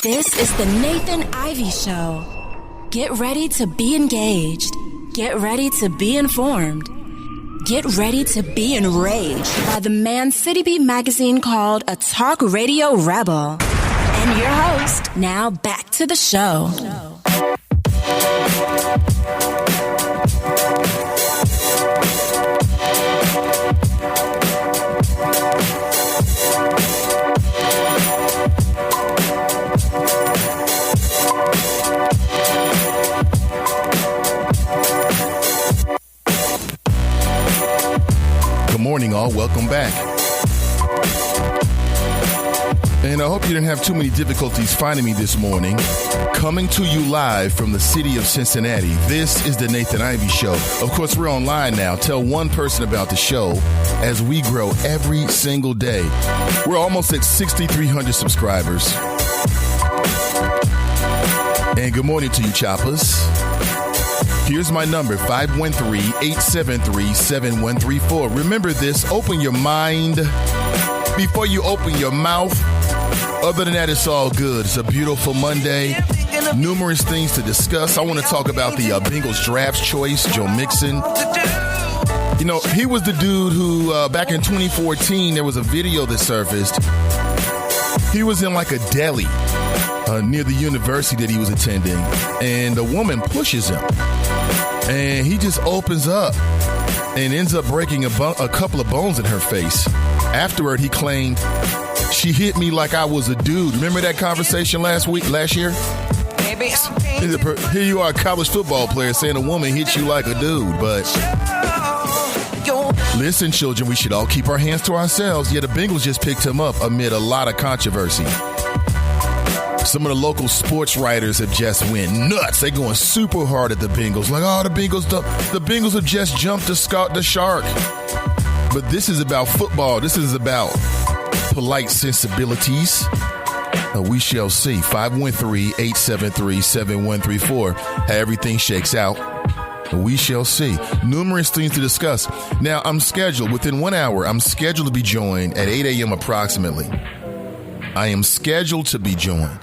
This is the Nathan Ivy Show. Get ready to be engaged. Get ready to be informed. Get ready to be enraged by the man City Beat magazine called a talk radio rebel. And your host, now back to the show. Good morning, all. Welcome back. And I hope you didn't have too many difficulties finding me this morning. Coming to you live from the city of Cincinnati. This is the Nathan Ivy Show. Of course, we're online now. Tell one person about the show as we grow every single day. We're almost at 6,300 subscribers. And good morning to you, choppers. Here's my number, 513-873-7134. Remember this, open your mind before you open your mouth. Other than that, it's all good. It's a beautiful Monday. Numerous things to discuss. I want to talk about the Bengals draft choice, Joe Mixon. You know, he was the dude who, back in 2014, there was a video that surfaced. He was in like a deli near the university that he was attending, and a woman pushes him. And he just opens up and ends up breaking a couple of bones in her face. Afterward, he claimed, "She hit me like I was a dude." Remember that conversation last year? Here you are, a college football player, saying a woman hit you like a dude. But listen, children, we should all keep our hands to ourselves. Yeah, the Bengals just picked him up amid a lot of controversy. Some of the local sports writers have just went nuts. They're going super hard at the Bengals. Like, oh, the Bengals have just jumped the shark. But this is about football. This is about polite sensibilities. We shall see. 513-873-7134. How everything shakes out. We shall see. Numerous things to discuss. Now, I'm scheduled within 1 hour. I'm scheduled to be joined at 8 a.m. approximately. I am scheduled to be joined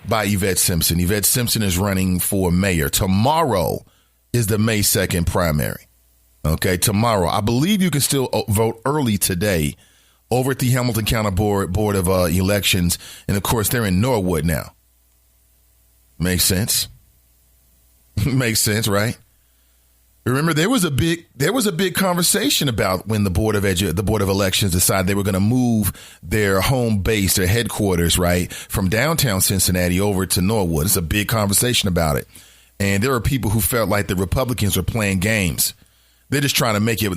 by Yvette Simpson. Yvette Simpson is running for mayor. Tomorrow is the May 2nd primary. Okay, tomorrow. I believe you can still vote early today over at the Hamilton County Board of Elections. And, of course, they're in Norwood now. Makes sense. Makes sense, right? Remember, there was a big conversation about when the Board of Elections decided they were going to move their home base, their headquarters, right, from downtown Cincinnati over to Norwood. It's a big conversation about it. And there are people who felt like the Republicans were playing games. They're just trying to make it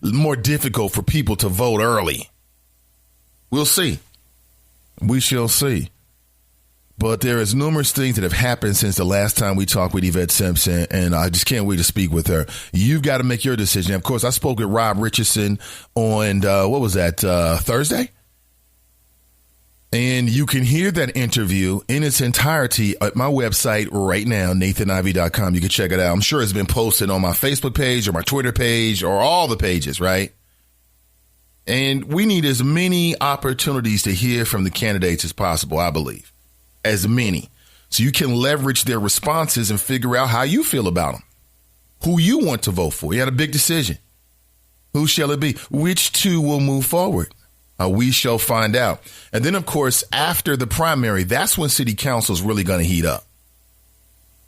more difficult for people to vote early. We'll see. We shall see. But there is numerous things that have happened since the last time we talked with Yvette Simpson, and I just can't wait to speak with her. You've got to make your decision. Of course, I spoke with Rob Richardson on, Thursday? And you can hear that interview in its entirety at my website right now, nathanivy.com. You can check it out. I'm sure it's been posted on my Facebook page or my Twitter page or all the pages, right? And we need as many opportunities to hear from the candidates as possible, I believe. As many. So you can leverage their responses and figure out how you feel about them. Who you want to vote for. You had a big decision. Who shall it be? Which two will move forward? We shall find out. And then, of course, after the primary, that's when city council is really going to heat up.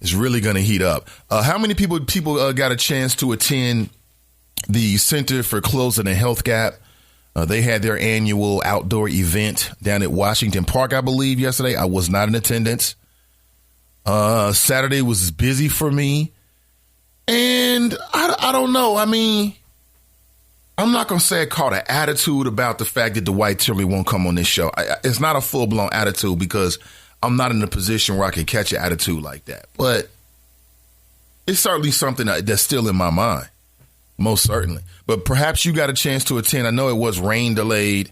It's really going to heat up. How many people got a chance to attend the Center for Closing the Health Gap? They had their annual outdoor event down at Washington Park, I believe, yesterday. I was not in attendance. Saturday was busy for me. And I don't know. I mean, I'm not going to say I caught an attitude about the fact that Dwight Tilley won't come on this show. It's not a full-blown attitude because I'm not in a position where I can catch an attitude like that. But it's certainly something that's still in my mind. Most certainly. But perhaps you got a chance to attend. I know it was rain delayed,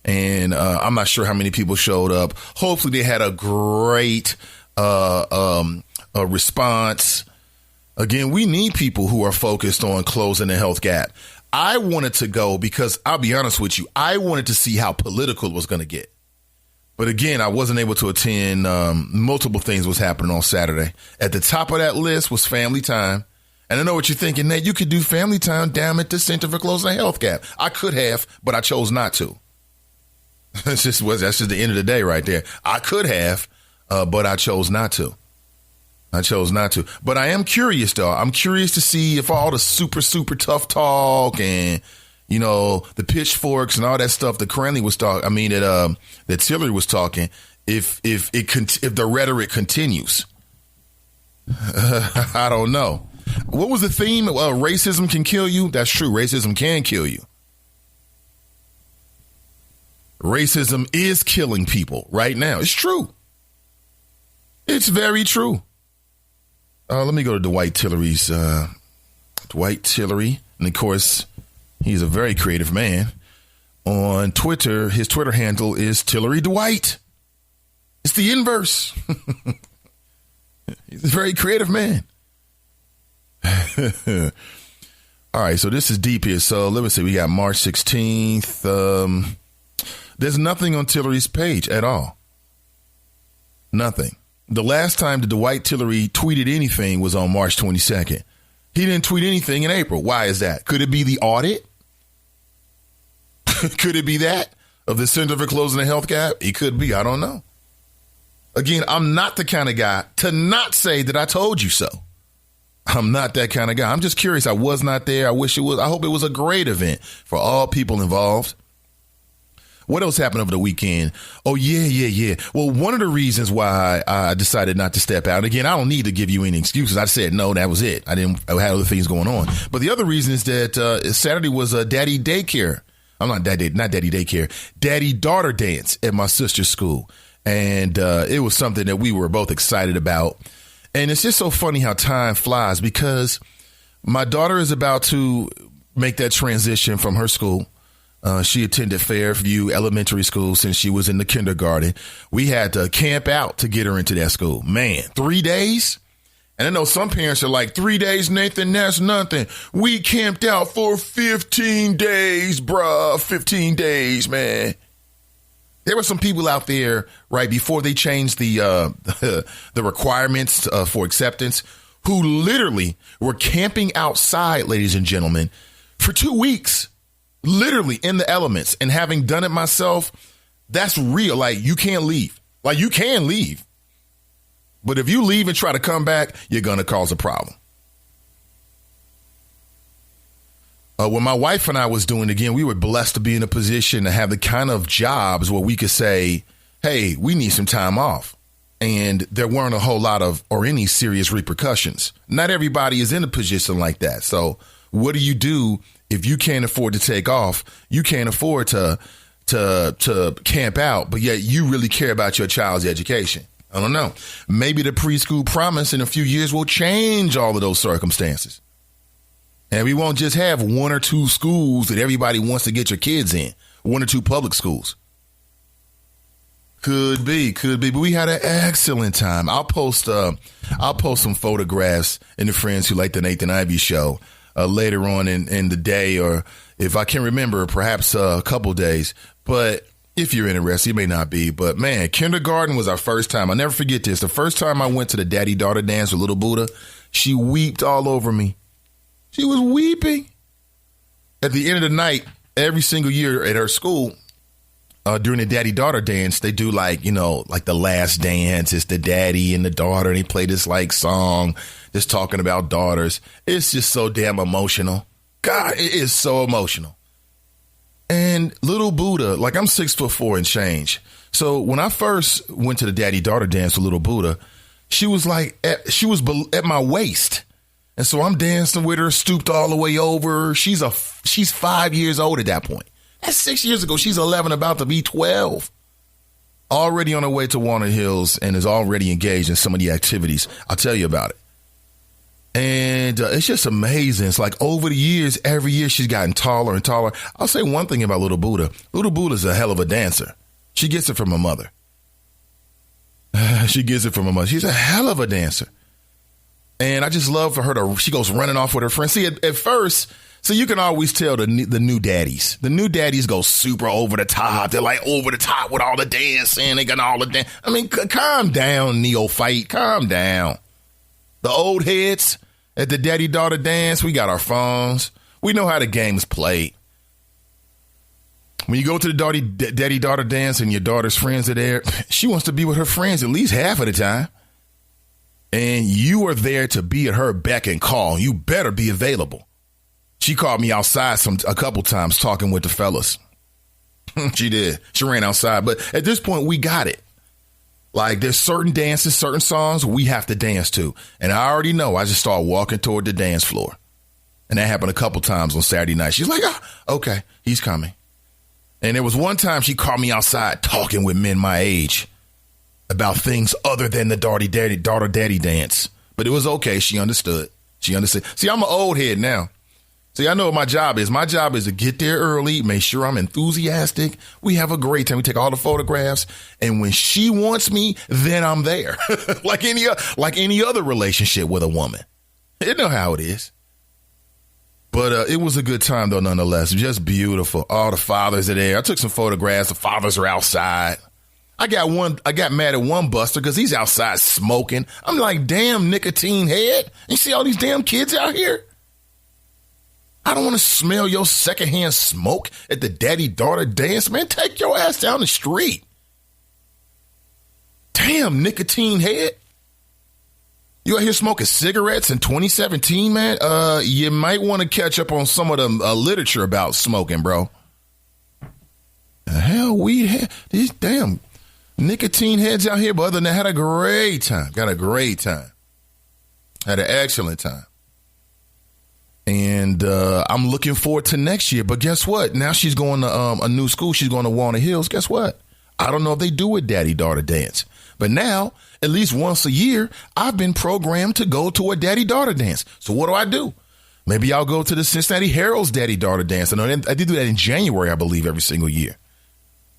and I'm not sure how many people showed up. Hopefully they had a great response. Again, we need people who are focused on closing the health gap. I wanted to go because I'll be honest with you. I wanted to see how political it was going to get. But again, I wasn't able to attend. Multiple things was happening on Saturday. At the top of that list was family time. And I know what you're thinking, Nate, you could do family time down at the Center for Closing the Health Gap. I could have, but I chose not to. That's just the end of the day right there. I could have, but I chose not to. But I am curious, though. I'm curious to see if all the super, super tough talk and, the pitchforks and all that stuff that Cranley was talking, that Tillery was talking, if the rhetoric continues. I don't know. What was the theme? Racism can kill you. That's true. Racism can kill you. Racism is killing people right now. It's true. It's very true. Let me go to Dwight Tillery's. Dwight Tillery. And of course, he's a very creative man. On Twitter, his Twitter handle is Tillery Dwight. It's the inverse. He's a very creative man. All right, so this is deep here. So let me see. We got March 16th. There's nothing on Tillery's page at all. Nothing. The last time that Dwight Tillery tweeted anything was on March 22nd. He didn't tweet anything in April. Why is that? Could it be the audit? Could it be that of the Center for Closing the Health Gap? It could be. I don't know. Again, I'm not the kind of guy to not say that I told you so. I'm not that kind of guy. I'm just curious. I was not there. I wish it was. I hope it was a great event for all people involved. What else happened over the weekend? Oh, yeah. Well, one of the reasons why I decided not to step out, again, I don't need to give you any excuses. I said, no, that was it. I had other things going on. But the other reason is that Saturday was a daddy daycare. I'm not daddy daycare, daddy-daughter dance at my sister's school. And it was something that we were both excited about. And it's just so funny how time flies because my daughter is about to make that transition from her school. She attended Fairview Elementary School since she was in the kindergarten. We had to camp out to get her into that school. Man, 3 days? And I know some parents are like, 3 days, Nathan, that's nothing. We camped out for 15 days, bruh. 15 days, man. There were some people out there right before they changed the requirements for acceptance who literally were camping outside, ladies and gentlemen, for 2 weeks. Literally in the elements, and having done it myself, that's real. Like, you can't leave. Like, you can leave. But if you leave and try to come back, you're going to cause a problem. When my wife and I was doing it again, we were blessed to be in a position to have the kind of jobs where we could say, hey, we need some time off. And there weren't a whole lot of or any serious repercussions. Not everybody is in a position like that. So what do you do if you can't afford to take off? You can't afford to camp out, but yet you really care about your child's education. I don't know. Maybe the preschool promise in a few years will change all of those circumstances. And we won't just have 1 or 2 schools that everybody wants to get your kids in. 1 or 2 public schools. Could be. But we had an excellent time. I'll post some photographs in the Friends Who Like the Nathan Ivey Show later on in the day, or if I can remember, perhaps a couple days. But if you're interested, you may not be. But man, kindergarten was our first time. I'll never forget this. The first time I went to the daddy-daughter dance with little Buddha, she weeped all over me. She was weeping. At the end of the night, every single year at her school, during the daddy-daughter dance, they do like the last dance. It's the daddy and the daughter, and they play this like song just talking about daughters. It's just so damn emotional. God, it is so emotional. And little Buddha, like I'm 6'4" and change. So when I first went to the daddy-daughter dance with little Buddha, she was at my waist. And so I'm dancing with her, stooped all the way over. She's 5 years old at that point. That's 6 years ago. She's 11, about to be 12. Already on her way to Walnut Hills and is already engaged in some of the activities. I'll tell you about it. And it's just amazing. It's like over the years, every year she's gotten taller and taller. I'll say one thing about little Buddha. Little Buddha's a hell of a dancer. She gets it from her mother. She's a hell of a dancer. And I just love for her she goes running off with her friends. See, at first, So you can always tell the new daddies. The new daddies go super over the top. They're like over the top with all the dancing. They got all the dance. I mean, calm down, neophyte. Calm down. The old heads at the daddy-daughter dance, we got our phones. We know how the game is played. When you go to the daddy-daughter dance and your daughter's friends are there, she wants to be with her friends at least half of the time. And you are there to be at her beck and call. You better be available. She called me outside a couple times talking with the fellas. She did. She ran outside. But at this point, we got it. Like, there's certain dances, certain songs we have to dance to. And I already know. I just start walking toward the dance floor. And that happened a couple times on Saturday night. She's like, okay, he's coming. And there was one time she called me outside talking with men my age about things other than the daughter-daddy dance. But it was okay. She understood. See, I'm an old head now. See, I know what my job is. My job is to get there early, make sure I'm enthusiastic. We have a great time. We take all the photographs. And when she wants me, then I'm there. like any other relationship with a woman. You know how it is. But it was a good time, though, nonetheless. Just beautiful. All the fathers are there. I took some photographs. The fathers are outside. I got mad at one buster because he's outside smoking. I'm like, damn, nicotine head. You see all these damn kids out here? I don't want to smell your secondhand smoke at the daddy-daughter dance, man. Take your ass down the street. Damn, nicotine head. You out here smoking cigarettes in 2017, man? You might want to catch up on some of the literature about smoking, bro. The hell, these damn nicotine heads out here. But other than that, had a great time. Got a great time. Had an excellent time. And I'm looking forward to next year. But guess what? Now she's going to a new school. She's going to Walnut Hills. Guess what? I don't know if they do a daddy-daughter dance. But now, at least once a year, I've been programmed to go to a daddy-daughter dance. So what do? Maybe I'll go to the Cincinnati Herald's daddy-daughter dance. I did do that in January, I believe, every single year.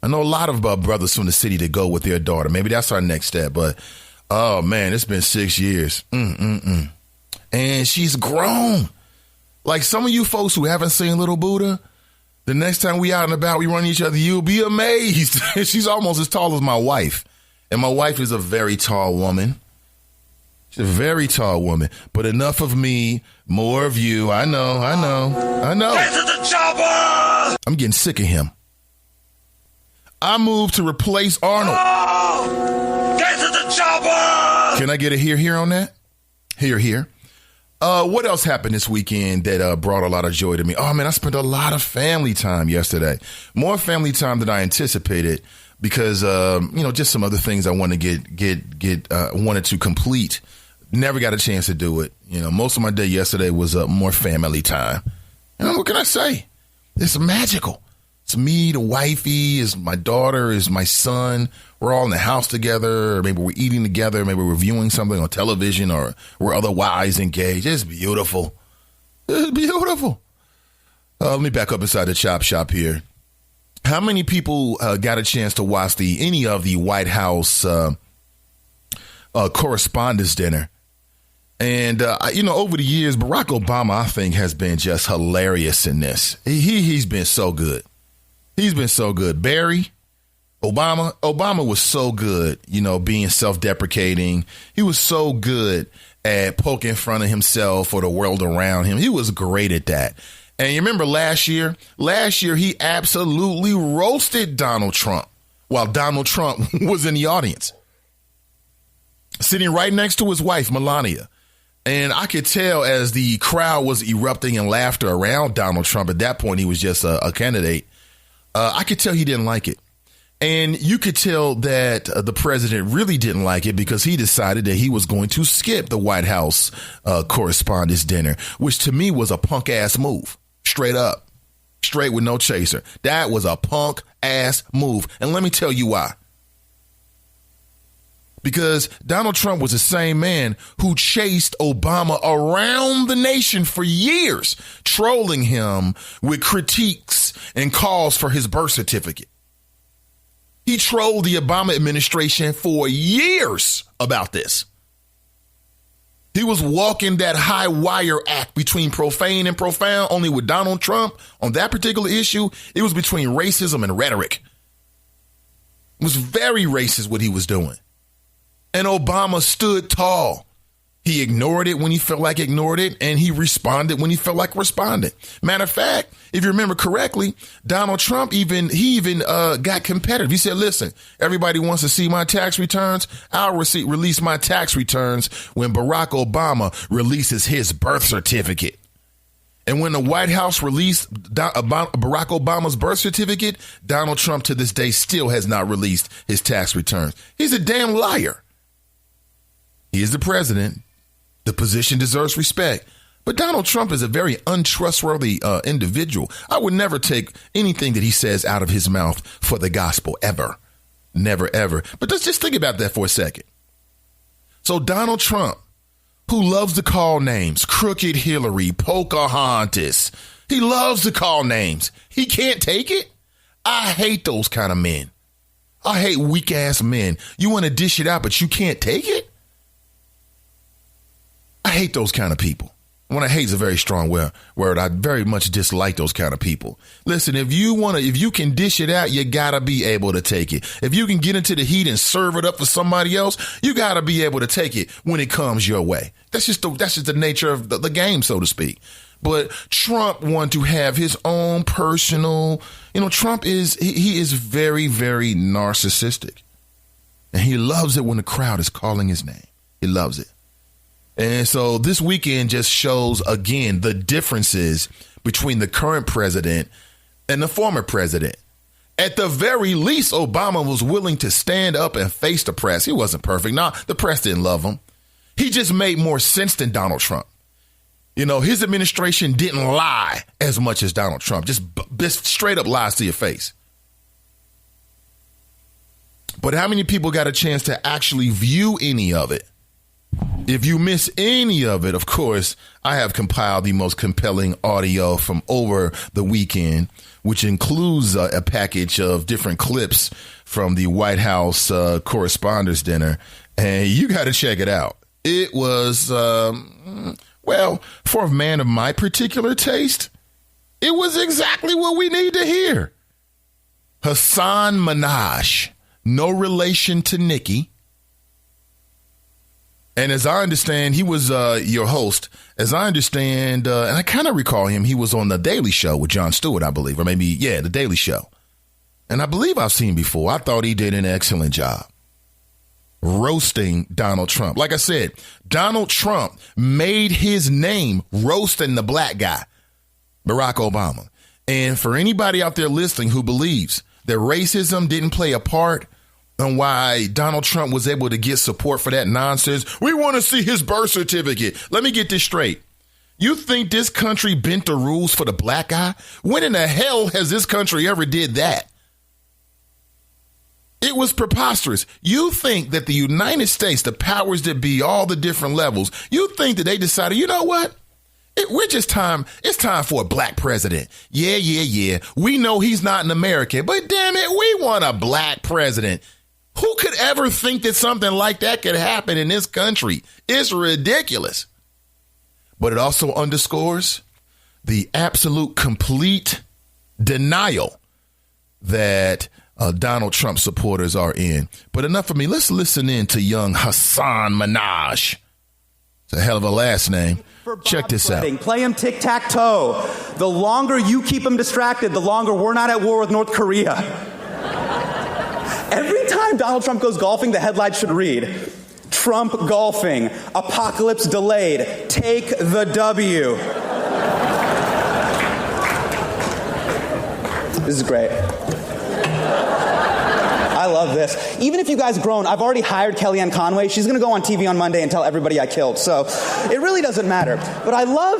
I know a lot of brothers from the city that go with their daughter. Maybe that's our next step. But, oh, man, it's been 6 years. And she's grown. Like some of you folks who haven't seen Little Buddha, the next time we out and about, we run each other, you'll be amazed. She's almost as tall as my wife. And my wife is a very tall woman. She's a very tall woman. But enough of me, more of you. I know. Get to the chopper! I'm getting sick of him. I moved to replace Arnold. Oh! Get to the chopper! Can I get a hear on that? Hear. What else happened this weekend that brought a lot of joy to me? Oh, man, I spent a lot of family time yesterday. More family time than I anticipated because, just some other things I wanted to wanted to complete. Never got a chance to do it. Most of my day yesterday was more family time. What can I say? It's magical. It's me, the wifey, is my daughter, is my son. We're all in the house together, or maybe we're eating together, maybe we're viewing something on television, or we're otherwise engaged. It's beautiful. It's beautiful. Let me back up inside the chop shop here. How many people got a chance to watch any of the White House correspondence dinner? And, over the years, Barack Obama, I think, has been just hilarious in this. He's been so good. He's been so good. Barry, Obama was so good, being self-deprecating. He was so good at poking fun of himself or the world around him. He was great at that. And you remember last year he absolutely roasted Donald Trump while Donald Trump was in the audience, sitting right next to his wife, Melania. And I could tell as the crowd was erupting in laughter around Donald Trump. At that point, he was just a candidate. I could tell he didn't like it. And you could tell that the president really didn't like it because he decided that he was going to skip the White House correspondence dinner, which to me was a punk ass move. Straight up. Straight with no chaser. That was a punk ass move. And let me tell you why. Because Donald Trump was the same man who chased Obama around the nation for years, trolling him with critiques and calls for his birth certificate. He trolled the Obama administration for years about this. He was walking that high wire act between profane and profound, only with Donald Trump on that particular issue, it was between racism and rhetoric. It was very racist what he was doing. And Obama stood tall. He ignored it when he felt like ignored it, and he responded when he felt like responding. Matter of fact, if you remember correctly, Donald Trump even got competitive. He said, listen, everybody wants to see my tax returns. I'll release my tax returns when Barack Obama releases his birth certificate. And when the White House released Barack Obama's birth certificate, Donald Trump to this day still has not released his tax returns. He's a damn liar. He is the president. The position deserves respect. But Donald Trump is a very untrustworthy individual. I would never take anything that he says out of his mouth for the gospel, ever. Never, ever. But let's just think about that for a second. So Donald Trump, who loves to call names, Crooked Hillary, Pocahontas, he loves to call names. He can't take it? I hate those kind of men. I hate weak-ass men. You want to dish it out, but you can't take it? I hate those kind of people. When I hate is a very strong word. I very much dislike those kind of people. Listen, if you can dish it out, you gotta be able to take it. If you can get into the heat and serve it up for somebody else, you gotta be able to take it when it comes your way. That's just the nature of the game, so to speak. But Trump wanted to have his own personal, Trump is very, very narcissistic. And he loves it when the crowd is calling his name. He loves it. And so this weekend just shows, again, the differences between the current president and the former president. At the very least, Obama was willing to stand up and face the press. He wasn't perfect. No, the press didn't love him. He just made more sense than Donald Trump. His administration didn't lie as much as Donald Trump. Just straight up lies to your face. But how many people got a chance to actually view any of it? If you miss any of it, of course, I have compiled the most compelling audio from over the weekend, which includes a package of different clips from the White House Correspondents' Dinner. And you got to check it out. It was, for a man of my particular taste, it was exactly what we need to hear. Hassan Minhaj, no relation to Nicki. And as I understand, he was your host. As I understand, and I kind of recall him, he was on The Daily Show with Jon Stewart, I believe. Or maybe, The Daily Show. And I believe I've seen him before. I thought he did an excellent job roasting Donald Trump. Like I said, Donald Trump made his name roasting the black guy, Barack Obama. And for anybody out there listening who believes that racism didn't play a part on why Donald Trump was able to get support for that nonsense, we want to see his birth certificate. Let me get this straight. You think this country bent the rules for the black guy? When in the hell has this country ever did that? It was preposterous. You think that the United States, the powers that be, all the different levels, you think that they decided, you know what? It's time for a black president. Yeah. We know he's not an American, but damn it, we want a black president. Who could ever think that something like that could happen in this country? It's ridiculous. But it also underscores the absolute complete denial that Donald Trump supporters are in. But enough of me. Let's listen in to young Hassan Minhaj. It's a hell of a last name. Check this out. Play him tic-tac-toe. The longer you keep him distracted, the longer we're not at war with North Korea. Every time Donald Trump goes golfing, the headline should read, Trump golfing, apocalypse delayed, take the W. This is great. I love this. Even if you guys groan, I've already hired Kellyanne Conway. She's going to go on TV on Monday and tell everybody I killed. So it really doesn't matter. But I love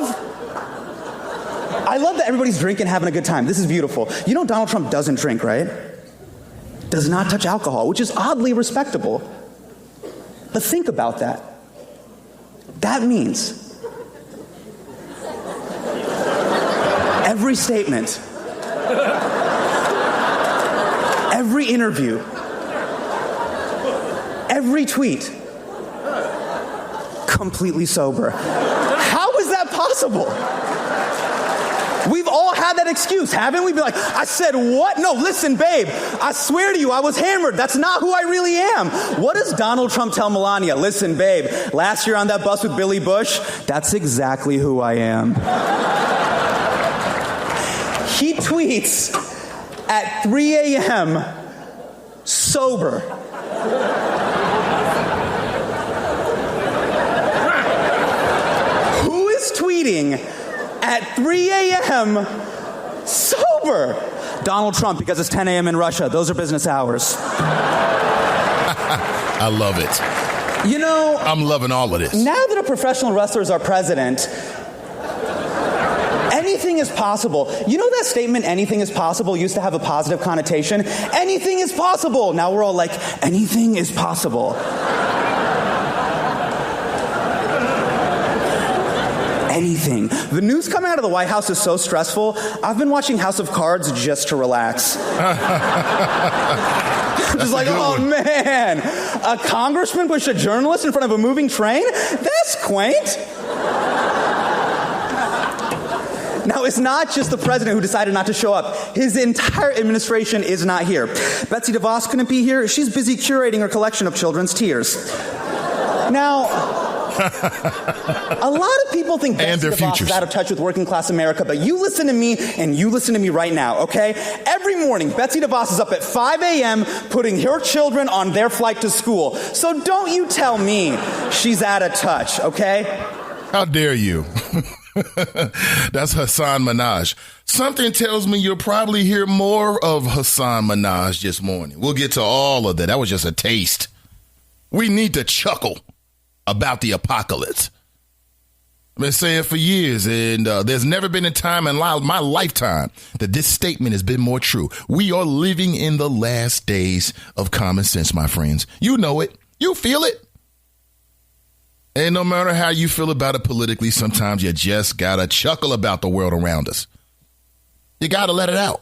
that everybody's drinking, having a good time. This is beautiful. You know Donald Trump doesn't drink, right? Does not touch alcohol, which is oddly respectable. But think about that. That means every statement, every interview, every tweet completely sober. How is that possible? We've all had that excuse, haven't we? Be like, I said what? No, listen, babe, I swear to you, I was hammered. That's not who I really am. What does Donald Trump tell Melania? Listen, babe, last year on that bus with Billy Bush, that's exactly who I am. He tweets at 3 a.m. sober. Who is tweeting at 3 a.m. sober? Donald Trump, because it's 10 a.m. in Russia. Those are business hours. I love it. You know, I'm loving all of this. Now that a professional wrestler is our president, anything is possible. You know that statement, anything is possible, used to have a positive connotation? Anything is possible. Now we're all like, anything is possible. Anything. The news coming out of the White House is so stressful, I've been watching House of Cards just to relax. Just like, oh man, a congressman pushed a journalist in front of a moving train? That's quaint. Now, it's not just the president who decided not to show up. His entire administration is not here. Betsy DeVos couldn't be here. She's busy curating her collection of children's tears. Now, a lot of people think Betsy DeVos is out of touch with working class America, but you listen to me and you listen to me right now, okay? Every morning, Betsy DeVos is up at 5 a.m. putting her children on their flight to school. So don't you tell me she's out of touch, okay? How dare you? That's Hassan Minaj. Something tells me you'll probably hear more of Hassan Minaj this morning. We'll get to all of that. That was just a taste. We need to chuckle about the apocalypse. I've been saying for years, and there's never been a time in my lifetime that this statement has been more true. We are living in the last days of common sense, my friends. You know it. You feel it. And no matter how you feel about it politically, sometimes you just gotta chuckle about the world around us. You gotta let it out.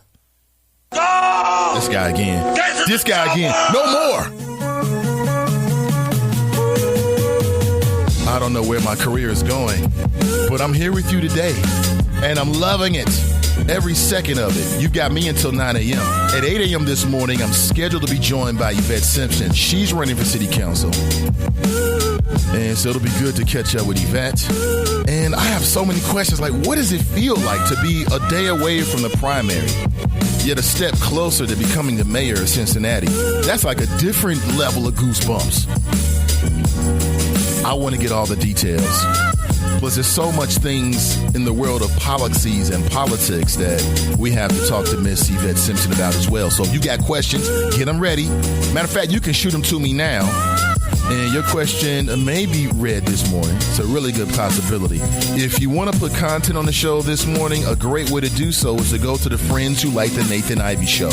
Oh! This guy again. This guy again. No more. I don't know where my career is going, but I'm here with you today, and I'm loving it. Every second of it. You got me until 9 a.m. At 8 a.m. this morning, I'm scheduled to be joined by Yvette Simpson. She's running for city council. And so it'll be good to catch up with Yvette. And I have so many questions, like what does it feel like to be a day away from the primary, yet a step closer to becoming the mayor of Cincinnati? That's like a different level of goosebumps. I want to get all the details. Plus, there's so much things in the world of policies and politics that we have to talk to Miss Yvette Simpson about as well. So if you got questions, get them ready. Matter of fact, you can shoot them to me now. And your question may be read this morning. It's a really good possibility. If you want to put content on the show this morning, a great way to do so is to go to the Friends Who Like the Nathan Ivey Show.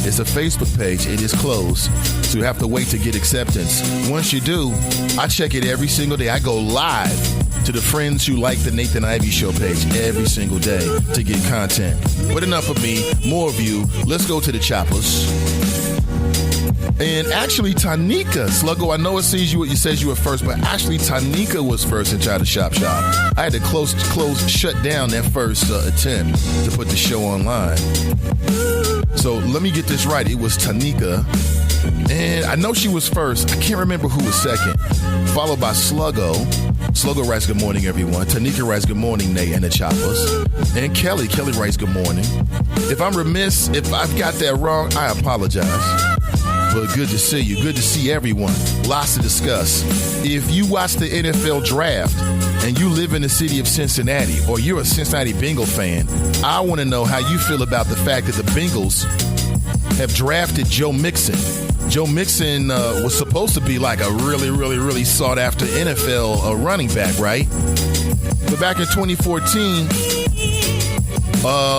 It's a Facebook page. It is closed, so you have to wait to get acceptance. Once you do, I check it every single day. I go live to the Friends Who Like the Nathan Ivey Show page every single day to get content. But enough of me, more of you. Let's go to the choppers. And actually, Tanika, Sluggo, I know it says you were first, but actually Tanika was first and tried to shop. I had to shut down that first attempt to put the show online. So let me get this right. It was Tanika. And I know she was first. I can't remember who was second. Followed by Sluggo. Sluggo writes, good morning, everyone. Tanika writes, good morning, Nate and the Choppers. And Kelly writes, good morning. If I'm remiss, if I've got that wrong, I apologize. But good to see you. Good to see everyone. Lots to discuss. If you watch the NFL draft and you live in the city of Cincinnati, or you're a Cincinnati Bengals fan, I want to know how you feel about the fact that the Bengals have drafted Joe Mixon. Joe Mixon was supposed to be like a really, really, really sought-after NFL running back, right? But back in 2014,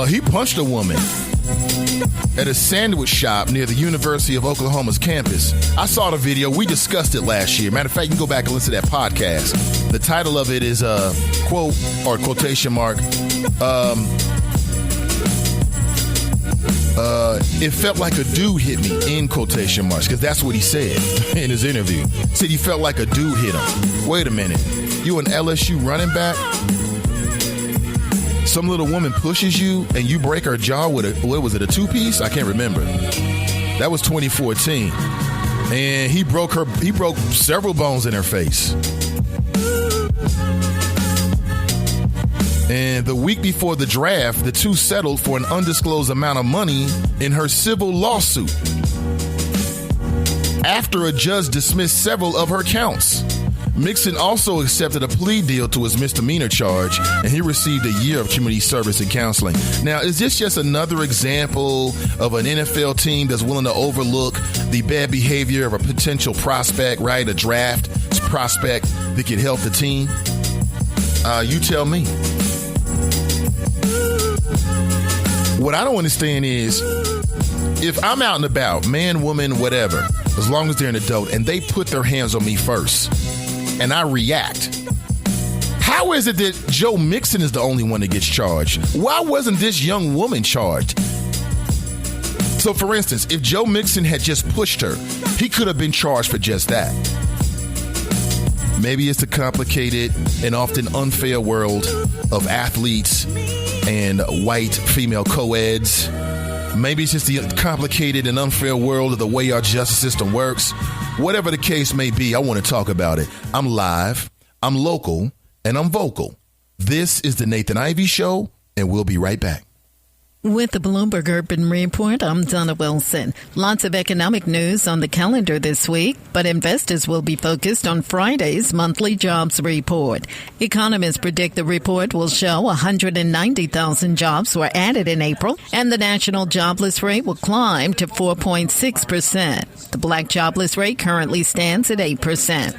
he punched a woman at a sandwich shop near the University of Oklahoma's campus. I saw the video. We discussed it last year. Matter of fact, you can go back and listen to that podcast. The title of it is quote or quotation mark. It felt like a dude hit me, in quotation marks, because that's what he said in his interview. He said he felt like a dude hit him. Wait a minute. You an LSU running back. Some little woman pushes you and you break her jaw with a two-piece? I can't remember. That was 2014. And he broke several bones in her face. And the week before the draft, the two settled for an undisclosed amount of money in her civil lawsuit after a judge dismissed several of her counts. Mixon also accepted a plea deal to his misdemeanor charge, and he received a year of community service and counseling. Now, is this just another example of an NFL team that's willing to overlook the bad behavior of a potential prospect, right? A draft prospect that could help the team? You tell me. What I don't understand is, if I'm out and about, man, woman, whatever, as long as they're an adult, and they put their hands on me first, and I react, how is it that Joe Mixon is the only one that gets charged? Why wasn't this young woman charged? So, for instance, if Joe Mixon had just pushed her, he could have been charged for just that. Maybe it's the complicated and often unfair world of athletes and white female co-eds. Maybe it's just the complicated and unfair world of the way our justice system works. Whatever the case may be, I want to talk about it. I'm live, I'm local, and I'm vocal. This is the Nathan Ivey Show, and we'll be right back. With the Bloomberg Urban Report, I'm Donna Wilson. Lots of economic news on the calendar this week, but investors will be focused on Friday's monthly jobs report. Economists predict the report will show 190,000 jobs were added in April, and the national jobless rate will climb to 4.6%. The black jobless rate currently stands at 8%.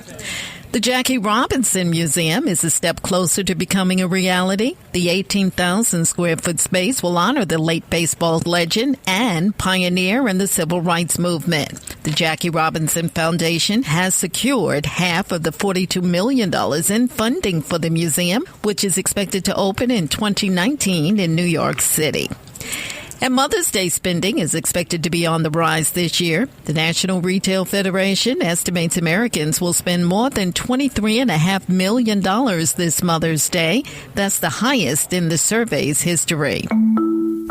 The Jackie Robinson Museum is a step closer to becoming a reality. The 18,000 square foot space will honor the late baseball legend and pioneer in the civil rights movement. The Jackie Robinson Foundation has secured half of the $42 million in funding for the museum, which is expected to open in 2019 in New York City. And Mother's Day spending is expected to be on the rise this year. The National Retail Federation estimates Americans will spend more than $23.5 million this Mother's Day. That's the highest in the survey's history.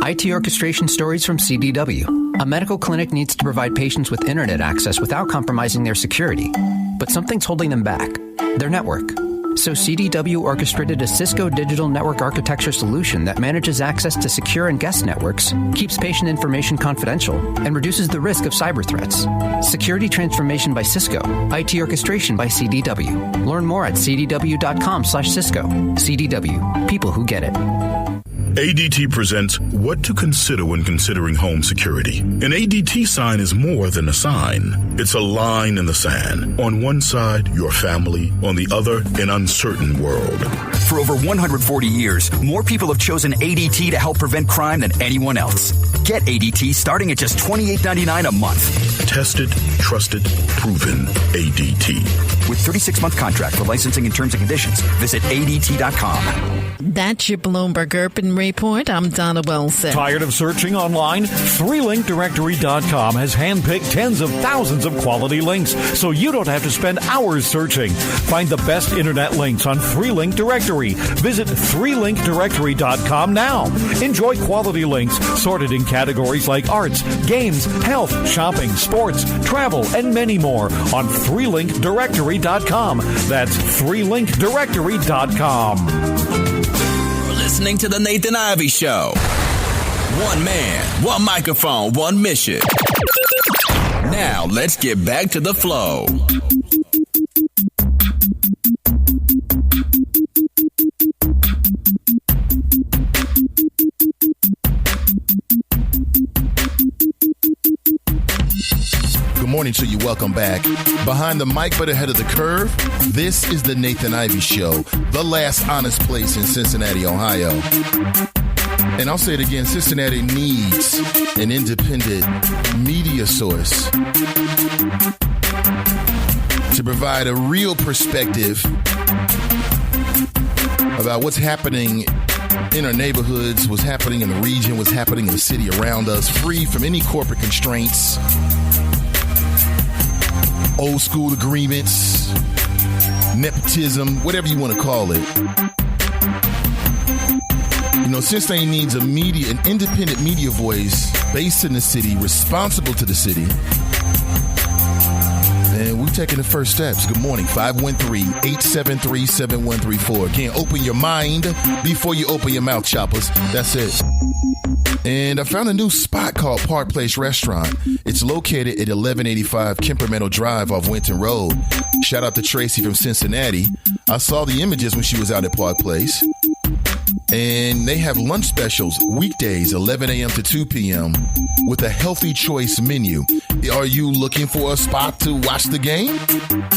IT orchestration stories from CDW. A medical clinic needs to provide patients with internet access without compromising their security. But something's holding them back. Their network. So CDW orchestrated a Cisco digital network architecture solution that manages access to secure and guest networks, keeps patient information confidential, and reduces the risk of cyber threats. Security transformation by Cisco. IT orchestration by CDW. Learn more at cdw.com/Cisco. CDW. People who get it. ADT presents What to Consider When Considering Home Security. An ADT sign is more than a sign. It's a line in the sand. On one side, your family. On the other, an uncertain world. For over 140 years, more people have chosen ADT to help prevent crime than anyone else. Get ADT starting at just $28.99 a month. Tested, trusted, proven ADT. With 36-month contract for licensing and terms and conditions, visit ADT.com. That's your Bloomberg Urban Report. I'm Donna Wilson. Tired of searching online? 3linkdirectory.com has handpicked tens of thousands of quality links, so you don't have to spend hours searching. Find the best internet links on 3Link Directory. Visit 3linkdirectory.com now. Enjoy quality links sorted in categories like arts, games, health, shopping, sports, travel, and many more on 3linkdirectory.com. That's 3linkdirectory.com. Listening to the Nathan Ivey Show. One man, one microphone, one mission. Now let's get back to the flow. Good morning to you. Welcome back. Behind the mic but ahead of the curve, this is the Nathan Ivey Show, the last honest place in Cincinnati, Ohio. And I'll say it again, Cincinnati needs an independent media source to provide a real perspective about what's happening in our neighborhoods, what's happening in the region, what's happening in the city around us, free from any corporate constraints, old school agreements, nepotism, whatever you want to call it. You know, Cincinnati needs an independent media voice based in the city, responsible to the city. And we're taking the first steps. Good morning, 513-873-7134. Again, open your mind before you open your mouth, choppers. That's it. And I found a new spot called Park Place Restaurant. It's located at 1185 Kemper Meadow Drive off Winton Road. Shout out to Tracy from Cincinnati. I saw the images when she was out at Park Place. And they have lunch specials weekdays, 11 a.m. to 2 p.m. with a healthy choice menu. Are you looking for a spot to watch the game?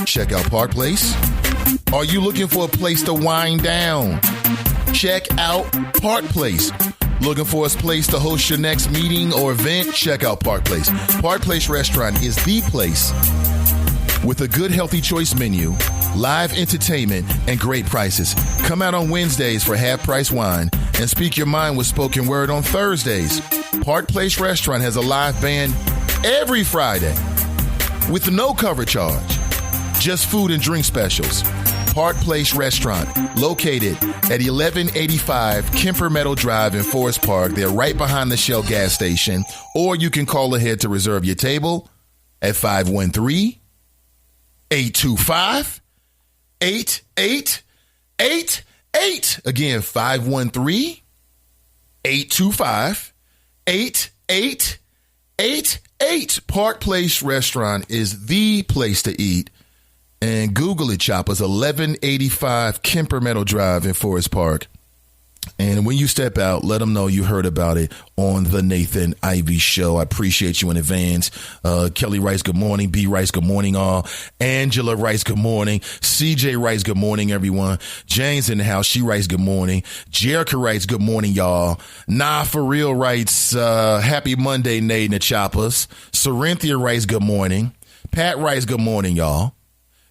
Check out Park Place. Are you looking for a place to wind down? Check out Park Place. Looking for a place to host your next meeting or event? Check out Park Place. Park Place Restaurant is the place with a good, healthy choice menu, live entertainment, and great prices. Come out on Wednesdays for half-price wine and speak your mind with spoken word on Thursdays. Park Place Restaurant has a live band every Friday with no cover charge. Just food and drink specials. Park Place Restaurant, located at 1185 Kemper Meadow Drive in Forest Park. They're right behind the Shell gas station. Or you can call ahead to reserve your table at 513-825-8888. Again, 513-825-8888. Park Place Restaurant is the place to eat. And Google it, choppers, 1185 Kemper Meadow Drive in Forest Park. And when you step out, let them know you heard about it on the Nathan Ivey Show. I appreciate you in advance. Kelly Rice, good morning. B. Rice, good morning, all. Angela Rice, good morning. CJ Rice, good morning, everyone. Jane's in the house. She writes, good morning. Jerica writes, good morning, y'all. Nah, for real writes, happy Monday, Nate and the Choppers. Corinthia writes, good morning. Pat writes, good morning, y'all.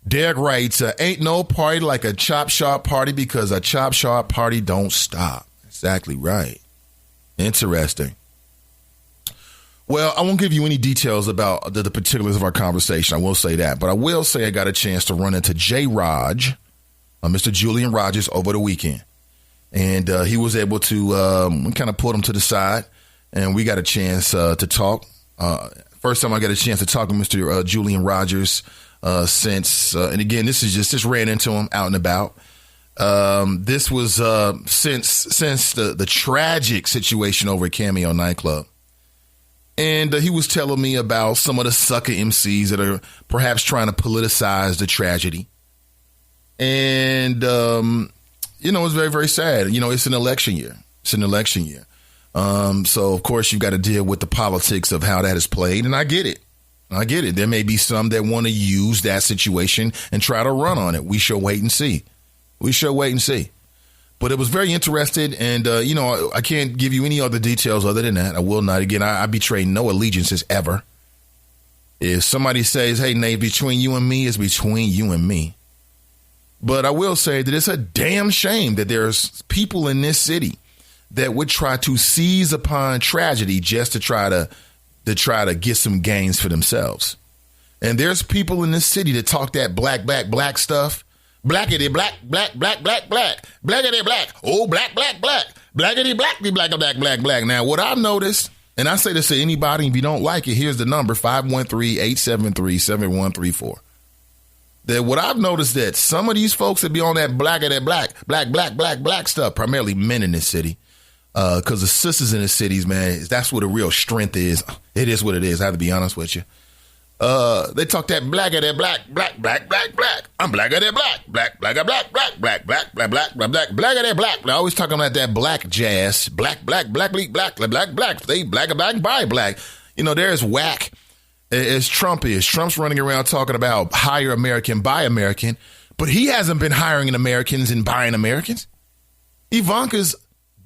Derek writes, ain't no party like a Chop Sharp party because a Chop Sharp party don't stop. Exactly right. Interesting. Well, I won't give you any details about the particulars of our conversation. I will say that. But I will say I got a chance to run into J. Raj, Mr. Julian Rogers, over the weekend. And he was able to kind of put him to the side. And we got a chance to talk. First time I got a chance to talk to Mr. Julian Rogers since, and again, this is just ran into him out and about. This was since the tragic situation over at Cameo nightclub. And he was telling me about some of the sucker MCs that are perhaps trying to politicize the tragedy. And, it's very, very sad. It's an election year. So, of course, you've got to deal with the politics of how that is played. And I get it. There may be some that want to use that situation and try to run on it. We shall wait and see. But it was very interesting. And, I can't give you any other details other than that. I will not. Again, I betray no allegiances ever. If somebody says, hey, Nate, between you and me, it's between you and me. But I will say that it's a damn shame that there's people in this city that would try to seize upon tragedy just to try to get some gains for themselves. And there's people in this city that talk that black stuff. Blackity black, black, black, black, black, blackity black. Oh, black, black, black, blackity black, black, black, black, black. Now, what I've noticed, and I say this to anybody, if you don't like it, here's the number, 513-873-7134. That what I've noticed that some of these folks that be on that blackity black, black, black, black, black stuff, primarily men in this city, because the sisters in the cities, man, that's where the real strength is. It is what it is. I have to be honest with you. They talk that black at that black, black, black, black, black. I'm black at that black, black, black, black, black, black, black, black, black, black, black at that black. They're always talking about that black jazz, black, black, black, black, black, black, black. They black, black, by black. There's whack as Trump is. Trump's running around talking about hire American, buy American, but he hasn't been hiring Americans and buying Americans. Ivanka's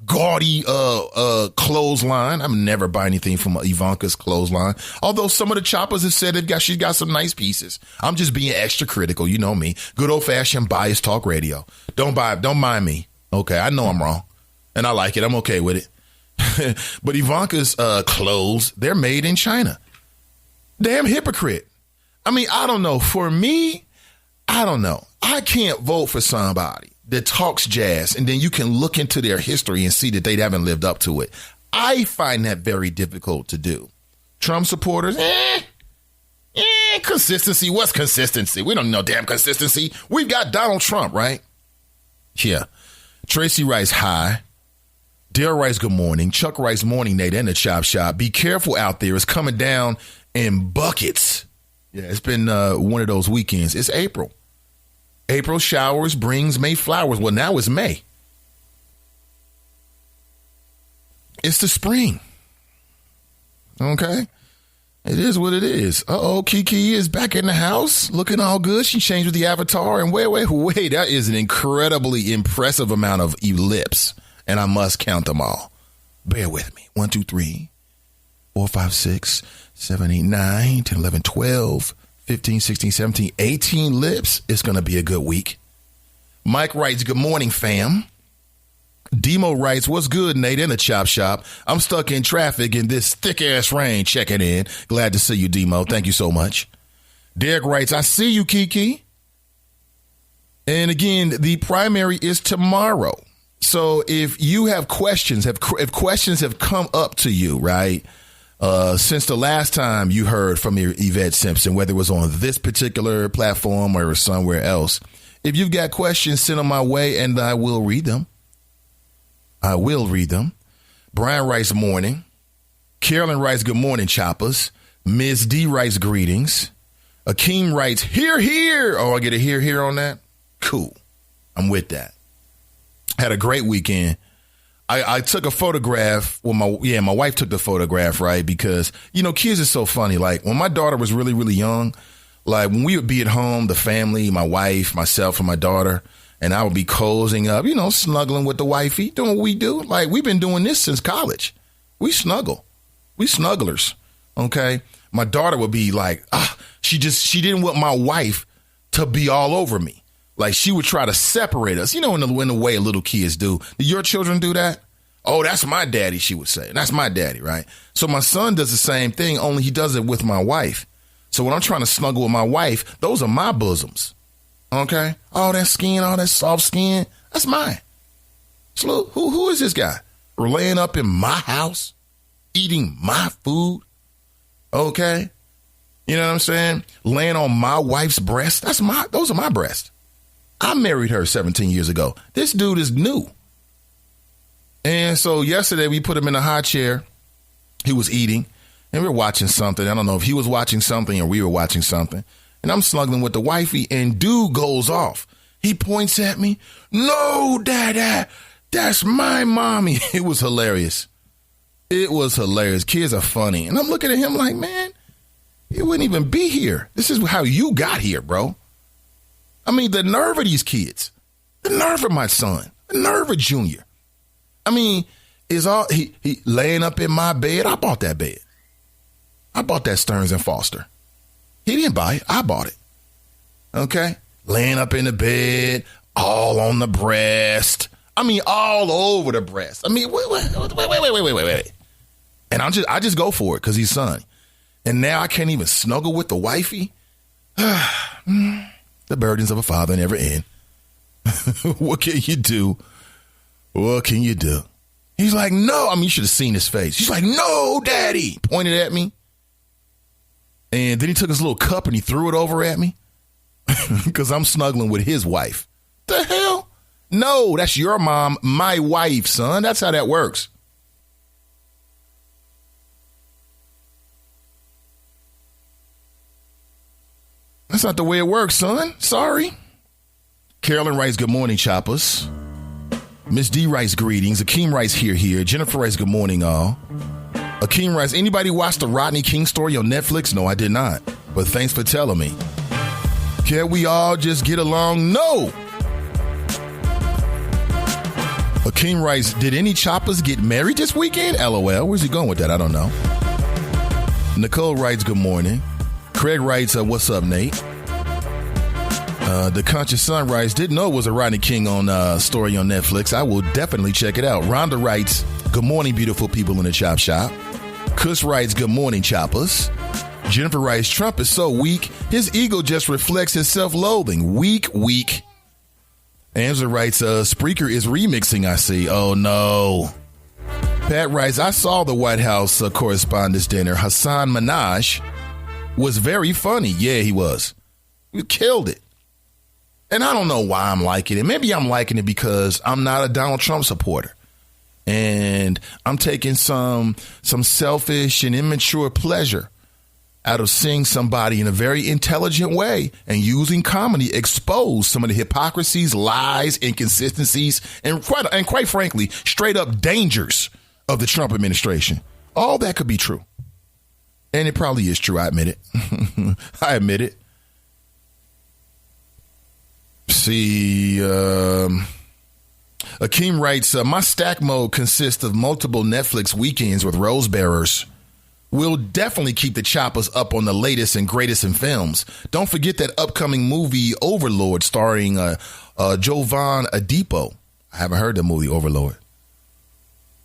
gaudy clothesline. I'm never buy anything from Ivanka's clothesline. Although some of the choppers have said she's got some nice pieces. I'm just being extra critical. You know me. Good old fashioned bias talk radio. Don't mind me. Okay, I know I'm wrong. And I like it. I'm okay with it. But Ivanka's clothes, they're made in China. Damn hypocrite. I mean, I don't know. For me, I don't know. I can't vote for somebody that talks jazz and then you can look into their history and see that they haven't lived up to it. I find that very difficult to do. Trump supporters, consistency. What's consistency? We don't know damn consistency. We've got Donald Trump, right? Yeah. Tracy writes, hi. Dale writes, good morning. Chuck writes, morning, Nate, and the Chop Shop. Be careful out there. It's coming down in buckets. Yeah, it's been one of those weekends. It's April. April showers brings May flowers. Well, now it's May. It's the spring. Okay. It is what it is. Uh-oh, Kiki is back in the house looking all good. She changed with the avatar. And wait, that is an incredibly impressive amount of ellipse. And I must count them all. Bear with me. 1, 2, 3, 4, 5, 6, 7, 8, 9, 10, 11, 12, 15, 16, 17, 18 lips. It's going to be a good week. Mike writes, good morning, fam. Demo writes, what's good, Nate, in the Chop Shop? I'm stuck in traffic in this thick-ass rain, checking in. Glad to see you, Demo. Thank you so much. Derek writes, I see you, Kiki. And again, the primary is tomorrow. So if you have questions, if questions have come up to you, right, since the last time you heard from Yvette Simpson, whether it was on this particular platform or somewhere else, if you've got questions, send them my way and I will read them. I will read them. Brian writes morning. Carolyn writes good morning, choppers. Ms. D writes greetings. Akeem writes here. Oh, I get a here on that? Cool. I'm with that. Had a great weekend. I took a photograph. Well, my wife took the photograph, right? Because, kids are so funny. Like when my daughter was really, really young, like when we would be at home, the family, my wife, myself, and my daughter, and I would be cozying up, snuggling with the wifey, doing what we do. Like, we've been doing this since college. We snuggle. We snugglers, okay? My daughter would be like, she didn't want my wife to be all over me. Like, she would try to separate us, in the way little kids do. Do your children do that? Oh, that's my daddy, she would say. That's my daddy, right? So my son does the same thing, only he does it with my wife. So when I'm trying to snuggle with my wife, those are my bosoms. Okay, all that skin, all that soft skin, that's mine. So who is this guy? We're laying up in my house, eating my food. Okay, you know what I'm saying? Laying on my wife's breast. Those are my breasts. I married her 17 years ago. This dude is new. And so yesterday we put him in a high chair. He was eating and we were watching something. I don't know if he was watching something or we were watching something. And I'm snuggling with the wifey and dude goes off. He points at me. No, Dada, that's my mommy. It was hilarious. It was hilarious. Kids are funny. And I'm looking at him like, man, you wouldn't even be here. This is how you got here, bro. I mean, the nerve of these kids, the nerve of my son, the nerve of Junior. I mean, is all he laying up in my bed. I bought that bed. I bought that Stearns and Foster. He didn't buy it. I bought it. Okay. Laying up in the bed, all on the breast. I mean, all over the breast. I mean, wait. And I just go for it because he's son. And now I can't even snuggle with the wifey. The burdens of a father never end. What can you do? What can you do? He's like, no. I mean, you should have seen his face. He's like, no, Daddy. Pointed at me. And then he took his little cup and he threw it over at me because I'm snuggling with his wife. The hell? No, that's your mom, my wife, son. That's how that works. That's not the way it works, son. Sorry. Carolyn writes, good morning, choppers. Miss D writes, greetings. Akeem writes, here. Jennifer writes, good morning, all. Akeem writes, anybody watch the Rodney King story on Netflix? No, I did not. But thanks for telling me. Can't we all just get along? No. Akeem writes, did any choppers get married this weekend? LOL. Where's he going with that? I don't know. Nicole writes, good morning. Craig writes, what's up, Nate? The Conscious Son writes, didn't know it was a Rodney King on story on Netflix. I will definitely check it out. Rhonda writes, good morning, beautiful people in the chop shop. Kush writes, good morning, choppers. Jennifer writes, Trump is so weak, his ego just reflects his self-loathing. Weak. Angela writes, Spreaker is remixing, I see. Oh, no. Pat writes, I saw the White House Correspondents' Dinner. Hassan Minaj was very funny. Yeah, he was. He killed it. And I don't know why I'm liking it. Maybe I'm liking it because I'm not a Donald Trump supporter. And I'm taking some selfish and immature pleasure out of seeing somebody in a very intelligent way and using comedy expose some of the hypocrisies, lies, inconsistencies, and quite frankly, straight up dangers of the Trump administration. All that could be true. And it probably is true. I admit it. I admit it. See, Akeem writes, my stack mode consists of multiple Netflix weekends with rose bearers. We'll definitely keep the choppers up on the latest and greatest in films. Don't forget that upcoming movie Overlord starring Jovan Adipo. I haven't heard the movie Overlord.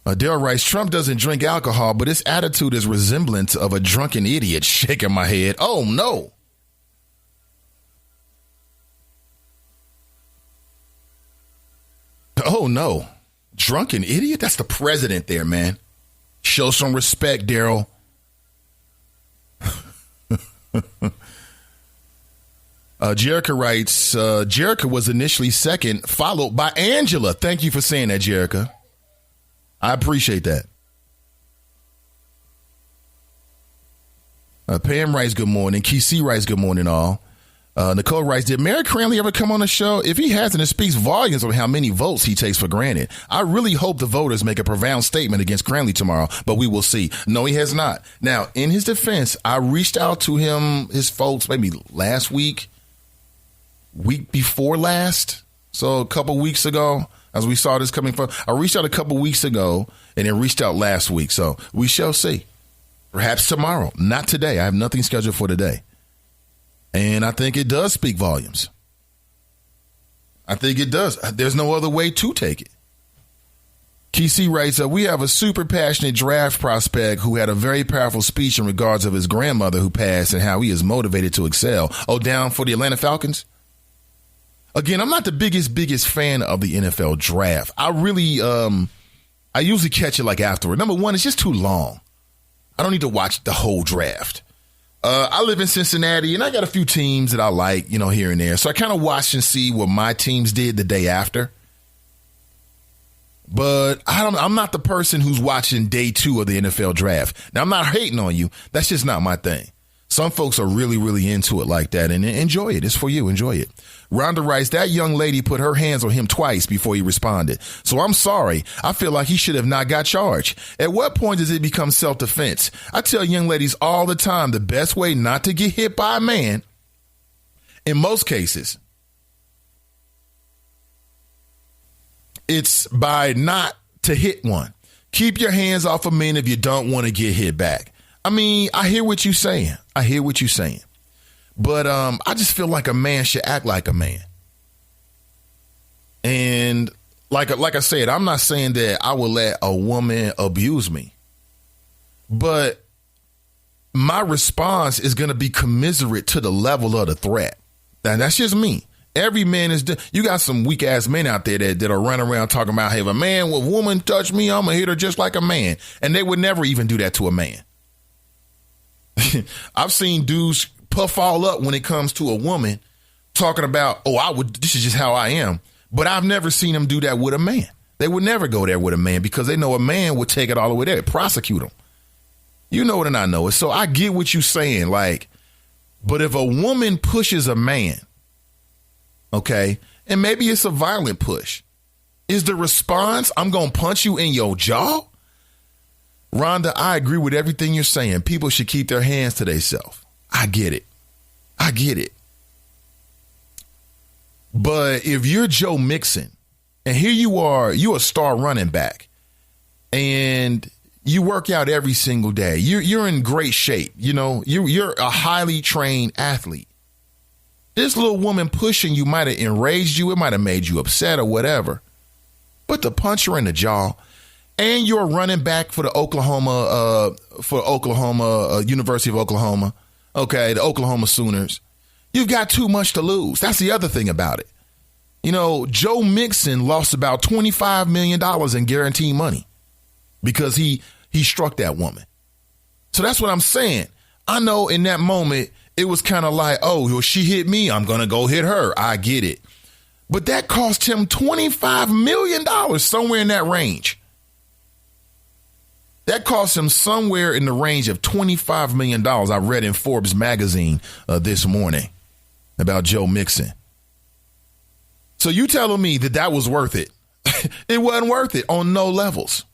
Daryl writes, Trump doesn't drink alcohol, but his attitude is resemblant of a drunken idiot. Shaking my head. Oh, no. Oh, no. Drunken idiot? That's the president there, man. Show some respect, Daryl. Jerica writes, Jerica was initially second, followed by Angela. Thank you for saying that, Jerica. I appreciate that. Pam writes, good morning. KC writes, good morning, all. Nicole writes, did Merrick Cranley ever come on the show? If he hasn't, it speaks volumes on how many votes he takes for granted. I really hope the voters make a profound statement against Cranley tomorrow, but we will see. No, he has not. Now, in his defense, I reached out to his folks, maybe last week before last. So a couple weeks ago, as we saw this coming from, I reached out a couple weeks ago and then reached out last week. So we shall see. Perhaps tomorrow, not today. I have nothing scheduled for today. And I think it does speak volumes. I think it does. There's no other way to take it. KC writes, we have a super passionate draft prospect who had a very powerful speech in regards of his grandmother who passed and how he is motivated to excel. Oh, down for the Atlanta Falcons? Again, I'm not the biggest fan of the NFL draft. I really, I usually catch it like afterward. Number one, it's just too long. I don't need to watch the whole draft. I live in Cincinnati, and I got a few teams that I like, here and there. So I kind of watch and see what my teams did the day after. But I'm not the person who's watching day 2 of the NFL draft. Now, I'm not hating on you. That's just not my thing. Some folks are really, really into it like that, and enjoy it. It's for you. Enjoy it. Rhonda writes, that young lady put her hands on him twice before he responded. So I'm sorry. I feel like he should have not got charged. At what point does it become self-defense? I tell young ladies all the time, the best way not to get hit by a man, in most cases, it's by not to hit one. Keep your hands off of men if you don't want to get hit back. I mean, I hear what you're saying. But I just feel like a man should act like a man. And like I said, I'm not saying that I will let a woman abuse me. But my response is going to be commiserate to the level of the threat. Now, that's just me. Every man is, you got some weak ass men out there that are running around talking about, hey, if a woman touch me, I'm going to hit her just like a man. And they would never even do that to a man. I've seen dudes puff all up when it comes to a woman talking about, this is just how I am. But I've never seen them do that with a man. They would never go there with a man because they know a man would take it all the way there, prosecute them. You know it and I know it. So I get what you're saying. But if a woman pushes a man, okay, and maybe it's a violent push, is the response, I'm going to punch you in your jaw? Rhonda, I agree with everything you're saying. People should keep their hands to themselves. I get it. But if you're Joe Mixon, and here you're a star running back, and you work out every single day, you're in great shape. You're a highly trained athlete. This little woman pushing you might have enraged you. It might have made you upset or whatever. But to punch her in the jaw, and you're running back for the University of Oklahoma, okay, the Oklahoma Sooners, you've got too much to lose. That's the other thing about it. You know, Joe Mixon lost about $25 million in guaranteed money because he struck that woman. So that's what I'm saying. I know in that moment, it was kind of like, oh, well, she hit me, I'm going to go hit her. I get it. But that cost him $25 million, somewhere in that range. That cost him somewhere in the range of $25 million. I read in Forbes magazine this morning about Joe Mixon. So you telling me that was worth it? It wasn't worth it on no levels.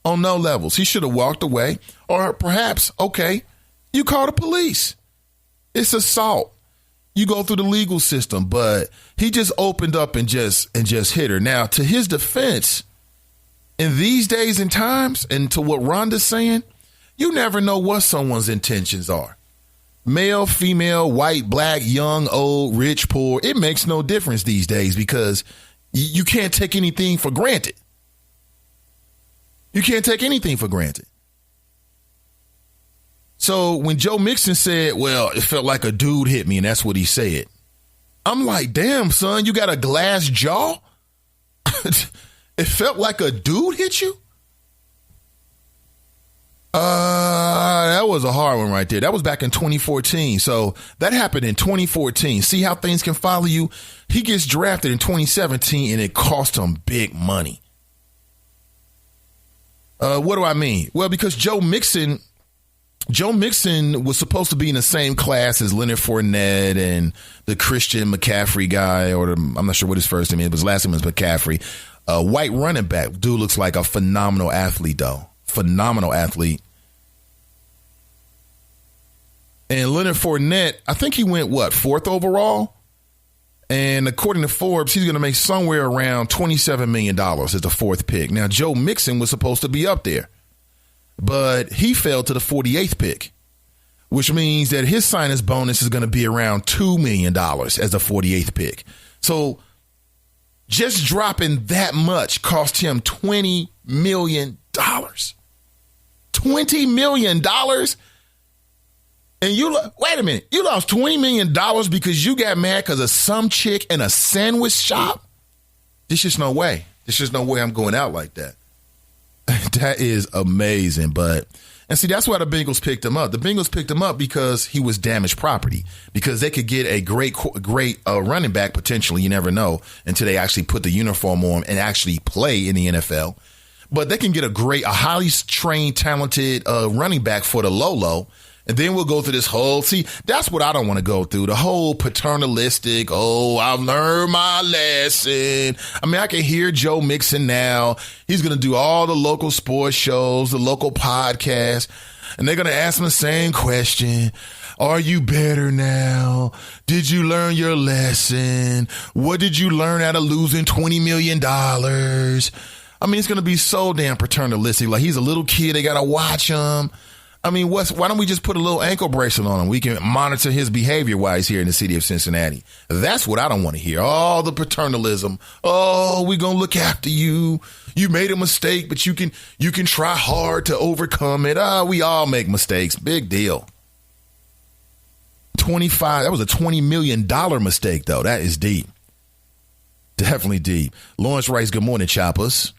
On no levels. He should have walked away, or perhaps, okay, you call the police. It's assault. You go through the legal system, but he just opened up and just hit her. Now, to his defense, in these days and times, and to what Rhonda's saying, you never know what someone's intentions are. Male, female, white, black, young, old, rich, poor. It makes no difference these days because you can't take anything for granted. You can't take anything for granted. So when Joe Mixon said, well, it felt like a dude hit me, and that's what he said, I'm like, damn, son, you got a glass jaw? It felt like a dude hit you? That was a hard one right there. That was back in 2014. So that happened in 2014. See how things can follow you? He gets drafted in 2017, and it cost him big money. What do I mean? Well, because Joe Mixon was supposed to be in the same class as Leonard Fournette and the Christian McCaffrey guy, I'm not sure what his first name is, but his last name is McCaffrey. White running back. Dude looks like a phenomenal athlete, though. Phenomenal athlete. And Leonard Fournette, I think he went, fourth overall? And according to Forbes, he's going to make somewhere around $27 million as the fourth pick. Now, Joe Mixon was supposed to be up there, but he fell to the 48th pick, which means that his signing bonus is going to be around $2 million as the 48th pick. So just dropping that much cost him $20 million. $20 million? And wait a minute, you lost $20 million because you got mad because of some chick in a sandwich shop? There's just no way. There's just no way I'm going out like that. That is amazing. And see, that's why the Bengals picked him up. The Bengals picked him up because he was damaged property, because they could get a great running back potentially. You never know until they actually put the uniform on and actually play in the NFL. But they can get a highly trained, talented running back for the low. And then we'll go through this whole, that's what I don't want to go through. The whole paternalistic, I've learned my lesson. I mean, I can hear Joe Mixon now. He's going to do all the local sports shows, the local podcasts, and they're going to ask him the same question. Are you better now? Did you learn your lesson? What did you learn out of losing $20 million? I mean, it's going to be so damn paternalistic. Like, he's a little kid. They got to watch him. I mean, why don't we just put a little ankle bracelet on him? We can monitor his behavior while he's here in the city of Cincinnati. That's what I don't want to hear. All the paternalism. Oh, we're going to look after you. You made a mistake, but you can try hard to overcome it. We all make mistakes. Big deal. That was a $20 million mistake, though. That is deep. Definitely deep. Lawrence writes, good morning, Choppers.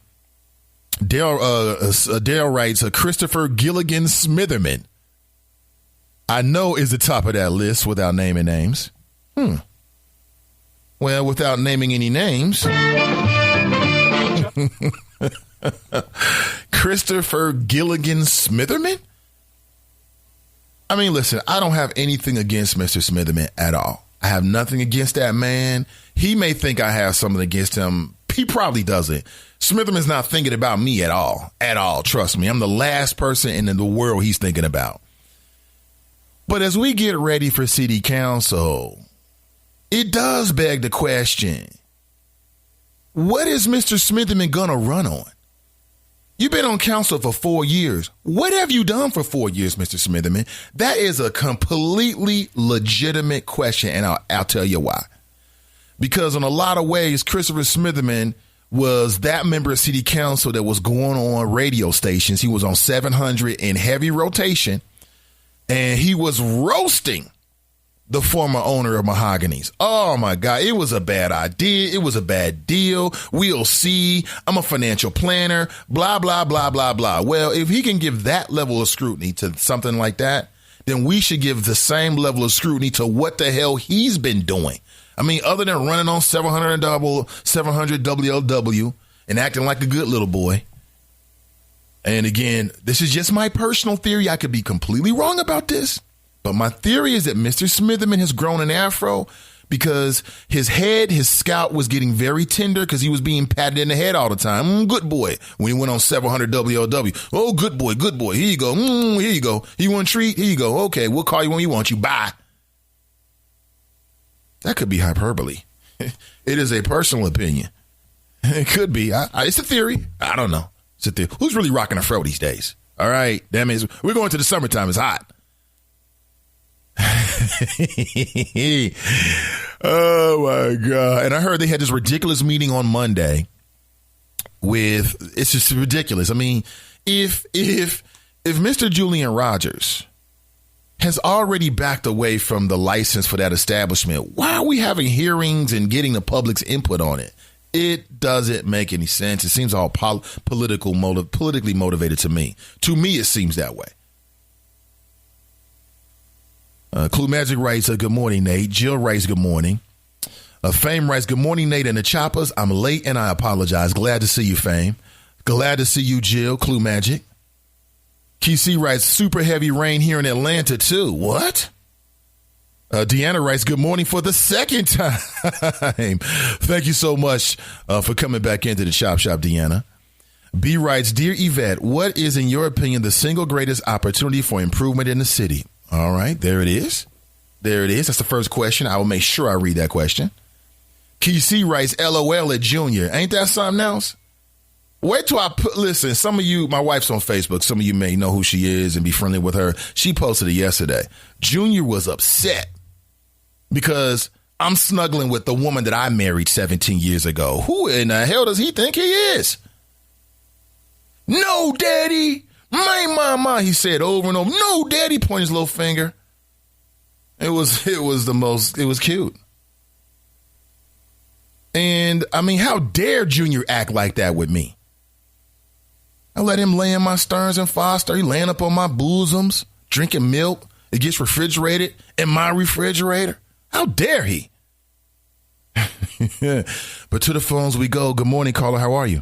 Dale writes, Christopher Gilligan Smitherman, I know is the top of that list without naming names. Well, without naming any names. Christopher Gilligan Smitherman? I mean, listen, I don't have anything against Mr. Smitherman at all. I have nothing against that man. He may think I have something against him. He probably doesn't. Smitherman's not thinking about me at all. At all. Trust me. I'm the last person in the world he's thinking about. But as we get ready for city council, it does beg the question, what is Mr. Smitherman going to run on? You've been on council for 4 years. What have you done for 4 years, Mr. Smitherman? That is a completely legitimate question, and I'll tell you why. Because in a lot of ways, Christopher Smitherman was that member of city council that was going on radio stations. He was on 700 in heavy rotation. and he was roasting the former owner of Mahogany's. Oh, my God. It was a bad idea. It was a bad deal. We'll see. I'm a financial planner, blah, blah, blah, blah, blah. Well, if he can give that level of scrutiny to something like that, then we should give the same level of scrutiny to what the hell he's been doing. I mean, other than running on 700 WLW and acting like a good little boy. And again, this is just my personal theory. I could be completely wrong about this. But my theory is that Mr. Smitherman has grown an afro because his scalp was getting very tender because he was being patted in the head all the time. Good boy. When he went on 700 WLW. Oh, good boy, good boy. Here you go. Here you go. You want a treat? Here you go. Okay, we'll call you when we want you. Bye. That could be hyperbole. It is a personal opinion. It could be. It's a theory. I don't know. It's a theory. Who's really rocking a fro these days? All right. That means we're going to the summertime. It's hot. Oh my God. And I heard they had this ridiculous meeting on Monday it's just ridiculous. I mean, if Mr. Julian Rogers has already backed away from the license for that establishment, why are we having hearings and getting the public's input on it? It doesn't make any sense. It seems all politically motivated to me. To me, it seems that way. Clue Magic writes, good morning, Nate. Jill writes, good morning. Fame writes, good morning, Nate and the Choppers. I'm late and I apologize. Glad to see you, Fame. Glad to see you, Jill. Clue Magic. KC writes, super heavy rain here in Atlanta, too. What? Deanna writes, good morning for the second time. Thank you so much for coming back into the Chop Shop, Deanna. B writes, dear Yvette, what is, in your opinion, the single greatest opportunity for improvement in the city? All right, there it is. There it is. That's the first question. I will make sure I read that question. KC writes, LOL at Junior. Ain't that something else? Wait till listen, some of you, my wife's on Facebook. Some of you may know who she is and be friendly with her. She posted it yesterday. Junior was upset because I'm snuggling with the woman that I married 17 years ago. Who in the hell does he think he is? No, Daddy. My mama, he said over and over. No, Daddy, pointed his little finger. It was cute. And I mean, how dare Junior act like that with me? I let him lay in my Stearns and Foster. He laying up on my bosoms, drinking milk. It gets refrigerated in my refrigerator. How dare he? But to the phones we go. Good morning, caller. How are you?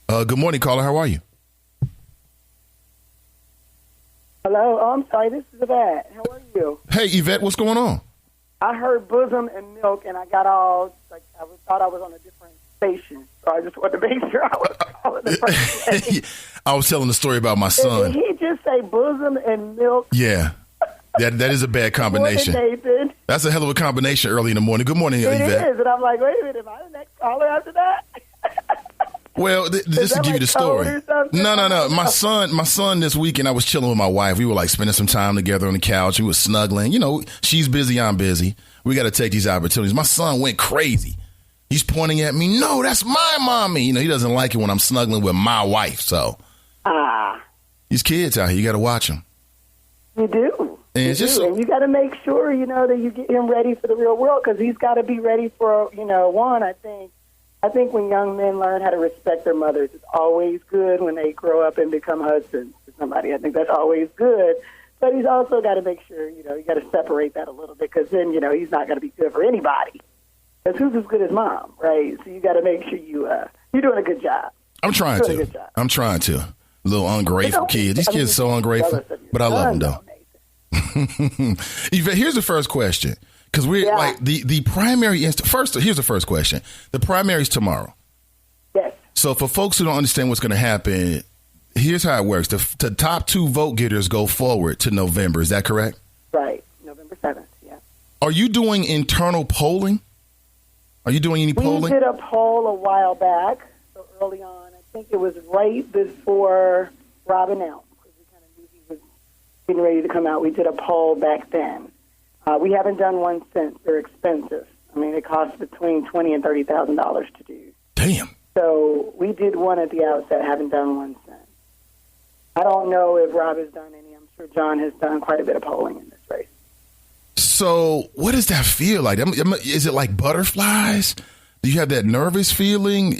Good morning, caller. How are you? Hello. Oh, I'm sorry. This is Yvette. How are you? Hey, Yvette. What's going on? I heard bosom and milk, and I got all thought I was on a different station. So I just wanted to make sure I was calling the first place. I was telling the story about my son. Did he just say bosom and milk? Yeah. That is a bad combination. Nathan. That's a hell of a combination early in the morning. Good morning, Yvette. It is. And I'm like, wait a minute. Am I the next caller after that? Well, this will give you the story. No. My son this weekend, I was chilling with my wife. We were like spending some time together on the couch. We were snuggling. You know, she's busy, I'm busy. We got to take these opportunities. My son went crazy. He's pointing at me. No, that's my mommy. You know, he doesn't like it when I'm snuggling with my wife. So these kids out here, you got to watch them. You do. And and you got to make sure, that you get him ready for the real world, because he's got to be ready for, one, I think when young men learn how to respect their mothers, it's always good when they grow up and become husbands to somebody. I think that's always good. But he's also got to make sure, you got to separate that a little bit, because then, he's not going to be good for anybody. Because who's as good as mom, right? So you got to make sure you're doing a good job. I'm trying to. A little ungrateful kid. These kids are so ungrateful. But I love them, though. Yvette, here's the first question. Because we're like the primary. Here's the first question. The primary is tomorrow. Yes. So for folks who don't understand what's going to happen, here's how it works. The top two vote getters go forward to November. Is that correct? Right. November 7th, yeah. Are you doing internal polling? Are you doing any polling? We did a poll a while back, so early on. I think it was right before Robin Elm, because we kind of knew he was getting ready to come out. We did a poll back then. We haven't done one since. They're expensive. I mean, it costs between $20,000 and $30,000 to do. Damn. So we did one at the outset. Haven't done one since. I don't know if Rob has done any. I'm sure John has done quite a bit of polling in this race. So what does that feel like? Is it like butterflies? Do you have that nervous feeling?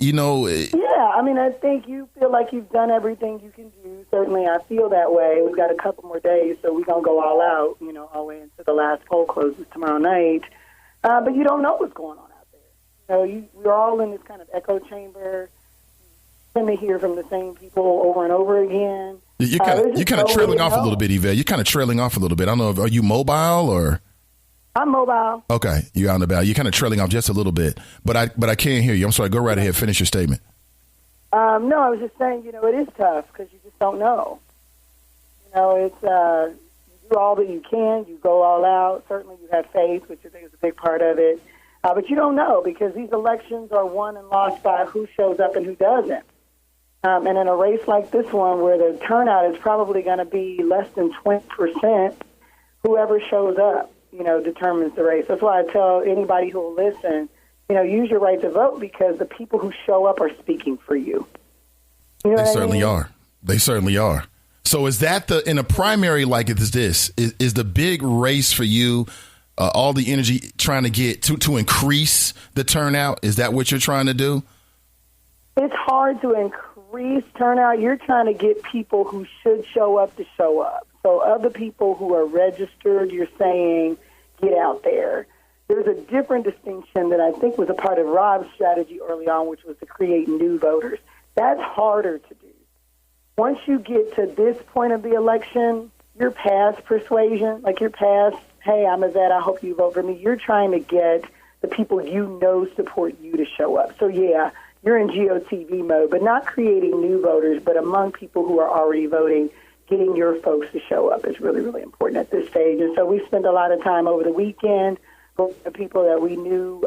Yeah, I mean, I think you feel like you've done everything you can do. Certainly, I feel that way. We've got a couple more days, so we're going to go all out, all the way into the last poll closes tomorrow night. But you don't know what's going on out there. We're all in this kind of echo chamber. You tend to hear from the same people over and over again. You're kind of trailing off a little bit, Yvette. You're kind of trailing off a little bit. I don't know, are you mobile or? I'm mobile. Okay, you're out and about. You're kind of trailing off just a little bit, but I can't hear you. I'm sorry. Go right ahead. Finish your statement. No, I was just saying, it is tough because you just don't know. It's you do all that you can. You go all out. Certainly, you have faith, which I think is a big part of it. But you don't know because these elections are won and lost by who shows up and who doesn't. And in a race like this one, where the turnout is probably going to be less than 20%, whoever shows up, determines the race. That's why I tell anybody who will listen, use your right to vote because the people who show up are speaking for you. They certainly are. They certainly are. So is that in a primary like this, is the big race for you, all the energy trying to get to increase the turnout? Is that what you're trying to do? It's hard to increase turnout. You're trying to get people who should show up to show up. So other people who are registered, you're saying, get out there. There's a different distinction that I think was a part of Rob's strategy early on, which was to create new voters. That's harder to do. Once you get to this point of the election, you're past persuasion. Like you're past, hey, I'm Yvette, I hope you vote for me. You're trying to get the people support you to show up. So, yeah, you're in GOTV mode, but not creating new voters, but among people who are already voting, getting your folks to show up is really, really important at this stage. And so we spent a lot of time over the weekend with the people that we knew,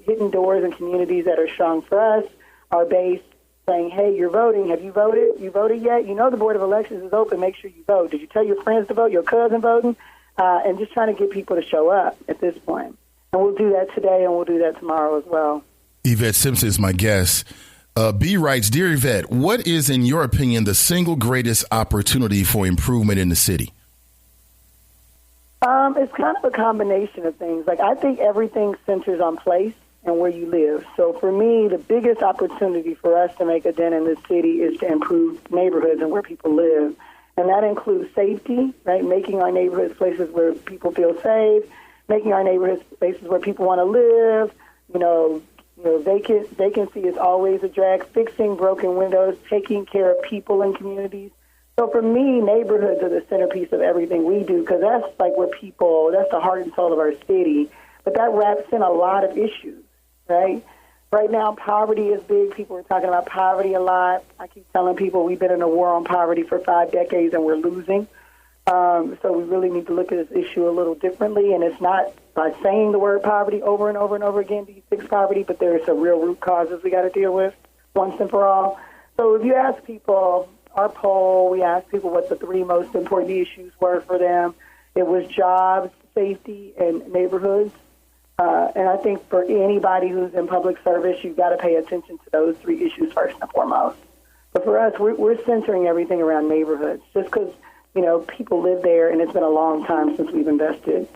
hitting doors in communities that are strong for us, our base, saying, hey, you're voting. Have you voted? You voted yet? The Board of Elections is open. Make sure you vote. Did you tell your friends to vote, your cousin voting? And just trying to get people to show up at this point. And we'll do that today and we'll do that tomorrow as well. Yvette Simpson is my guest. B writes, Dear Yvette, what is, in your opinion, the single greatest opportunity for improvement in the city? It's kind of a combination of things. Like, I think everything centers on place and where you live. So for me, the biggest opportunity for us to make a dent in this city is to improve neighborhoods and where people live. And that includes safety, right? Making our neighborhoods places where people feel safe, making our neighborhoods places where people want to live. Vacancy is always a drag. Fixing broken windows, taking care of people in communities. So for me, neighborhoods are the centerpiece of everything we do because that's like where that's the heart and soul of our city. But that wraps in a lot of issues, right? Right now, poverty is big. People are talking about poverty a lot. I keep telling people we've been in a war on poverty for 5 decades and we're losing. So we really need to look at this issue a little differently. And it's not by saying the word poverty over and over and over again do you fix poverty, but there's some real root causes we got to deal with once and for all. So if you ask people, our poll, we asked people what the 3 most important issues were for them. It was jobs, safety, and neighborhoods. And I think for anybody who's in public service, you've got to pay attention to those 3 issues first and foremost. But for us, we're centering everything around neighborhoods just because, people live there, and it's been a long time since we've invested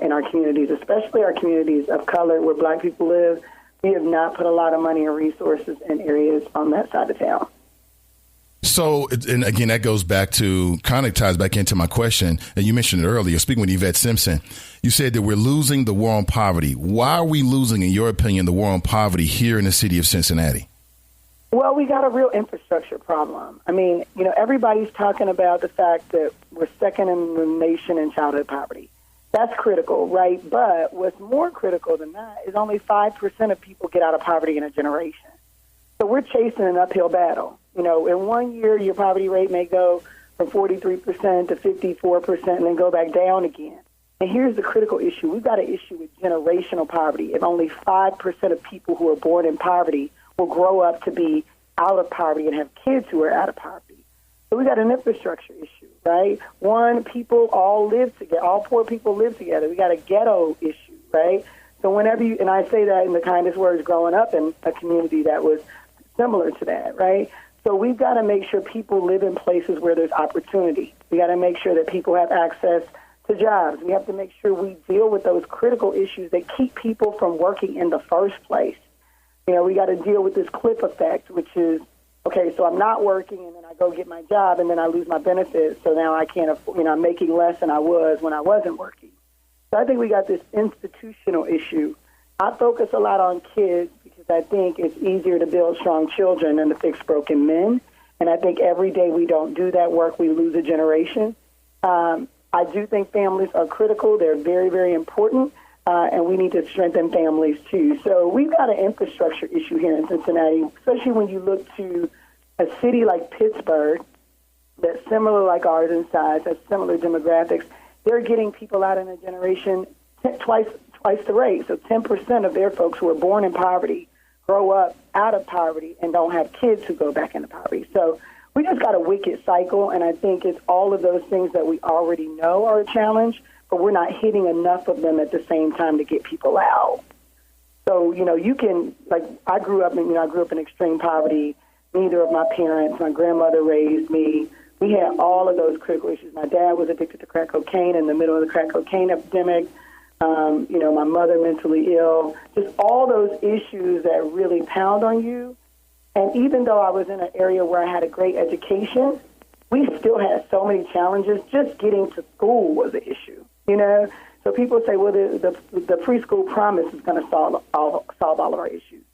in our communities, especially our communities of color where Black people live. We have not put a lot of money and resources in areas on that side of town. So, and again, that goes back to, kind of ties back into my question, and you mentioned it earlier, speaking with Yvette Simpson, you said that we're losing the war on poverty. Why are we losing, in your opinion, the war on poverty here in the city of Cincinnati? Well, we got a real infrastructure problem. I mean, everybody's talking about the fact that we're second in the nation in childhood poverty. That's critical, right? But what's more critical than that is only 5% of people get out of poverty in a generation. So we're chasing an uphill battle. In 1 year, your poverty rate may go from 43% to 54% and then go back down again. And here's the critical issue. We've got an issue with generational poverty. If only 5% of people who are born in poverty will grow up to be out of poverty and have kids who are out of poverty. So we got an infrastructure issue, right? One, people all live together. All poor people live together. We got a ghetto issue, right? So whenever you, and I say that in the kindest words, growing up in a community that was similar to that, right? So we've got to make sure people live in places where there's opportunity. We got to make sure that people have access to jobs. We have to make sure we deal with those critical issues that keep people from working in the first place. You know, we got to deal with this cliff effect, which is, okay, so I'm not working and then I go get my job and then I lose my benefits. So now I can't afford, I'm making less than I was when I wasn't working. So I think we got this institutional issue. I focus a lot on kids because I think it's easier to build strong children than to fix broken men. And I think every day we don't do that work, we lose a generation. I do think families are critical. They're very, very important, and we need to strengthen families, too. So we've got an infrastructure issue here in Cincinnati, especially when you look to a city like Pittsburgh that's similar like ours in size, has similar demographics. They're getting people out in a generation twice the rate. So 10% of their folks who are born in poverty grow up out of poverty and don't have kids who go back into poverty. So we just got a wicked cycle, and I think it's all of those things that we already know are a challenge, but we're not hitting enough of them at the same time to get people out. So, you can, like, I grew up in extreme poverty. Neither of my parents, my grandmother raised me. We had all of those critical issues. My dad was addicted to crack cocaine in the middle of the crack cocaine epidemic. My mother mentally ill. Just all those issues that really pound on you. And even though I was in an area where I had a great education, we still had so many challenges. Just getting to school was an issue, So people say, well, the preschool promise is going to solve all of our issues.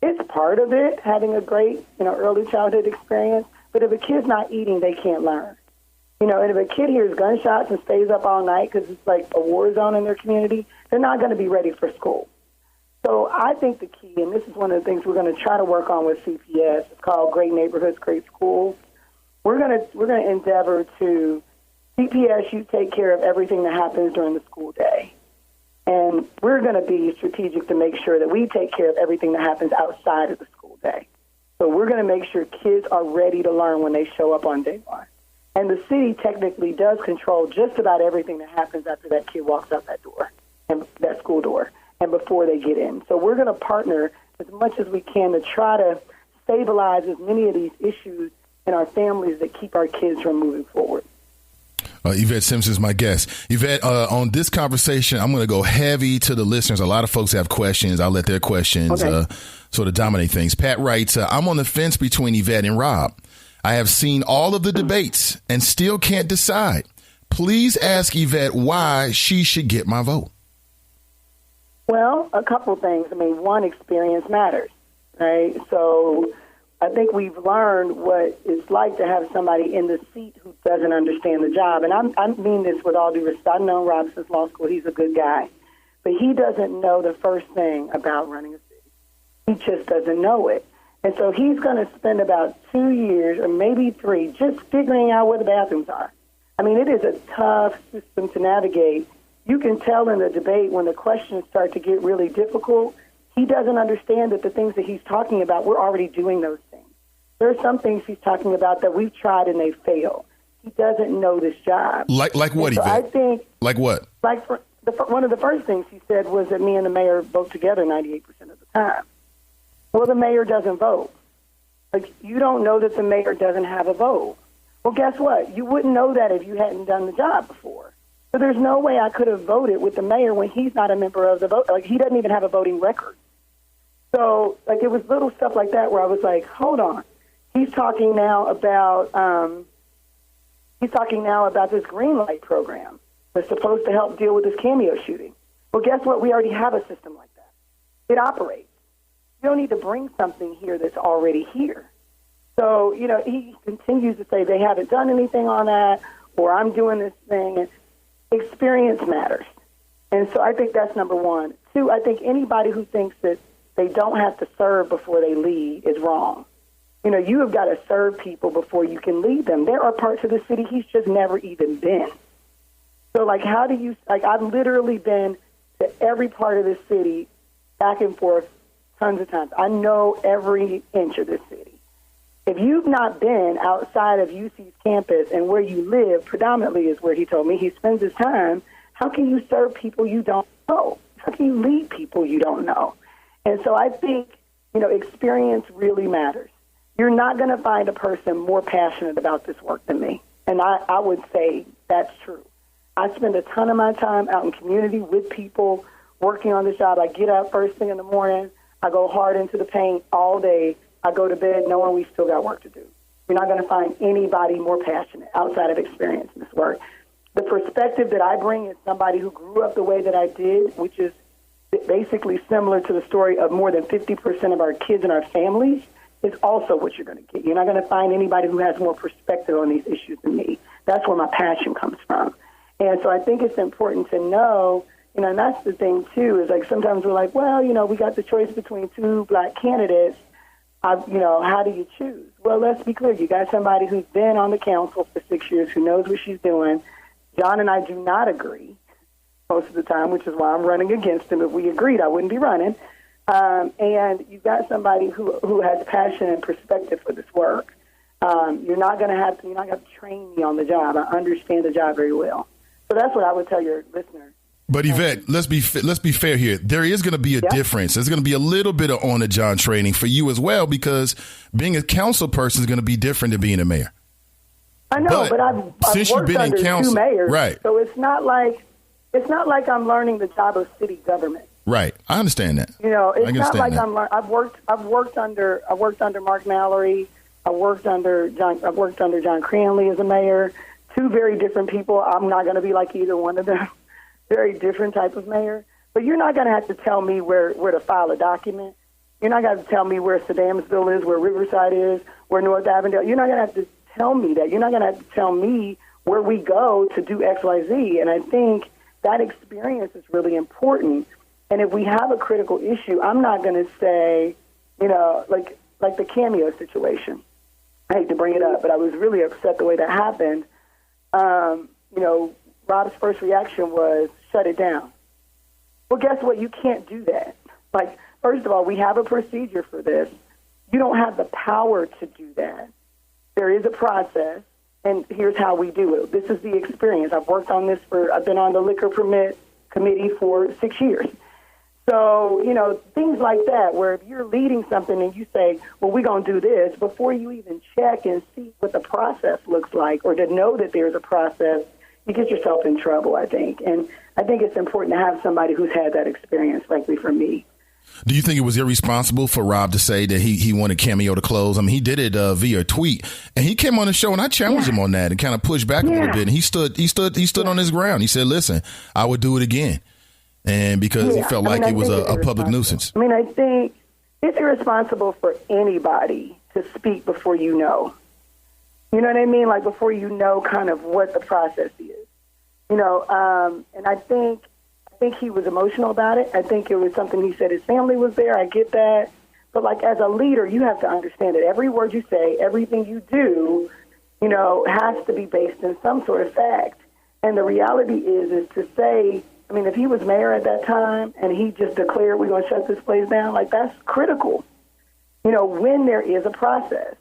It's part of it, having a great, early childhood experience. But if a kid's not eating, they can't learn. And if a kid hears gunshots and stays up all night because it's like a war zone in their community, they're not going to be ready for school. So I think the key, and this is one of the things we're going to try to work on with CPS, it's called Great Neighborhoods, Great Schools. We're going to endeavor to, CPS, you take care of everything that happens during the school day. And we're going to be strategic to make sure that we take care of everything that happens outside of the school day. So we're going to make sure kids are ready to learn when they show up on day one. And the city technically does control just about everything that happens after that kid walks out that door, and that school door, and before they get in. So we're going to partner as much as we can to try to stabilize as many of these issues in our families that keep our kids from moving forward. Yvette Simpson is my guest. Yvette, on this conversation, I'm going to go heavy to the listeners. A lot of folks have questions. I'll let their questions sort of dominate things. Pat writes, I'm on the fence between Yvette and Rob. I have seen all of the debates and still can't decide. Please ask Yvette why she should get my vote. Well, a couple things. One, experience matters, right? So I think we've learned what it's like to have somebody in the seat who doesn't understand the job. And I mean this with all due respect. I've known Rob since law school. He's a good guy. But he doesn't know the first thing about running a city. He just doesn't know it. And so he's going to spend about 2 years or maybe 3 just figuring out where the bathrooms are. It is a tough system to navigate. You can tell in the debate when the questions start to get really difficult, he doesn't understand that the things that he's talking about, we're already doing those things. There are some things he's talking about that we've tried and they fail. He doesn't know this job. Like what, so Yvette? I think, like what? Like one of the first things he said was that me and the mayor vote together 98% of the time. Well, the mayor doesn't vote. You don't know that the mayor doesn't have a vote. Well, guess what? You wouldn't know that if you hadn't done the job before. So there's no way I could have voted with the mayor when he's not a member of the vote. He doesn't even have a voting record. So, it was little stuff like that where I was like, hold on. He's talking now about this green light program that's supposed to help deal with this cameo shooting. Well, guess what? We already have a system like that. It operates. You don't need to bring something here that's already here. So, he continues to say they haven't done anything on that, or I'm doing this thing. And experience matters. And so I think that's number one. 2, I think anybody who thinks that they don't have to serve before they lead is wrong. You have got to serve people before you can lead them. There are parts of the city he's just never even been. So, how do you, I've literally been to every part of the city, back and forth, tons of times. I know every inch of this city. If you've not been outside of UC's campus and where you live, predominantly is where he told me he spends his time, how can you serve people you don't know? How can you lead people you don't know? And so I think, experience really matters. You're not going to find a person more passionate about this work than me. And I would say that's true. I spend a ton of my time out in community with people working on this job. I get up first thing in the morning. I go hard into the paint all day. I go to bed knowing we still got work to do. You're not going to find anybody more passionate outside of experience in this work. The perspective that I bring is somebody who grew up the way that I did, which is basically similar to the story of more than 50% of our kids in our families, is also what you're going to get. You're not going to find anybody who has more perspective on these issues than me. That's where my passion comes from. And so I think it's important to know, and that's the thing, too, is like sometimes we're like, well, we got the choice between two black candidates. How do you choose? Well, let's be clear. You got somebody who's been on the council for 6 years, who knows what she's doing. John and I do not agree most of the time, which is why I'm running against him. If we agreed, I wouldn't be running. And you've got somebody who has passion and perspective for this work. You're not going to have to train me on the job. I understand the job very well. So that's what I would tell your listeners. But Yvette, let's be fair here. There is going to be a difference. There's going to be a little bit of on-the-job training for you as well, because being a council person is going to be different than being a mayor. I know, but I've since worked you've been under in council, two mayors, right? So it's not like I'm learning the job of city government. Right, I understand that. It's not like I've worked under Mark Mallory. I worked under John Cranley as a mayor. Two very different people. I'm not going to be like either one of them. Very different type of mayor. But you're not going to have to tell me where to file a document. You're not going to tell me where Sedamsville is, where Riverside is, where North Avondale. You're not going to have to tell me that. You're not going to have to tell me where we go to do X, Y, Z. And I think that experience is really important. And if we have a critical issue, I'm not going to say, like the Cameo situation. I hate to bring it up, but I was really upset the way that happened. Rob's first reaction was shut it down. Well, guess what? You can't do that. Like, first of all, we have a procedure for this. You don't have the power to do that. There is a process, and here's how we do it. This is the experience. I've been on the liquor permit committee for 6 years. So, things like that, where if you're leading something and you say, well, we're going to do this, before you even check and see what the process looks like, or to know that there's a process, you get yourself in trouble, I think. And I think it's important to have somebody who's had that experience, frankly, for me. Do you think it was irresponsible for Rob to say that he wanted Cameo to close? I mean, he did it via tweet, and he came on the show, and I challenged him on that and kind of pushed back a little bit. And he stood on his ground. He said, "Listen, I would do it again," and because he felt like it was a public nuisance. I mean, I think it's irresponsible for anybody to speak before you know. You know what I mean? Like before you know kind of what the process is. And I think he was emotional about it. I think it was something he said his family was there. I get that. But like as a leader, you have to understand that every word you say, everything you do, has to be based in some sort of fact. And the reality is to say, I mean, if he was mayor at that time and he just declared we're going to shut this place down, like that's critical. When there is a process.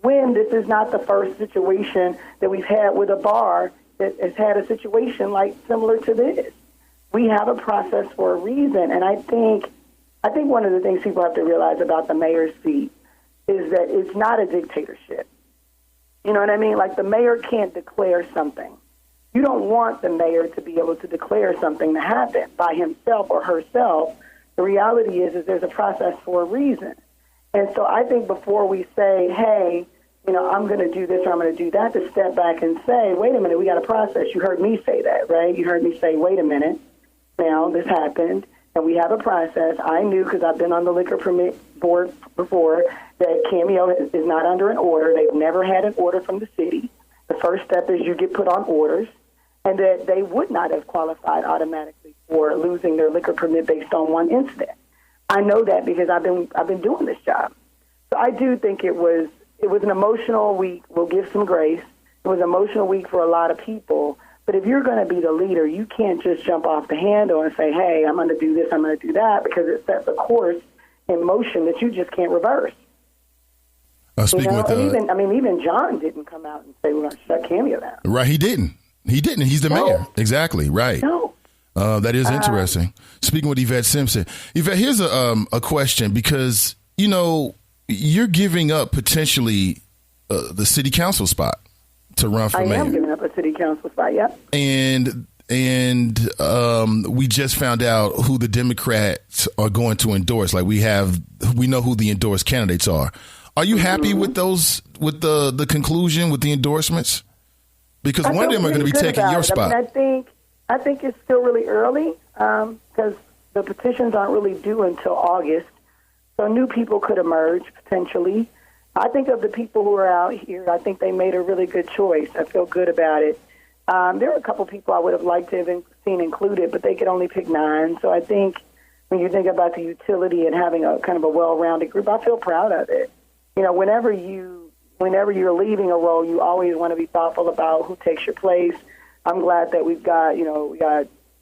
When this is not the first situation that we've had with a bar that has had a situation like similar to this. We have a process for a reason. And I think one of the things people have to realize about the mayor's seat is that it's not a dictatorship. You know what I mean? Like the mayor can't declare something. You don't want the mayor to be able to declare something to happen by himself or herself. The reality is there's a process for a reason. And so I think before we say, hey, I'm going to do this or I'm going to do that, to step back and say, wait a minute, we got a process. You heard me say that, right? You heard me say, wait a minute, now this happened, and we have a process. I knew, because I've been on the liquor permit board before, that Cameo is not under an order. They've never had an order from the city. The first step is you get put on orders, and that they would not have qualified automatically for losing their liquor permit based on one incident. I know that because I've been doing this job. So I do think it was an emotional week. We'll give some grace. It was an emotional week for a lot of people. But if you're going to be the leader, you can't just jump off the handle and say, hey, I'm going to do this, I'm going to do that, because it sets a course in motion that you just can't reverse. Even John didn't come out and say we're going to shut Cameo down. Right, he didn't. He's the mayor. Exactly, right. No. That is interesting. Speaking with Yvette Simpson. Yvette, here's a question, because, you're giving up potentially the city council spot to run for mayor. I am giving up a city council spot, yep. And we just found out who the Democrats are going to endorse. Like we know who the endorsed candidates are. Are you happy with those, with the conclusion, with the endorsements? Because one of them are going to be taking your spot. I think it's still really early because the petitions aren't really due until August. So new people could emerge potentially. I think of the people who are out here, I think they made a really good choice. I feel good about it. There were a couple people I would have liked to have seen included, but they could only pick 9. So I think when you think about the utility and having a kind of a well-rounded group, I feel proud of it. You know, whenever you're leaving a role, you always want to be thoughtful about who takes your place. I'm glad that we got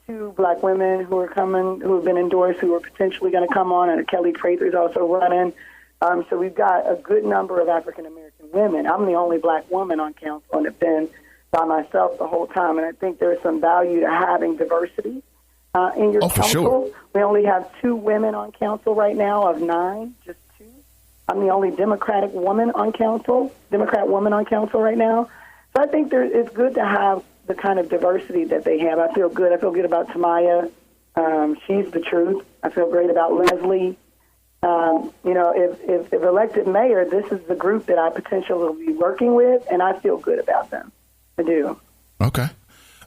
2 black women who are coming, who have been endorsed, who are potentially going to come on, and Kelly Prather's also running. So we've got a good number of African-American women. I'm the only black woman on council and have been by myself the whole time. And I think there's some value to having diversity in your council. For sure. We only have 2 women on council right now of 9, just 2. I'm the only Democrat woman on council right now. So I think it's good to have the kind of diversity that they have. I feel good. I feel good about Tamaya. She's the truth. I feel great about Leslie. If elected mayor, this is the group that I potentially will be working with, and I feel good about them. I do. Okay.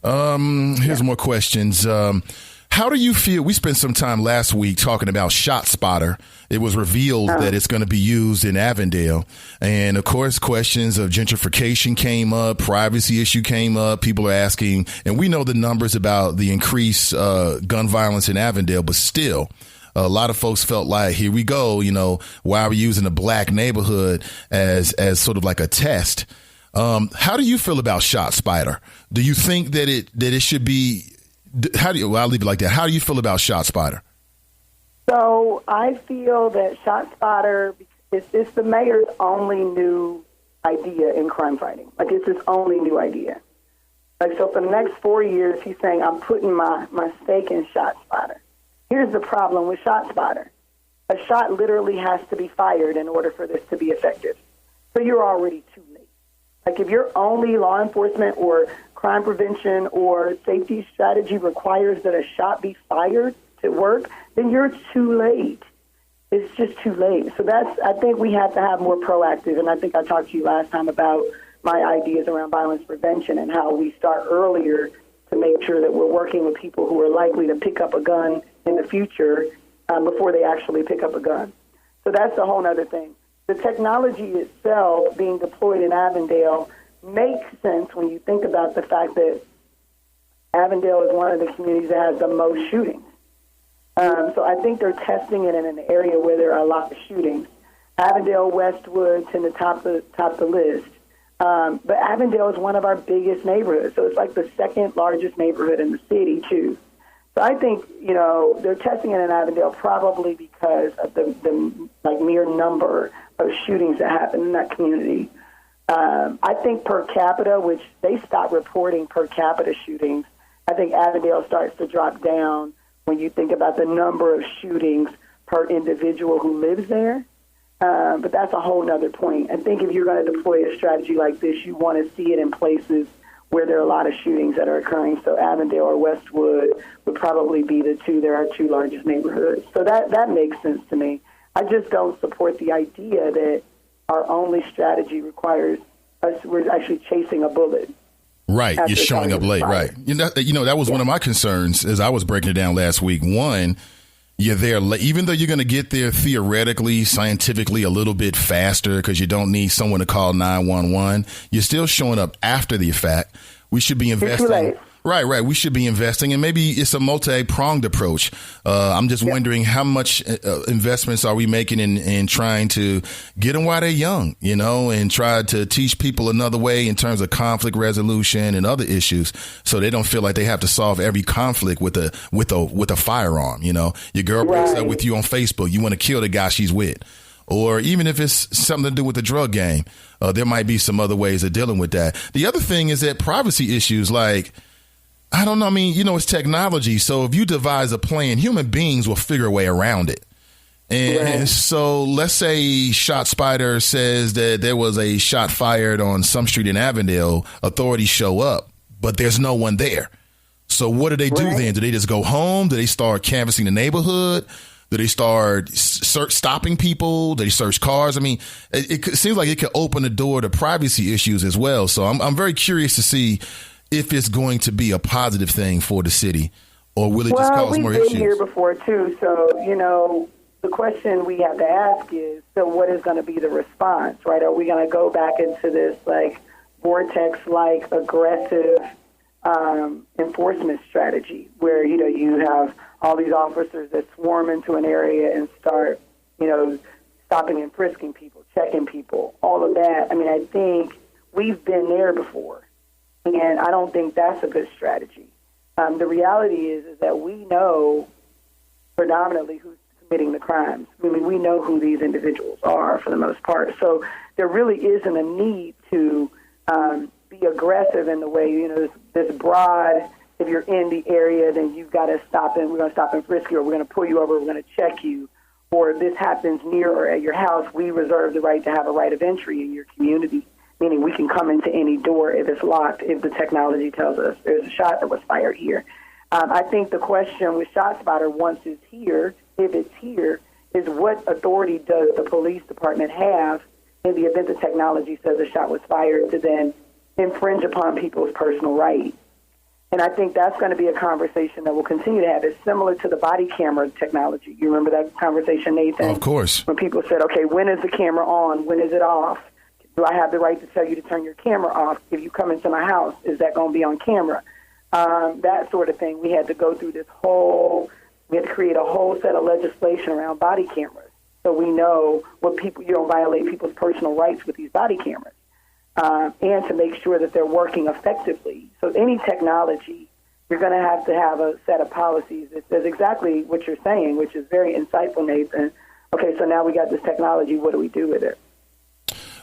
Here's more questions. How do you feel? We spent some time last week talking about Shotspotter. It was revealed that it's going to be used in Avondale. And, of course, questions of gentrification came up. Privacy issue came up. People are asking, and we know the numbers about the increased gun violence in Avondale, but still, a lot of folks felt like, here we go, why are we using a black neighborhood as sort of like a test? How do you feel about Shotspotter? Do you think that it should be? I'll leave it like that. How do you feel about Shotspotter? So I feel that Shotspotter it's the mayor's only new idea in crime fighting. Like it's his only new idea. Like so for the next 4 years, he's saying I'm putting my stake in Shotspotter. Here's the problem with Shotspotter: a shot literally has to be fired in order for this to be effective. So you're already too late. Like if your only law enforcement or crime prevention or safety strategy requires that a shot be fired to work, then you're too late. It's just too late. So I think we have to have more proactive, and I think I talked to you last time about my ideas around violence prevention and how we start earlier to make sure that we're working with people who are likely to pick up a gun in the future before they actually pick up a gun. So that's a whole other thing. The technology itself being deployed in Avondale makes sense when you think about the fact that Avondale is one of the communities that has the most shootings. So I think they're testing it in an area where there are a lot of shootings. Avondale, Westwood tend to top the list. But Avondale is one of our biggest neighborhoods, so it's like the second largest neighborhood in the city, too. So I think, they're testing it in Avondale probably because of the mere number of shootings that happen in that community. I think per capita, which they stopped reporting per capita shootings, I think Avondale starts to drop down when you think about the number of shootings per individual who lives there. But that's a whole nother point. I think if you're going to deploy a strategy like this, you want to see it in places where there are a lot of shootings that are occurring. So Avondale or Westwood would probably be there are 2 largest neighborhoods. So that makes sense to me. I just don't support the idea that our only strategy requires we're actually chasing a bullet. Right. You're showing up late. Right. That was one of my concerns as I was breaking it down last week. One, you're there late, even though you're going to get there theoretically, scientifically a little bit faster because you don't need someone to call 911. You're still showing up after the fact. We should be investing. Right. We should be investing, and maybe it's a multi-pronged approach. I'm just wondering how much investments are we making in trying to get them while they're young, and try to teach people another way in terms of conflict resolution and other issues, so they don't feel like they have to solve every conflict with a firearm. Your girl breaks up with you on Facebook, you want to kill the guy she's with. Or even if it's something to do with the drug game, there might be some other ways of dealing with that. The other thing is that privacy issues, like, I don't know. It's technology. So if you devise a plan, human beings will figure a way around it. And so let's say Shotspotter says that there was a shot fired on some street in Avondale. Authorities show up, but there's no one there. So what do they do then? Do they just go home? Do they start canvassing the neighborhood? Do they start stopping people? Do they search cars? I mean, it seems like it could open the door to privacy issues as well. So I'm very curious to see if it's going to be a positive thing for the city, or will it just cause more issues? We've been here before, too. So, the question we have to ask is, so what is going to be the response, right? Are we going to go back into this, vortex-like aggressive enforcement strategy where, you have all these officers that swarm into an area and start, stopping and frisking people, checking people, all of that? I mean, I think we've been there before, and I don't think that's a good strategy. The reality is that we know predominantly who's committing the crimes. I mean, we know who these individuals are for the most part. So there really isn't a need to be aggressive in the way, this broad, if you're in the area, then you've got to stop and we're going to stop and frisk you, or we're going to pull you over, we're going to check you, or this happens near or at your house, we reserve the right to have a right of entry in your community, meaning we can come into any door if it's locked, if the technology tells us there's a shot that was fired here. I think the question with ShotSpotter, once it's here, if it's here, is what authority does the police department have in the event the technology says a shot was fired to then infringe upon people's personal rights? And I think that's going to be a conversation that we'll continue to have. It's similar to the body camera technology. You remember that conversation, Nathan? Of course. When people said, okay, when is the camera on? When is it off? Do I have the right to tell you to turn your camera off? If you come into my house, is that going to be on camera? That sort of thing. We had to go through we had to create a whole set of legislation around body cameras. So we know you don't violate people's personal rights with these body cameras. And to make sure that they're working effectively. So any technology, you're going to have a set of policies that says exactly what you're saying, which is very insightful, Nathan. Okay, so now we got this technology. What do we do with it?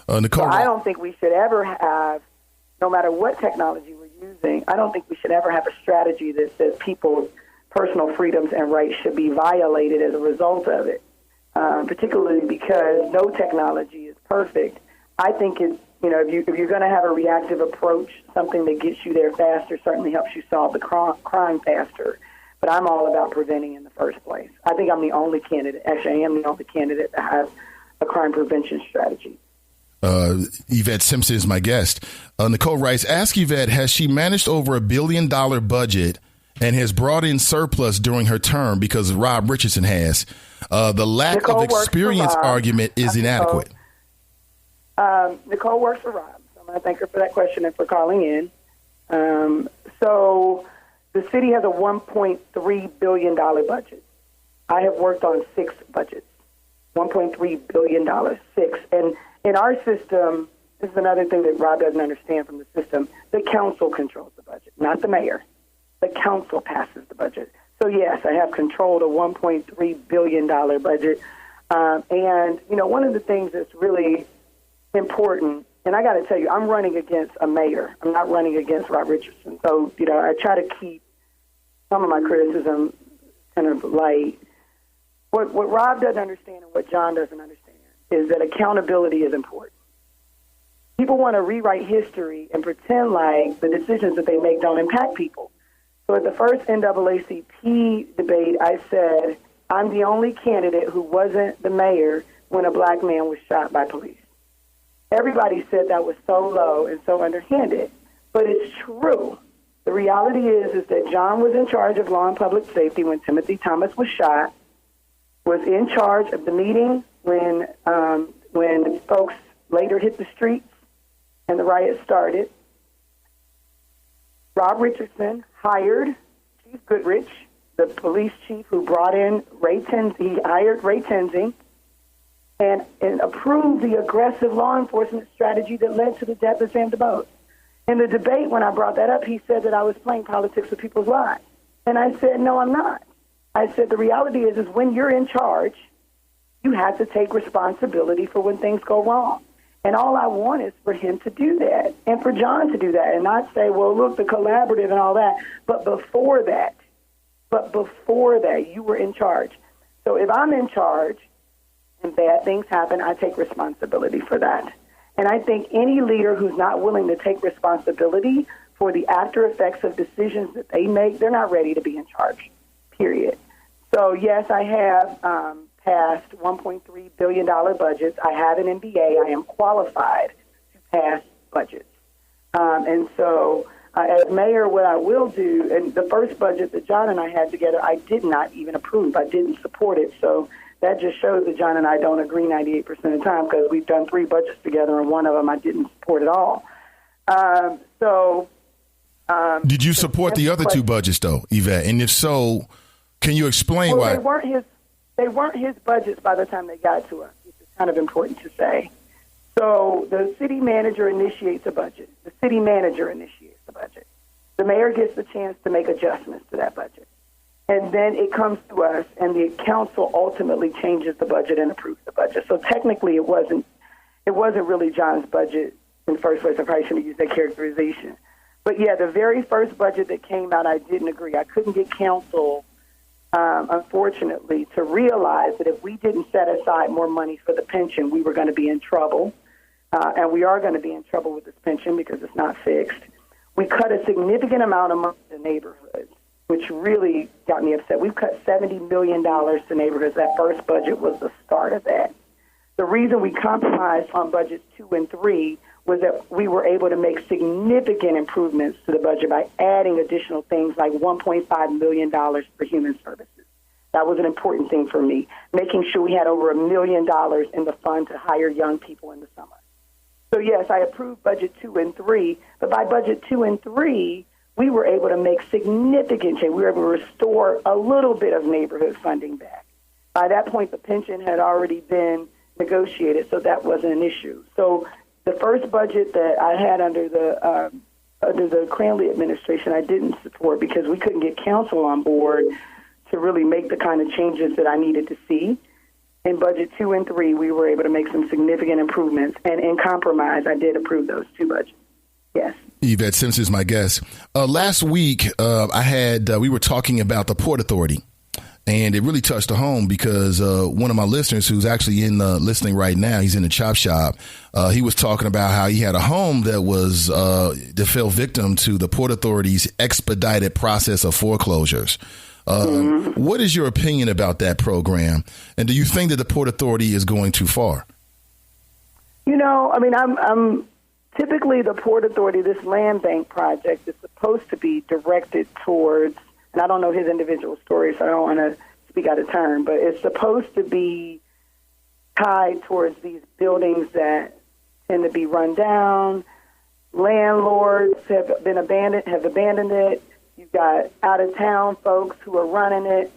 Nicole, so I don't think we should ever have, no matter what technology we're using, I don't think we should ever have a strategy that says people's personal freedoms and rights should be violated as a result of it, particularly because no technology is perfect. I think it's, if you're going to have a reactive approach, something that gets you there faster certainly helps you solve the crime faster. But I'm all about preventing in the first place. I think I'm the only candidate, actually I am the only candidate that has a crime prevention strategy. Yvette Simpson is my guest. Nicole writes, ask Yvette, has she managed over $1 billion budget and has brought in surplus during her term because Rob Richardson has? The lack Nicole of experience argument is inadequate. Nicole works for Rob, so I'm going to thank her for that question and for calling in. So the city has a $1.3 billion budget. I have worked on 6 budgets, $1.3 billion, 6. And in our system, this is another thing that Rob doesn't understand from the system, the council controls the budget, not the mayor. The council passes the budget. So, yes, I have controlled a $1.3 billion budget. And, one of the things that's really important, and I got to tell you, I'm running against a mayor. I'm not running against Rob Richardson. So, I try to keep some of my criticism kind of light. What Rob doesn't understand and what John doesn't understand is that accountability is important. People want to rewrite history and pretend like the decisions that they make don't impact people. So at the first NAACP debate, I said, I'm the only candidate who wasn't the mayor when a black man was shot by police. Everybody said that was so low and so underhanded, but it's true. The reality is that John was in charge of law and public safety when Timothy Thomas was shot, was in charge of the meeting when folks later hit the streets and the riot started. Rob Richardson hired Chief Goodrich, the police chief who brought in he hired Ray Tenzing and approved the aggressive law enforcement strategy that led to the death of Sam DeBose. In the debate, when I brought that up, he said that I was playing politics with people's lives. And I said, no, I'm not. I said, the reality is when you're in charge, you have to take responsibility for when things go wrong. And all I want is for him to do that and for John to do that and not say, well, look, the collaborative and all that. But before that, you were in charge. So if I'm in charge and bad things happen, I take responsibility for that. And I think any leader who's not willing to take responsibility for the after effects of decisions that they make, they're not ready to be in charge, period. So, yes, I have passed $1.3 billion budgets. I have an MBA. I am qualified to pass budgets. And so, as mayor, what I will do, and the first budget that John and I had together, I did not even approve. I didn't support it. So that just shows that John and I don't agree 98% of the time, because we've done 3 budgets together, and one of them I didn't support at all. Did you support the other 2 budgets, though, Yvette? And if so, can you explain why? They weren't his budgets by the time they got to us, which is kind of important to say. So the city manager initiates a budget. The city manager initiates the budget. The mayor gets the chance to make adjustments to that budget. And then it comes to us, and the council ultimately changes the budget and approves the budget. So technically it wasn't really John's budget in the first place. I probably shouldn't use that characterization. But, yeah, the very first budget that came out, I didn't agree. I couldn't get council, unfortunately, to realize that if we didn't set aside more money for the pension, we were going to be in trouble. And we are going to be in trouble with this pension because it's not fixed. We cut a significant amount of money to neighborhoods, which really got me upset. We've cut $70 million to neighborhoods. That first budget was the start of that. The reason we compromised on budgets 2 and 3 was that we were able to make significant improvements to the budget by adding additional things like $1.5 million for human services. That was an important thing for me, making sure we had over $1 million in the fund to hire young people in the summer. So, yes, I approved budget 2 and 3, but by budget 2 and 3, we were able to make significant change. We were able to restore a little bit of neighborhood funding back. By that point, the pension had already been negotiated, so that wasn't an issue. So the first budget that I had under the Cranley administration, I didn't support because we couldn't get council on board to really make the kind of changes that I needed to see. In budget 2 and 3, we were able to make some significant improvements, and in compromise, I did approve those 2 budgets. Yes. Yvette Simpson is my guest. Last week, we were talking about the Port Authority, and it really touched home because one of my listeners, who's actually listening right now, he's in the chop shop. He was talking about how he had a home that fell victim to the Port Authority's expedited process of foreclosures. What is your opinion about that program? And do you think that the Port Authority is going too far? I'm typically the Port Authority, this land bank project is supposed to be directed towards, and I don't know his individual story, so I don't want to speak out of turn, but it's supposed to be tied towards these buildings that tend to be run down. Landlords have abandoned it. You've got out-of-town folks who are running it.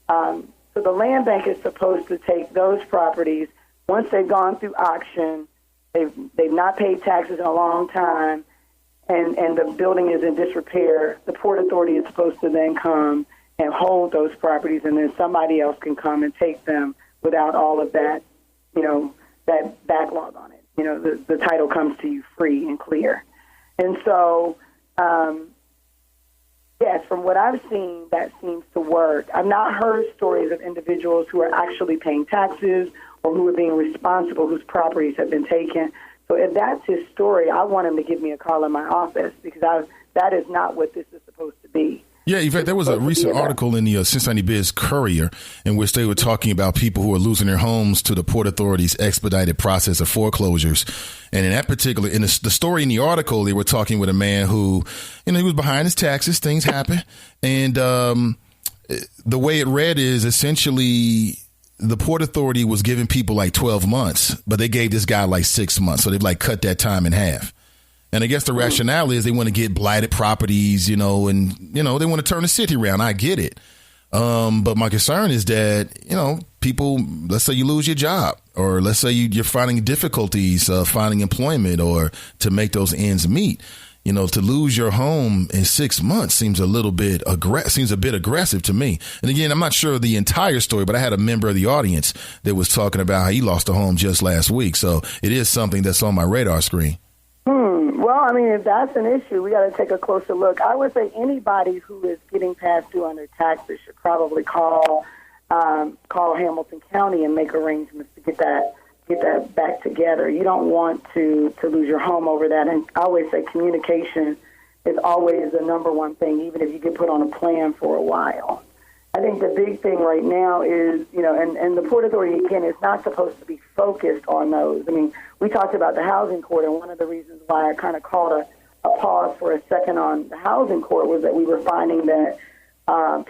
So the land bank is supposed to take those properties. Once they've gone through auction, they've not paid taxes in a long time, and the building is in disrepair. The Port Authority is supposed to then come and hold those properties, and then somebody else can come and take them without all of that, that backlog on it. The title comes to you free and clear. And so, yes, from what I've seen, that seems to work. I've not heard stories of individuals who are actually paying taxes or who are being responsible, whose properties have been taken. So if that's his story, I want him to give me a call in my office because that is not what this is supposed to be. Yeah, Yvette, there was a recent article in the Cincinnati Biz Courier in which they were talking about people who are losing their homes to the Port Authority's expedited process of foreclosures. And in that particular, in the story in the article, they were talking with a man who, he was behind his taxes. Things happen. And the way it read is essentially the Port Authority was giving people like 12 months, but they gave this guy like 6 months. So they've cut that time in half. And I guess the rationale is they want to get blighted properties, and, they want to turn the city around. I get it. But my concern is that, people, let's say you lose your job, or let's say you're finding difficulties finding employment or to make those ends meet. To lose your home in 6 months seems a bit aggressive to me. And again, I'm not sure of the entire story, but I had a member of the audience that was talking about how he lost a home just last week. So it is something that's on my radar screen. Well, if that's an issue, we got to take a closer look. I would say anybody who is getting past due on their taxes should probably call call Hamilton County and make arrangements to get that back together. You don't want to lose your home over that. And I always say communication is always the number one thing, even if you get put on a plan for a while. I think the big thing right now is, and the Port Authority, again, is not supposed to be focused on those. I mean, we talked about the housing court, and one of the reasons why I kind of called a pause for a second on the housing court was that we were finding that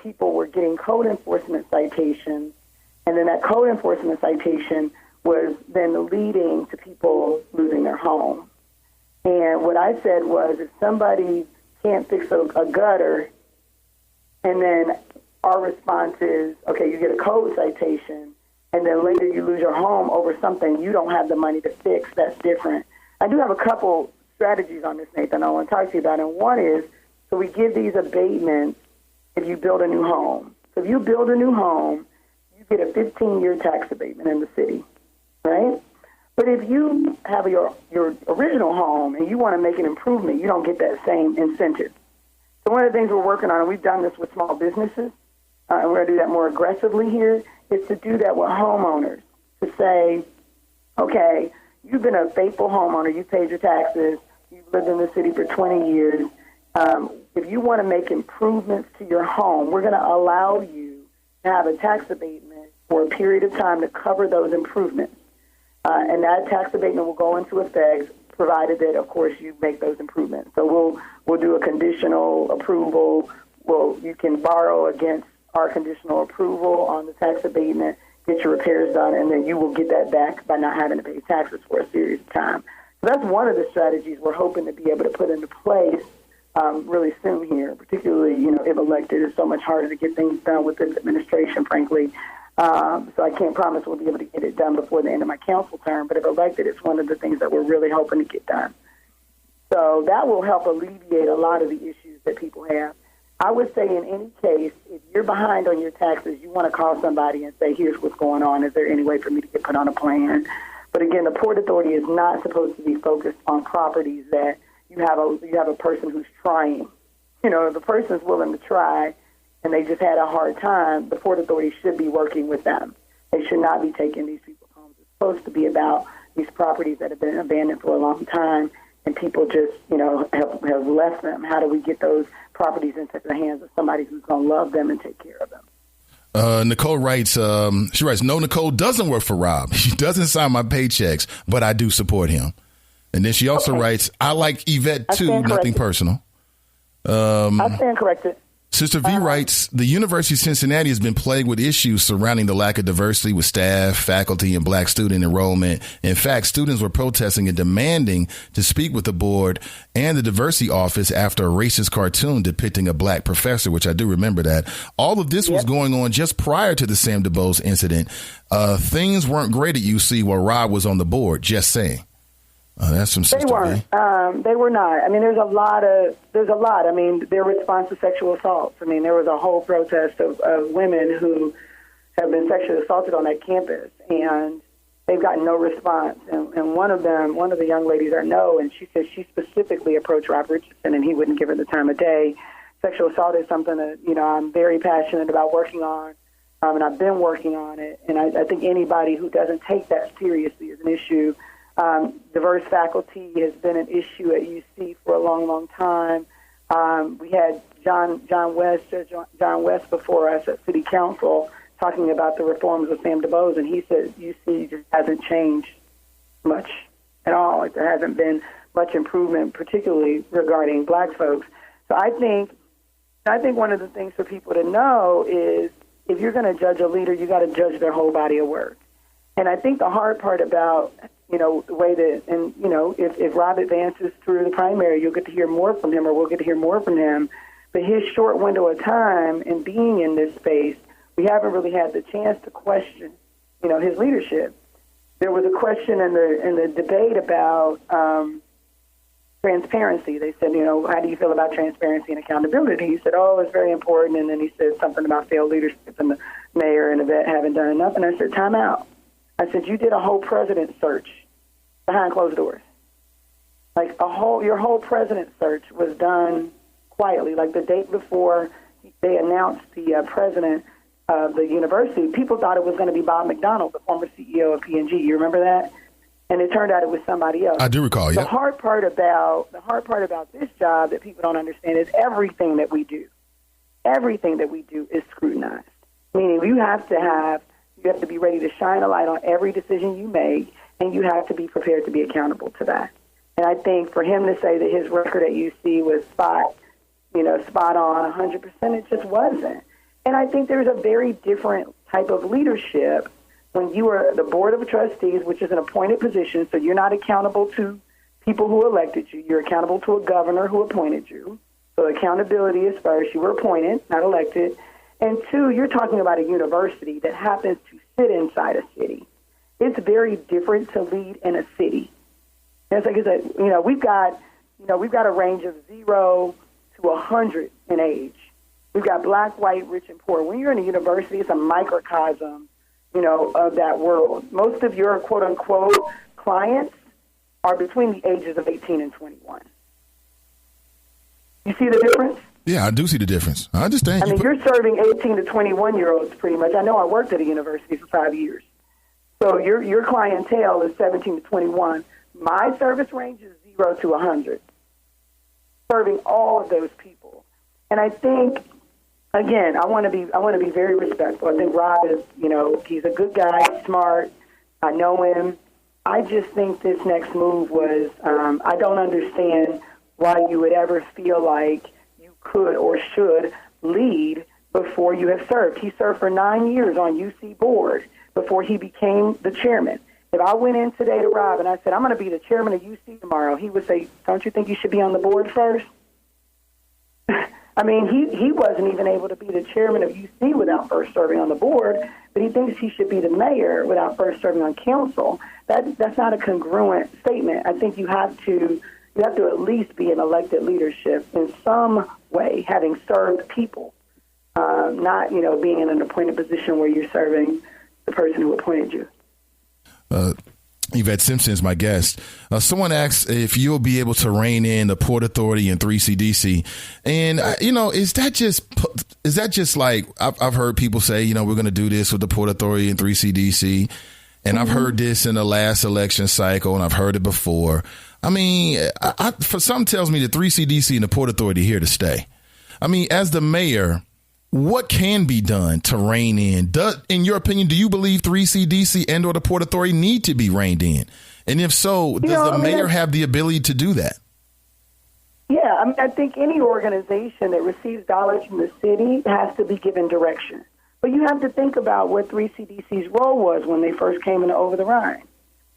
people were getting code enforcement citations, and then that code enforcement citation was then leading to people losing their home. And what I said was, if somebody can't fix a gutter, and then our response is, okay, you get a code citation, and then later you lose your home over something you don't have the money to fix, that's different. I do have a couple strategies on this, Nathan, I want to talk to you about. And one is, so we give these abatements if you build a new home. So if you build a new home, you get a 15-year tax abatement in the city, right? But if you have your original home and you want to make an improvement, you don't get that same incentive. So one of the things we're working on, and we've done this with small businesses, and we're going to do that more aggressively here, is to do that with homeowners, to say, okay, you've been a faithful homeowner, you've paid your taxes, you've lived in the city for 20 years. If you want to make improvements to your home, we're going to allow you to have a tax abatement for a period of time to cover those improvements. And that tax abatement will go into effect, provided that, of course, you make those improvements. So we'll do a conditional approval. You can borrow against our conditional approval on the tax abatement, get your repairs done, and then you will get that back by not having to pay taxes for a serious time. So that's one of the strategies we're hoping to be able to put into place really soon here, particularly, if elected. It's so much harder to get things done with this administration, frankly. So I can't promise we'll be able to get it done before the end of my council term, but if elected, it's one of the things that we're really hoping to get done. So that will help alleviate a lot of the issues that people have. I would say in any case, if you're behind on your taxes, you want to call somebody and say, here's what's going on. Is there any way for me to get put on a plan? But again, the Port Authority is not supposed to be focused on properties that you have a person who's trying. If the person's willing to try and they just had a hard time, the Port Authority should be working with them. They should not be taking these people's homes. It's supposed to be about these properties that have been abandoned for a long time and people just, have left them. How do we get those properties into the hands of somebody who's going to love them and take care of them? Nicole writes, she writes, no, Nicole doesn't work for Rob. He doesn't sign my paychecks, but I do support him. And then she also writes, I like Yvette too, nothing personal. I stand corrected. Sister V writes, the University of Cincinnati has been plagued with issues surrounding the lack of diversity with staff, faculty, and black student enrollment. In fact, students were protesting and demanding to speak with the board and the diversity office after a racist cartoon depicting a black professor, which I do remember that. All of this was going on just prior to the Sam DuBose incident. Things weren't great at UC while Rob was on the board, just saying. That's some Sister They weren't. They were not. I mean, there's a lot. I mean, their response to sexual assaults. I mean, there was a whole protest of women who have been sexually assaulted on that campus, and they've gotten no response. And one of the young ladies I know, and she says she specifically approached Rob Richardson, and he wouldn't give her the time of day. Sexual assault is something that, I'm very passionate about working on, and I've been working on it. And I think anybody who doesn't take that seriously is an issue. Diverse faculty has been an issue at UC for a long, long time. We had John West before us at City Council talking about the reforms of Sam DuBose, and he said UC just hasn't changed much at all. There hasn't been much improvement, particularly regarding black folks. So I think one of the things for people to know is if you're going to judge a leader, you got to judge their whole body of work. And I think the hard part about the way that, and, if Rob advances through the primary, you'll get to hear more from him, or we'll get to hear more from him. But his short window of time in being in this space, we haven't really had the chance to question, his leadership. There was a question in the debate about transparency. They said, how do you feel about transparency and accountability? He said, it's very important. And then he said something about failed leadership and the mayor and Yvette haven't done enough. And I said, time out. I said, you did a whole president search behind closed doors. Like your whole president search was done quietly. Like the day before they announced the president, of the university, people thought it was going to be Bob McDonald, the former CEO of P&G. You remember that? And it turned out it was somebody else. I do recall, yeah. The hard part about this job that people don't understand is everything that we do is scrutinized. Meaning you have to be ready to shine a light on every decision you make, and you have to be prepared to be accountable to that. And I think for him to say that his record at UC was spot on 100%, it just wasn't. And I think there's a very different type of leadership when you are the board of trustees, which is an appointed position, so you're not accountable to people who elected you. You're accountable to a governor who appointed you. So accountability is first. You were appointed, not elected. And two, you're talking about a university that happens to sit inside a city. It's very different to lead in a city. And it's like I said, we've got a range of 0 to 100 in age. We've got black, white, rich, and poor. When you're in a university, it's a microcosm, of that world. Most of your quote-unquote clients are between the ages of 18 and 21. You see the difference? Yeah, I do see the difference. I understand. I mean, you're serving 18 to 21-year-olds pretty much. I know I worked at a university for 5 years. So your clientele is 17 to 21. My service range is 0 to 100, serving all of those people. And I think, again, I want to be very respectful. I think Rob is, he's a good guy, smart. I know him. I just think this next move was, I don't understand why you would ever feel like you could or should lead before you have served. He served for 9 years on UC board before he became the chairman. If I went in today to Rob and I said, I'm going to be the chairman of UC tomorrow, he would say, don't you think you should be on the board first? I mean, he wasn't even able to be the chairman of UC without first serving on the board, but he thinks he should be the mayor without first serving on council. That's not a congruent statement. I think you have to at least be an elected leadership in some way, having served people, not, being in an appointed position where you're serving the person who appointed you. Yvette Simpson is my guest. Someone asked if you'll be able to rein in the Port Authority and 3CDC. And, is that just like I've heard people say, we're going to do this with the Port Authority and 3CDC. And I've heard this in the last election cycle, and I've heard it before. I mean, for some tells me the 3CDC and the Port Authority are here to stay. I mean, as the mayor, what can be done to rein in? In your opinion, do you believe 3CDC and or the Port Authority need to be reined in? And if so, does the mayor have the ability to do that? Yeah, I think any organization that receives dollars from the city has to be given direction. But you have to think about what 3CDC's role was when they first came into Over the Rhine.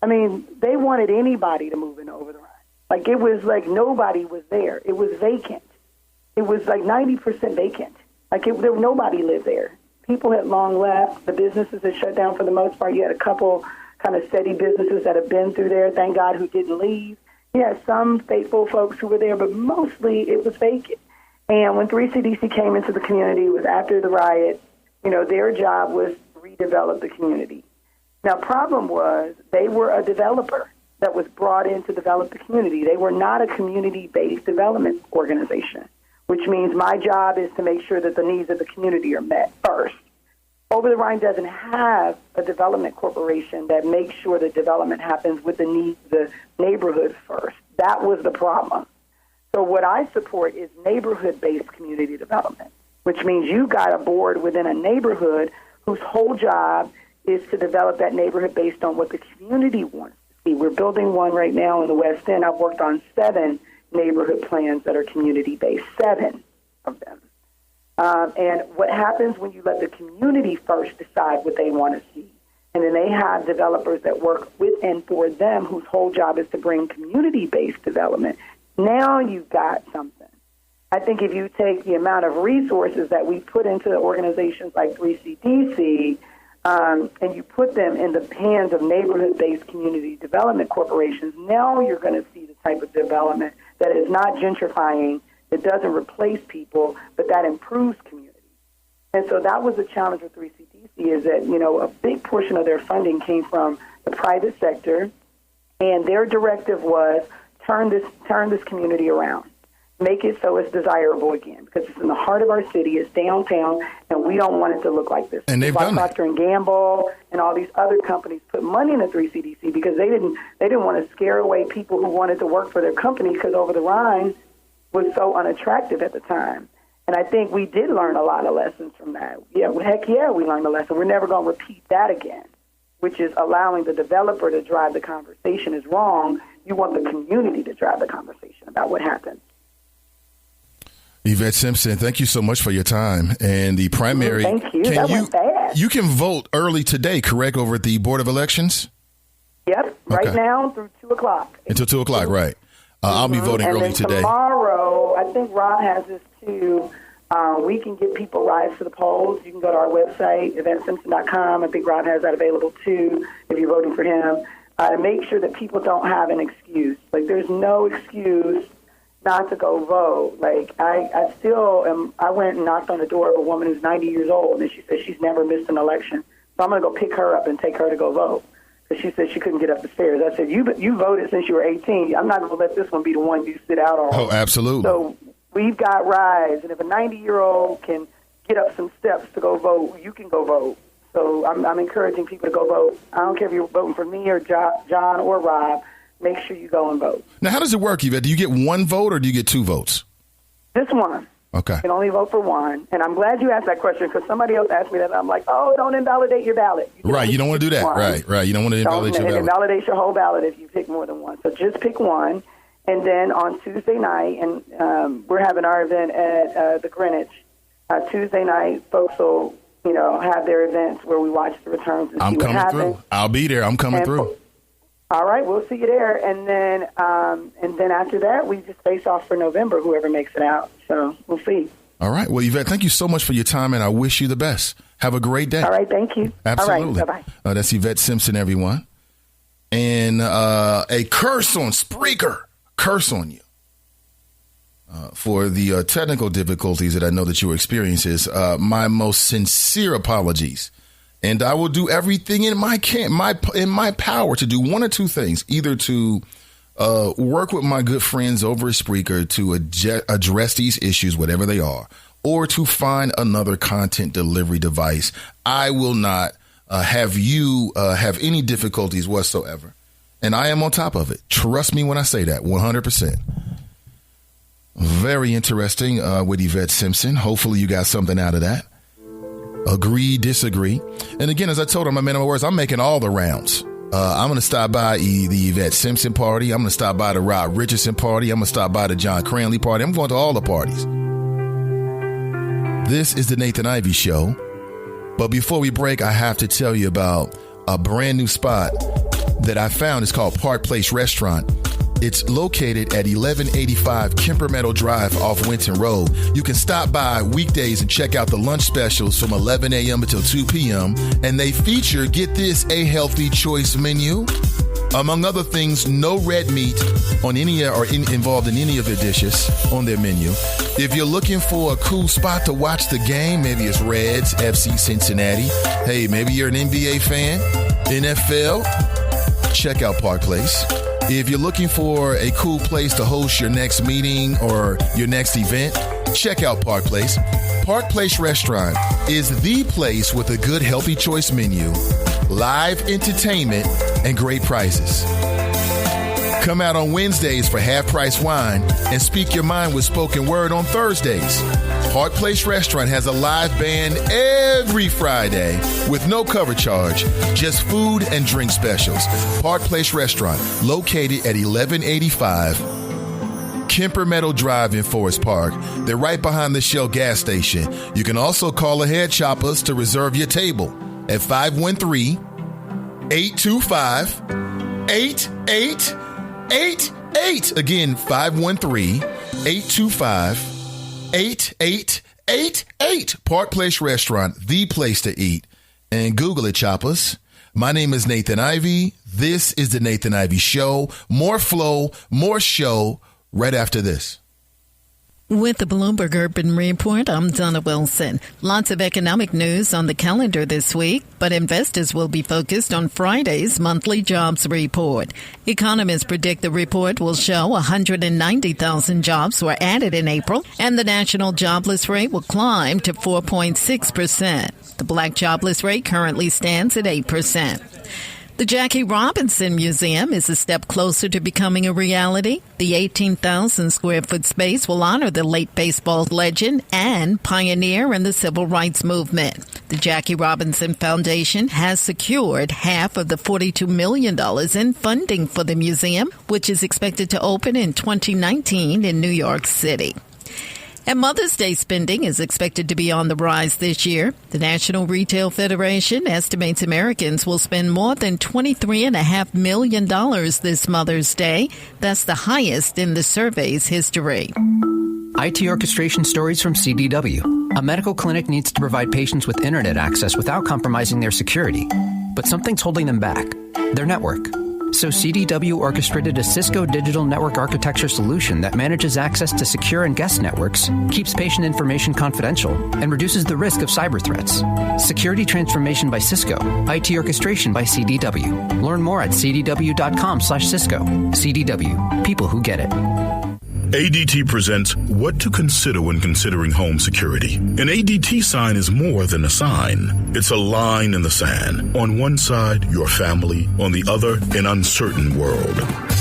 I mean, they wanted anybody to move into Over the Rhine. Like, it was like nobody was there. It was vacant. It was like 90% vacant. Like, nobody lived there. People had long left. The businesses had shut down for the most part. You had a couple kind of steady businesses that have been through there, thank God, who didn't leave. You had some faithful folks who were there, but mostly it was vacant. And when 3CDC came into the community, it was after the riot. Their job was to redevelop the community. Now, problem was they were a developer that was brought in to develop the community. They were not a community-based development organization, which means my job is to make sure that the needs of the community are met first. Over the Rhine doesn't have a development corporation that makes sure the development happens with the needs of the neighborhood first. That was the problem. So what I support is neighborhood-based community development, which means you got a board within a neighborhood whose whole job is to develop that neighborhood based on what the community wants to see. We're building one right now in the West End. I've worked on 7 neighborhood plans that are community-based, 7 of them. And what happens when you let the community first decide what they want to see, and then they have developers that work with and for them whose whole job is to bring community-based development, now you've got something. I think if you take the amount of resources that we put into organizations like 3CDC, and you put them in the hands of neighborhood-based community development corporations, now you're going to see the type of development that is not gentrifying, that doesn't replace people, but that improves community. And so that was the challenge with 3CDC, is that, a big portion of their funding came from the private sector, and their directive was turn this community around. make it so it's desirable again, because it's in the heart of our city, it's downtown, and we don't want it to look like this. And they've done Procter & Gamble and all these other companies put money in the 3CDC because they didn't want to scare away people who wanted to work for their company, because Over the Rhine was so unattractive at the time. And I think we did learn a lot of lessons from that. Yeah, heck yeah, we learned a lesson. We're never going to repeat that again, which is allowing the developer to drive the conversation is wrong. You want the community to drive the conversation about what happened. Yvette Simpson, thank you so much for your time. And the primary. Thank you. That went fast. You can vote early today, correct, over at the Board of Elections? Yep, right now through 2 o'clock. Until 2 o'clock, right. I'll be voting early today. Tomorrow, I think Rob has this too. We can get people rides to the polls. You can go to our website, YvetteSimpson.com. I think Rob has that available too if you're voting for him. To make sure that people don't have an excuse. Like, there's no excuse not to go vote. Like, I still am. I went and knocked on the door of a woman who's 90 years old, and she said she's never missed an election. So I'm going to go pick her up and take her to go vote. Because she said she couldn't get up the stairs. I said, you voted since you were 18. I'm not going to let this one be the one you sit out on. Oh, absolutely. So we've got rides, and if a 90-year-old can get up some steps to go vote, you can go vote. So I'm encouraging people to go vote. I don't care if you're voting for me or John or Rob. Make sure you go and vote. Now, how does it work, Yvette? Do you get one vote or do you get 2 votes? Just one. Okay. You can only vote for one. And I'm glad you asked that question, because somebody else asked me that. And I'm like, oh, don't invalidate your ballot. You don't want to do that. One. Right. You don't want to invalidate your ballot. Invalidate your whole ballot if you pick more than one. So just pick one. And then on Tuesday night, and we're having our event at the Greenwich. Tuesday night, folks will, have their events where we watch the returns and see what happens. I'm coming through. I'll be there. I'm coming through. All right, we'll see you there. And then after that, we just face off for November, whoever makes it out. So we'll see. All right. Well, Yvette, thank you so much for your time, and I wish you the best. Have a great day. All right, thank you. Absolutely. All right, bye-bye. That's Yvette Simpson, everyone. And a curse on Spreaker. Curse on you. For the technical difficulties that I know that you experiencing, my most sincere apologies. And I will do everything in my power to do one or two things, either to work with my good friends over at Spreaker to address these issues, whatever they are, or to find another content delivery device. I will not have you have any difficulties whatsoever. And I am on top of it. Trust me when I say that, 100%. Very interesting with Yvette Simpson. Hopefully you got something out of that. Agree, disagree. And again, as I told her, my man of my words, I'm making all the rounds. I'm going to stop by the Yvette Simpson party. I'm going to stop by the Rob Richardson party. I'm going to stop by the John Cranley party. I'm going to all the parties. This is the Nathan Ivey Show. But before we break, I have to tell you about a brand new spot that I found. It's called Park Place Restaurant. It's located at 1185 Kemper Meadow Drive off Winton Road. You can stop by weekdays and check out the lunch specials from 11 a.m. until 2 p.m. And they feature, get this, a healthy choice menu. Among other things, no red meat on any or involved in any of their dishes on their menu. If you're looking for a cool spot to watch the game, maybe it's Reds, FC Cincinnati. Hey, maybe you're an NBA fan, NFL, check out Park Place. If you're looking for a cool place to host your next meeting or your next event, check out Park Place. Park Place Restaurant is the place with a good, healthy choice menu, live entertainment, and great prices. Come out on Wednesdays for half-price wine and speak your mind with spoken word on Thursdays. Park Place Restaurant has a live band every Friday with no cover charge, just food and drink specials. Park Place Restaurant, located at 1185 Kemper Meadow Drive in Forest Park. They're right behind the Shell gas station. You can also call ahead shoppers to reserve your table at 513-825-8888. Again, 513-825-8888. Park Place Restaurant, the place to eat. And Google it, choppers. My name is Nathan Ivey. This is the Nathan Ivey Show. More flow, more show right after this. With the Bloomberg Urban Report, I'm Donna Wilson. Lots of economic news on the calendar this week, but investors will be focused on Friday's monthly jobs report. Economists predict the report will show 190,000 jobs were added in April, and the national jobless rate will climb to 4.6%. The black jobless rate currently stands at 8%. The Jackie Robinson Museum is a step closer to becoming a reality. The 18,000 square foot space will honor the late baseball legend and pioneer in the civil rights movement. The Jackie Robinson Foundation has secured half of the $42 million in funding for the museum, which is expected to open in 2019 in New York City. And Mother's Day spending is expected to be on the rise this year. The National Retail Federation estimates Americans will spend more than $23.5 million this Mother's Day. That's the highest in the survey's history. IT orchestration stories from CDW. A medical clinic needs to provide patients with internet access without compromising their security. But something's holding them back. Their network. So CDW orchestrated a Cisco digital network architecture solution that manages access to secure and guest networks, keeps patient information confidential, and reduces the risk of cyber threats. Security transformation by Cisco. IT orchestration by CDW. Learn more at cdw.com/Cisco. CDW. People who get it. ADT presents What to Consider When Considering Home Security. An ADT sign is more than a sign. It's a line in the sand. On one side, your family. On the other, an uncertain world.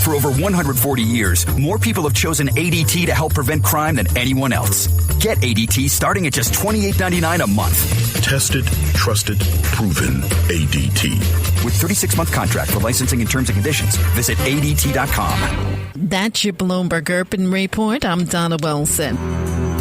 For over 140 years, more people have chosen ADT to help prevent crime than anyone else. Get ADT starting at just $28.99 a month. Tested, trusted, proven. ADT. With 36-month contract for licensing and terms and conditions, visit ADT.com. That's your Bloomberg Urban Report. I'm Donna Wilson.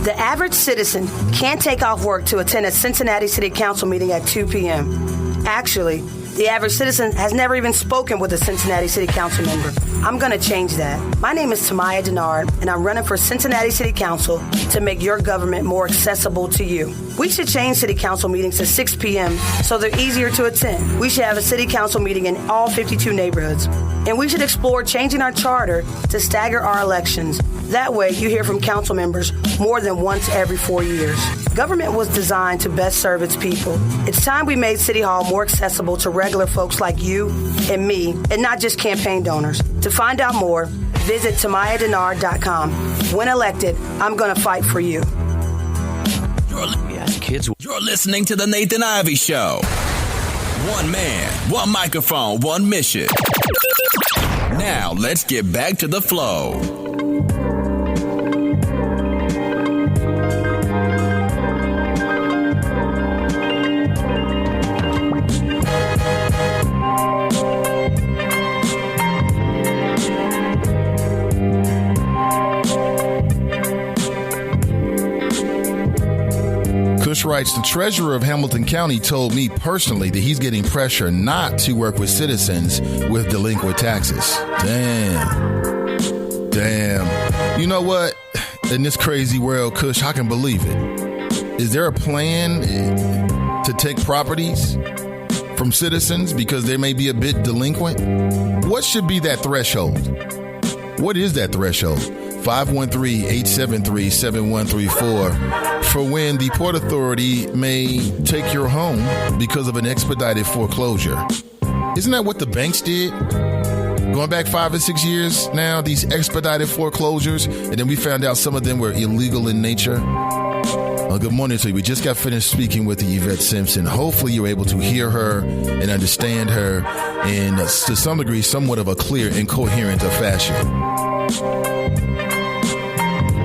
The average citizen can't take off work to attend a Cincinnati City Council meeting at 2 p.m. Actually, the average citizen has never even spoken with a Cincinnati City Council member. I'm going to change that. My name is Tamaya Denard, and I'm running for Cincinnati City Council to make your government more accessible to you. We should change City Council meetings to 6 p.m. so they're easier to attend. We should have a City Council meeting in all 52 neighborhoods. And we should explore changing our charter to stagger our elections. That way, you hear from council members more than once every 4 years. Government was designed to best serve its people. It's time we made City Hall more accessible to regular folks like you and me, and not just campaign donors. To find out more, visit TamayaDenard.com. When elected, I'm going to fight for you. You're listening to The Nathan Ivey Show. One man, one microphone, one mission. Now, let's get back to the flow. Kush writes, the treasurer of Hamilton County told me personally that he's getting pressure not to work with citizens with delinquent taxes. Damn. You know what? In this crazy world, Kush, I can believe it. Is there a plan to take properties from citizens because they may be a bit delinquent? What should be that threshold? What is that threshold? 513-873-7134 for when the Port Authority may take your home because of an expedited foreclosure. Isn't that what the banks did? Going back 5 or 6 years now, these expedited foreclosures, and then we found out some of them were illegal in nature. Good morning to you. We just got finished speaking with Yvette Simpson. Hopefully you're able to hear her and understand her in, to some degree, somewhat of a clear and coherent fashion.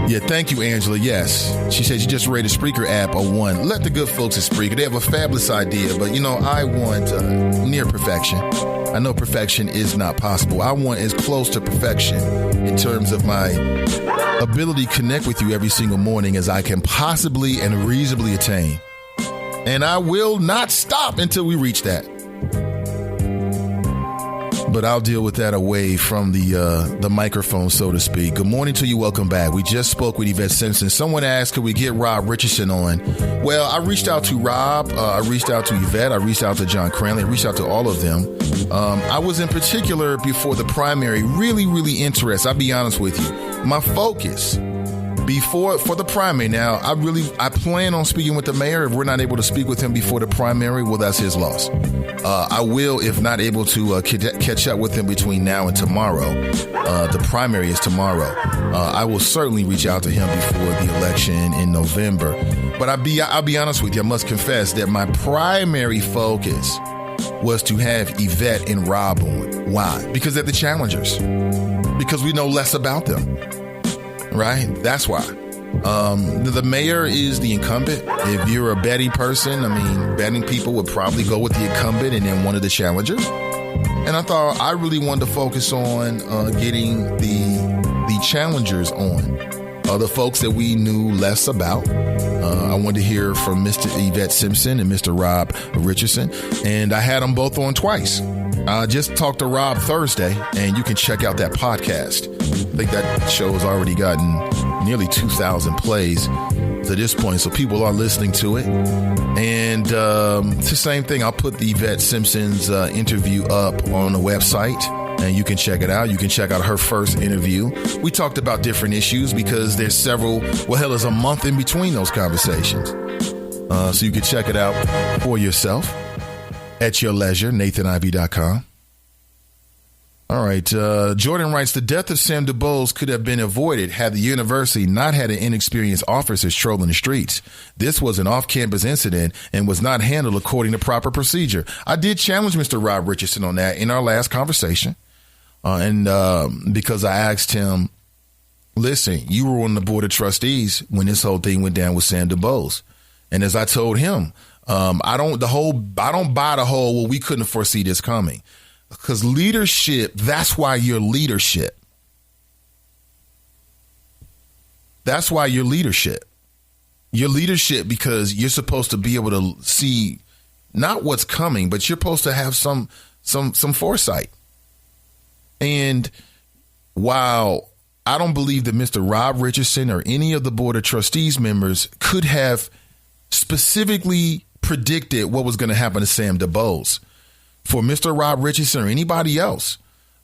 Yeah, thank you, Angela. Yes. She said she just rated Spreaker app a 1. Let the good folks at Spreaker. They have a fabulous idea, but, I want near perfection. I know perfection is not possible. I want as close to perfection in terms of my ability to connect with you every single morning as I can possibly and reasonably attain. And I will not stop until we reach that. But I'll deal with that away from the microphone, so to speak. Good morning to you. Welcome back. We just spoke with Yvette Simpson. Someone asked, could we get Rob Richardson on? Well, I reached out to Rob. I reached out to Yvette. I reached out to John Cranley. I reached out to all of them. I was in particular before the primary really, really interested. I'll be honest with you. My focus for the primary. Now, I plan on speaking with the mayor. If we're not able to speak with him before the primary, well, that's his loss. I will, if not able to catch up with him between now and tomorrow. The primary is tomorrow. I will certainly reach out to him before the election in November. But I'll be honest with you. I must confess that my primary focus was to have Yvette and Rob on. Why? Because they're the challengers. Because we know less about them. Right? That's why. The mayor is the incumbent. If you're a betting person, betting people would probably go with the incumbent and then one of the challengers. And I thought I really wanted to focus on getting the challengers on, the folks that we knew less about. I wanted to hear from Mr. Yvette Simpson and Mr. Rob Richardson, and I had them both on twice. I just talked to Rob Thursday, and you can check out that podcast. I think that show has already gotten nearly 2,000 plays to this point, so people are listening to it. And it's the same thing. I'll put the Yvette Simpson's interview up on the website, and you can check it out. You can check out her first interview. We talked about different issues because there's there's a month in between those conversations. So you can check it out for yourself at your leisure, NathanIvy.com. All right. Jordan writes, the death of Sam DuBose could have been avoided had the university not had an inexperienced officers trolling the streets. This was an off-campus incident and was not handled according to proper procedure. I did challenge Mr. Rob Richardson on that in our last conversation. Because I asked him, listen, you were on the board of trustees when this whole thing went down with Sam DuBose. And as I told him, I don't buy the whole, well, we couldn't foresee this coming. Because leadership, that's why you're leadership. That's why you're leadership. You're leadership because you're supposed to be able to see not what's coming, but you're supposed to have some foresight. And while I don't believe that Mr. Rob Richardson or any of the Board of Trustees members could have specifically predicted what was going to happen to Sam DuBose, for Mr. Rob Richardson or anybody else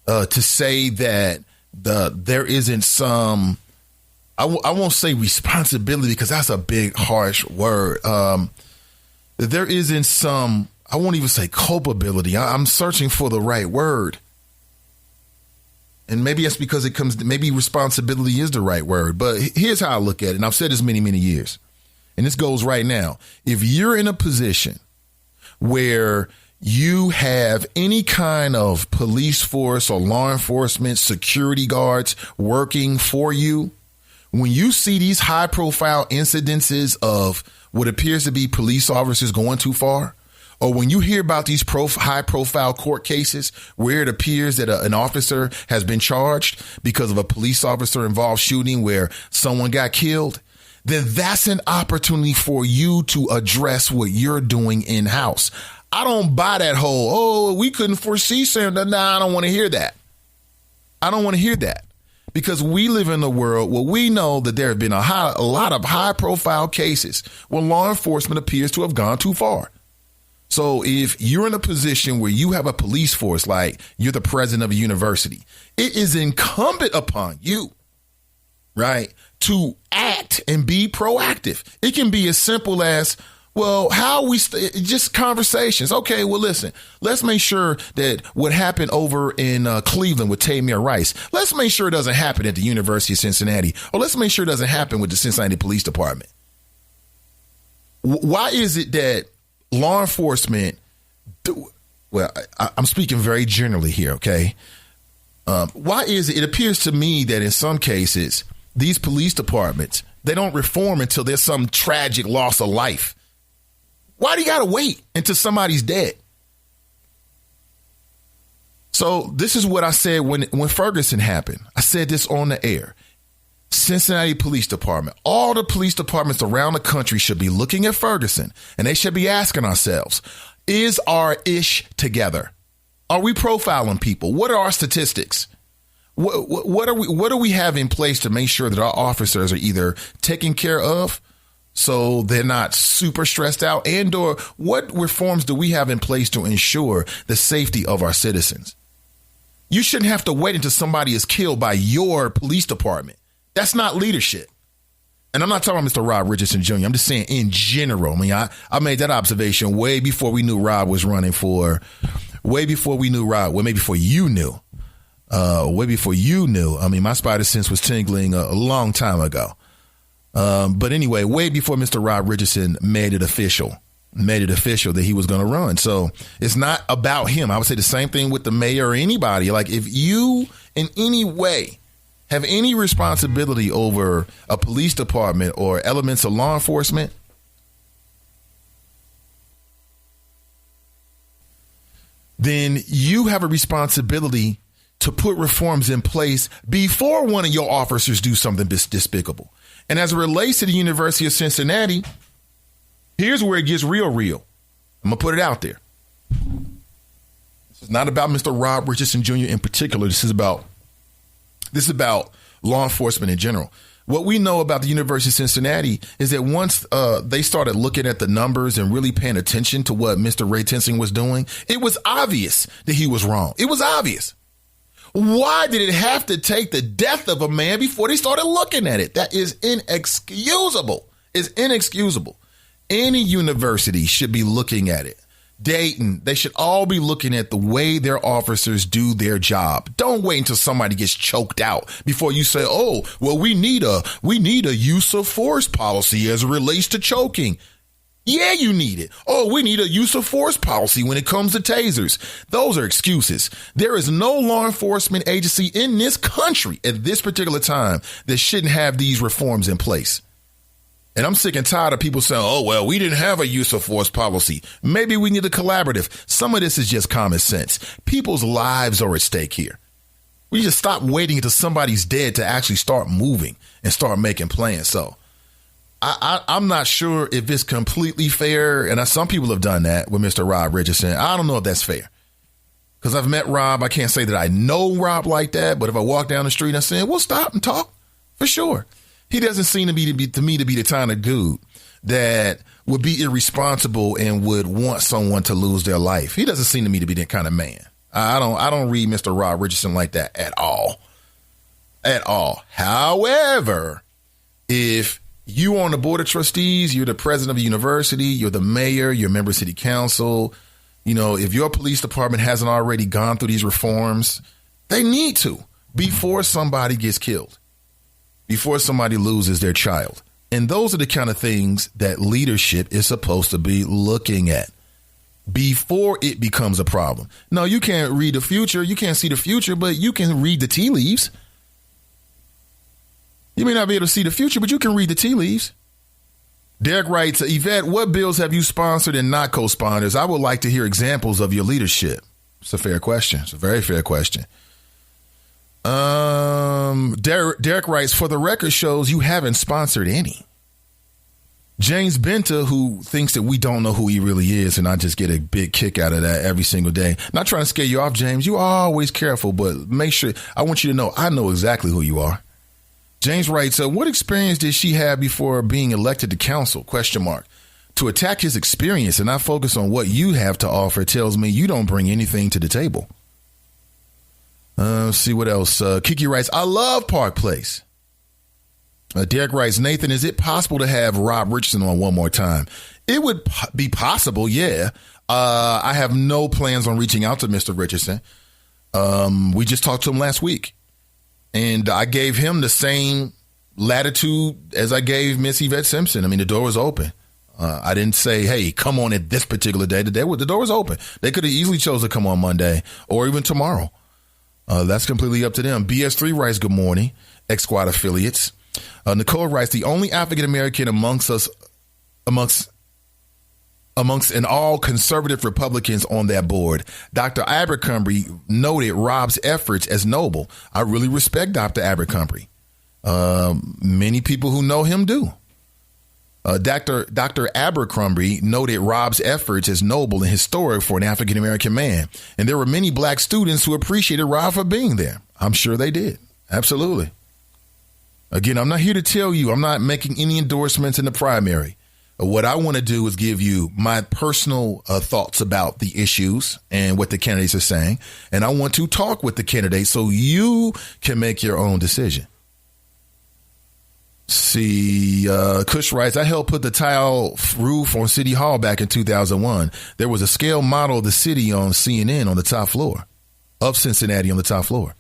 to say that there isn't some, I won't say responsibility because that's a big, harsh word. There isn't some, I won't even say culpability. I'm searching for the right word. And maybe that's because maybe responsibility is the right word. But here's how I look at it. And I've said this many, many years. And this goes right now. If you're in a position where you have any kind of police force or law enforcement security guards working for you, when you see these high profile incidences of what appears to be police officers going too far, or when you hear about these high profile court cases where it appears that an officer has been charged because of a police officer involved shooting where someone got killed, then that's an opportunity for you to address what you're doing in house. I don't buy that whole, we couldn't foresee Sam. Nah, I don't want to hear that. I don't want to hear that because we live in a world where we know that there have been a lot of high profile cases where law enforcement appears to have gone too far. So if you're in a position where you have a police force, like you're the president of a university, it is incumbent upon you, right, to act and be proactive. It can be as simple as, well, how we just conversations. Okay, well, listen, let's make sure that what happened over in Cleveland with Tamir Rice, let's make sure it doesn't happen at the University of Cincinnati, or let's make sure it doesn't happen with the Cincinnati Police Department. Why is it that law enforcement, I'm speaking very generally here, okay? Why is it appears to me that in some cases, these police departments, they don't reform until there's some tragic loss of life. Why do you got to wait until somebody's dead? So this is what I said when Ferguson happened. I said this on the air. Cincinnati Police Department, all the police departments around the country should be looking at Ferguson and they should be asking ourselves, is our ish together? Are we profiling people? What are our statistics? What do we have in place to make sure that our officers are either taken care of so they're not super stressed out, and or what reforms do we have in place to ensure the safety of our citizens? You shouldn't have to wait until somebody is killed by your police department. That's not leadership. And I'm not talking about Mr. Rob Richardson Jr. I'm just saying in general. I mean, I made that observation way before we knew Rob was running for, way before we knew Rob, well, maybe before you knew. Way before you knew. I mean, my spider sense was tingling a long time ago. But anyway, way before Mr. Rob Richardson made it official that he was going to run. So it's not about him. I would say the same thing with the mayor or anybody. Like, if you in any way have any responsibility over a police department or elements of law enforcement, then you have a responsibility to put reforms in place before one of your officers do something despicable. And as it relates to the University of Cincinnati, here's where it gets real. I'm going to put it out there. This is not about Mr. Rob Richardson Jr. in particular. This is about law enforcement in general. What we know about the University of Cincinnati is that once they started looking at the numbers and really paying attention to what Mr. Ray Tensing was doing, it was obvious that he was wrong. It was obvious. Why did it have to take the death of a man before they started looking at it? That is inexcusable. It's inexcusable. Any university should be looking at it. Dayton, they should all be looking at the way their officers do their job. Don't wait until somebody gets choked out before you say, oh, well, we need a use of force policy as it relates to choking. Yeah, you need it. Oh, we need a use of force policy when it comes to tasers. Those are excuses. There is no law enforcement agency in this country at this particular time that shouldn't have these reforms in place. And I'm sick and tired of people saying, oh, well, we didn't have a use of force policy. Maybe we need a collaborative. Some of this is just common sense. People's lives are at stake here. We just stop waiting until somebody's dead to actually start moving and start making plans. So I'm not sure if it's completely fair. And some people have done that with Mr. Rob Richardson. I don't know if that's fair. Because I've met Rob. I can't say that I know Rob like that. But if I walk down the street and say, we'll stop and talk for sure. He doesn't seem to me to be the kind of dude that would be irresponsible and would want someone to lose their life. He doesn't seem to me to be that kind of man. I don't read Mr. Rob Richardson like that at all. At all. However, if you on the board of trustees, you're the president of a university, you're the mayor, you're a member of city council, you know, if your police department hasn't already gone through these reforms, they need to before somebody gets killed. Before somebody loses their child. And those are the kind of things that leadership is supposed to be looking at before it becomes a problem. No, you can't read the future. You can't see the future, but you can read the tea leaves. You may not be able to see the future, but you can read the tea leaves. Derek writes, Yvette, what bills have you sponsored and not co-sponsors? I would like to hear examples of your leadership. It's a fair question. It's a very fair question. Derek writes, for the record shows you haven't sponsored any. James Benta, who thinks that we don't know who he really is, and I just get a big kick out of that every single day. Not trying to scare you off, James. You are always careful, but make sure, I want you to know, I know exactly who you are. James writes, what experience did she have before being elected to council? ? To attack his experience and not focus on what you have to offer tells me you don't bring anything to the table. Let's see what else. Kiki writes, I love Park Place. Derek writes, Nathan, is it possible to have Rob Richardson on one more time? It would be possible, yeah. I have no plans on reaching out to Mr. Richardson. We just talked to him last week. And I gave him the same latitude as I gave Miss Yvette Simpson. I mean, the door was open. I didn't say, hey, come on at this particular day. The door was open. They could have easily chose to come on Monday or even tomorrow. That's completely up to them. BS3 writes, good morning, X-Squad affiliates. Nicole writes, the only African-American amongst an all conservative Republicans on that board. Dr. Abercrombie noted Rob's efforts as noble. I really respect Dr. Abercrombie. Many people who know him do. Dr. Abercrombie noted Rob's efforts as noble and historic for an African-American man. And there were many black students who appreciated Rob for being there. I'm sure they did. Absolutely. Again, I'm not here to tell you, I'm not making any endorsements in the primary. What I want to do is give you my personal thoughts about the issues and what the candidates are saying. And I want to talk with the candidates so you can make your own decision. See, Kush writes, I helped put the tile roof on City Hall back in 2001. There was a scale model of the city on CNN on the top floor, of Cincinnati on the top floor.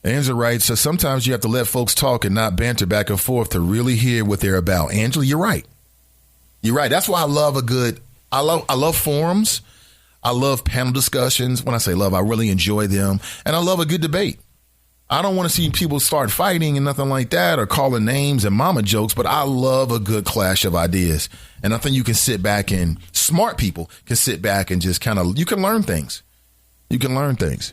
Angela writes, so sometimes you have to let folks talk and not banter back and forth to really hear what they're about. Angela, you're right. You're right. That's why I love I love forums. I love panel discussions. When I say love, I really enjoy them. And I love a good debate. I don't want to see people start fighting and nothing like that or calling names and mama jokes, but I love a good clash of ideas. And I think you can sit back and smart people can sit back and just you can learn things. You can learn things.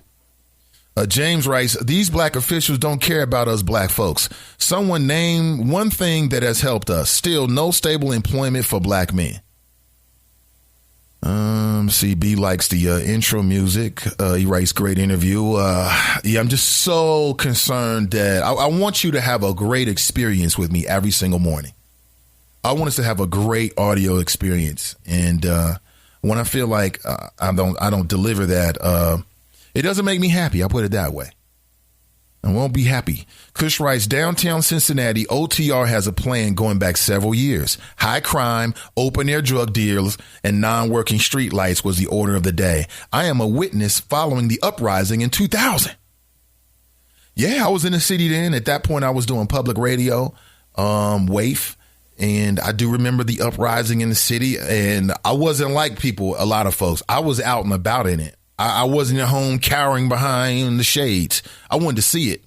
James writes, these black officials don't care about us black folks. Someone name one thing that has helped us. Still no stable employment for black men. CB likes the intro music. He writes great interview. I'm just so concerned that I want you to have a great experience with me every single morning. I want us to have a great audio experience. And when I feel like I don't deliver that, it doesn't make me happy. I'll put it that way. I won't be happy. Kush writes, downtown Cincinnati, OTR has a plan going back several years. High crime, open air drug deals, and non-working street lights was the order of the day. I am a witness following the uprising in 2000. Yeah, I was in the city then. At that point, I was doing public radio, WAIF, and I do remember the uprising in the city. And I wasn't like a lot of folks. I was out and about in it. I wasn't at home cowering behind the shades. I wanted to see it.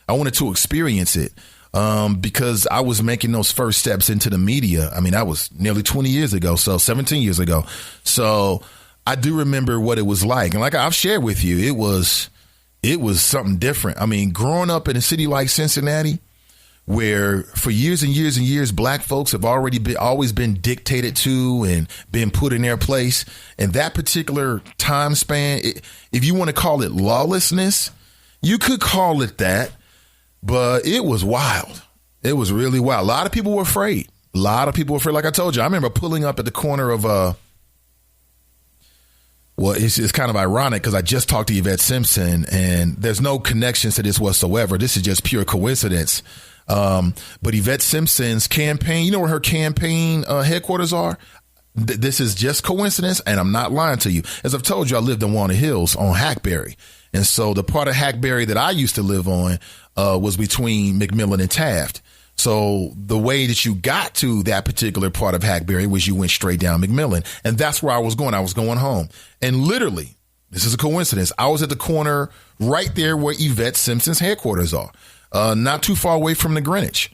I wanted to experience it because I was making those first steps into the media. I mean, that was nearly 20 years ago, so 17 years ago. So I do remember what it was like. And like I've shared with you, it was something different. I mean, growing up in a city like Cincinnati, where for years and years and years, black folks have always been dictated to and been put in their place. And that particular time span, if you want to call it lawlessness, you could call it that, but it was wild. It was really wild. A lot of people were afraid. Like I told you, I remember pulling up at the corner of, it's kind of ironic because I just talked to Yvette Simpson and there's no connections to this whatsoever. This is just pure coincidence. But Yvette Simpson's campaign, you know where her campaign headquarters are? This is just coincidence, and I'm not lying to you. As I've told you, I lived in Walnut Hills on Hackberry. And so the part of Hackberry that I used to live on was between McMillan and Taft. So the way that you got to that particular part of Hackberry was you went straight down McMillan. And that's where I was going. I was going home. And literally, this is a coincidence, I was at the corner right there where Yvette Simpson's headquarters are. Not too far away from the Greenwich.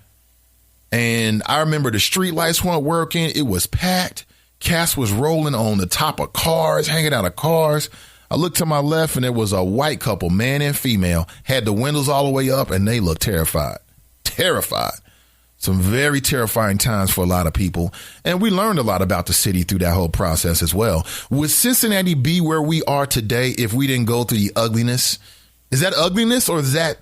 And I remember the street lights weren't working. It was packed. Cats was rolling on the top of cars, hanging out of cars. I looked to my left and there was a white couple, man and female, had the windows all the way up and they looked terrified. Terrified. Some very terrifying times for a lot of people. And we learned a lot about the city through that whole process as well. Would Cincinnati be where we are today if we didn't go through the ugliness? Is that ugliness or is that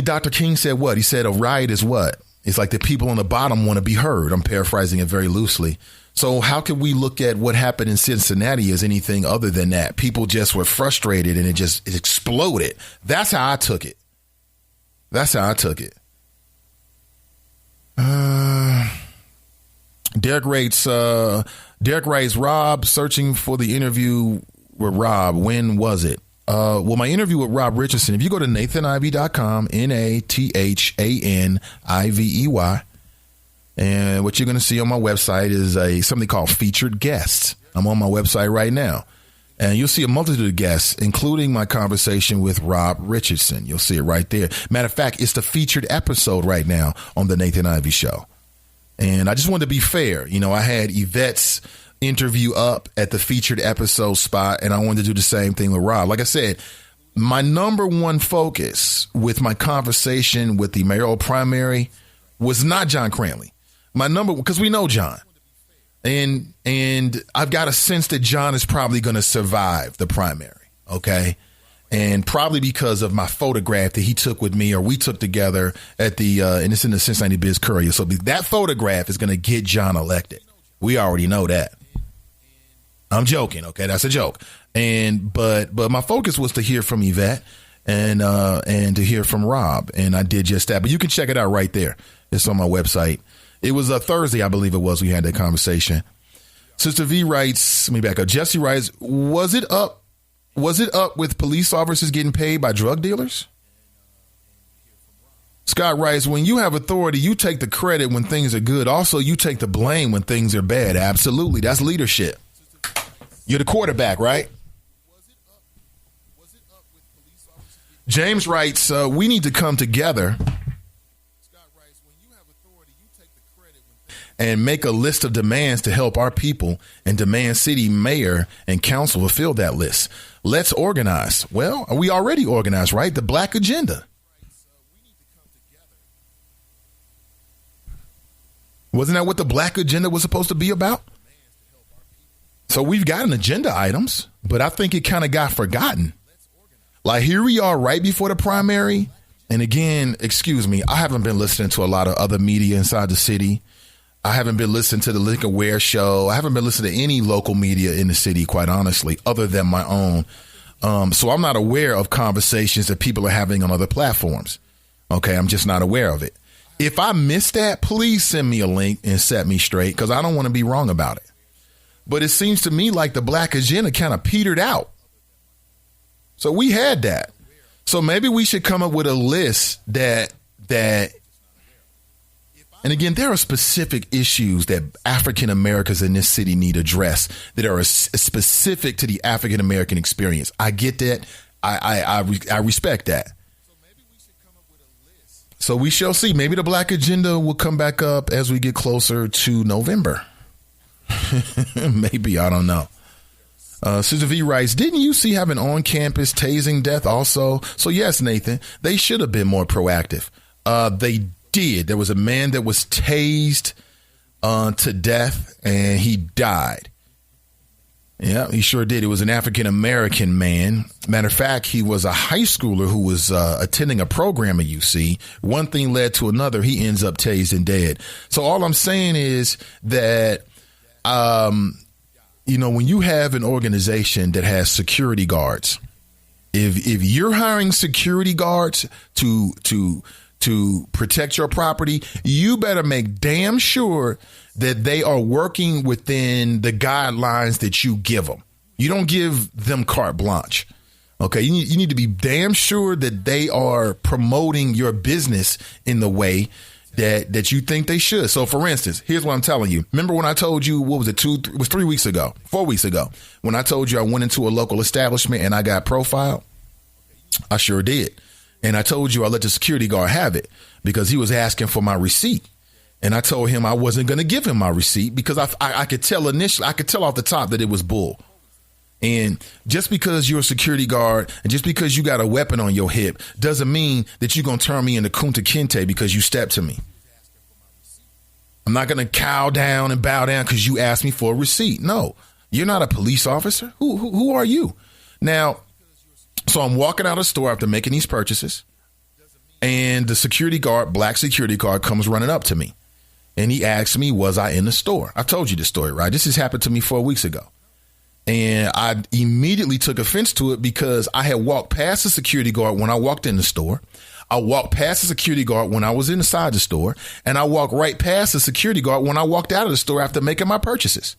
Dr. King said what? He said a riot is what? It's like the people on the bottom want to be heard. I'm paraphrasing it very loosely. So how can we look at what happened in Cincinnati as anything other than that? People just were frustrated and it exploded. That's how I took it. Derek writes, Rob, searching for the interview with Rob. When was it? My interview with Rob Richardson, if you go to nathanivey.com, NATHANIVEY, and what you're going to see on my website is something called featured guests. I'm on my website right now. And you'll see a multitude of guests, including my conversation with Rob Richardson. You'll see it right there. Matter of fact, it's the featured episode right now on the Nathan Ivey Show. And I just wanted to be fair. You know, I had Yvette's interview up at the featured episode spot, and I wanted to do the same thing with Rob. Like I said, my number one focus with my conversation with the mayoral primary was not John Cranley. Because we know John. And I've got a sense that John is probably going to survive the primary, okay? And probably because of my photograph that he took with me or we took together at and it's in the Cincinnati Biz Courier. So that photograph is going to get John elected. We already know that. I'm joking. Okay, that's a joke. But my focus was to hear from Yvette and to hear from Rob, and I did just that. But you can check it out right there. It's on my website. It was a Thursday, I believe it was. We had that conversation. Sister V writes, let me back up. Jesse writes, was it up with police officers getting paid by drug dealers? Scott writes, when you have authority, you take the credit when things are good. Also, you take the blame when things are bad. Absolutely. That's leadership. You're the quarterback, right? James writes, we need to come together and make a list of demands to help our people and demand city mayor and council fulfill that list. Let's organize. Well, we already organized, right? The Black Agenda. Wasn't that what the Black Agenda was supposed to be about? So we've got an agenda items, but I think it kind of got forgotten. Like here we are right before the primary. And again, excuse me, I haven't been listening to a lot of other media inside the city. I haven't been listening to the Lincoln Ware show. I haven't been listening to any local media in the city, quite honestly, other than my own. So I'm not aware of conversations that people are having on other platforms. OK, I'm just not aware of it. If I missed that, please send me a link and set me straight, because I don't want to be wrong about it. But it seems to me like the Black Agenda kind of petered out. So we had that. So maybe we should come up with a list that, and again, there are specific issues that African Americans in this city need addressed that are specific to the African American experience. I get that. I respect that. So we shall see. Maybe the Black Agenda will come back up as we get closer to November. Maybe. I don't know. Sister V writes, didn't you see have an on-campus tasing death also? So yes, Nathan, they should have been more proactive. They did. There was a man that was tased to death and he died. Yeah, he sure did. It was an African-American man. Matter of fact, he was a high schooler who was attending a program at UC. One thing led to another. He ends up tased and dead. So all I'm saying is that, when you have an organization that has security guards, if you're hiring security guards to protect your property, you better make damn sure that they are working within the guidelines that you give them. You don't give them carte blanche. OK, you need to be damn sure that they are promoting your business in the way that you think they should. So, for instance, here's what I'm telling you. Remember when I told you, what was it, 4 weeks ago, when I told you I went into a local establishment and I got profiled? I sure did. And I told you I let the security guard have it because he was asking for my receipt. And I told him I wasn't going to give him my receipt because I could tell initially, I could tell off the top that it was bull. And just because you're a security guard and just because you got a weapon on your hip doesn't mean that you're going to turn me into Kunta Kinte because you stepped to me. I'm not going to cow down and bow down because you asked me for a receipt. No, you're not a police officer. Who are you? Now, so I'm walking out of the store after making these purchases and the security guard, black security guard, comes running up to me. And he asked me, was I in the store? I told you the story, right? This has happened to me 4 weeks ago. And I immediately took offense to it because I had walked past the security guard when I walked in the store. I walked past the security guard when I was inside the store. And I walked right past the security guard when I walked out of the store after making my purchases.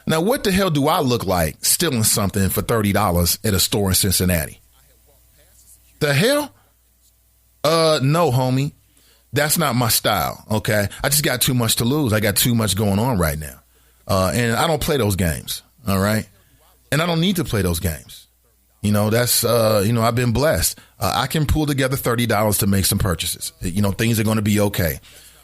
Now, what the hell do I look like stealing something for $30 at a store in Cincinnati? The hell? No, homie. That's not my style. OK, I just got too much to lose. I got too much going on right now. And I don't play those games. All right. And I don't need to play those games. That's I've been blessed. I can pull together $30 to make some purchases. Things are going to be OK.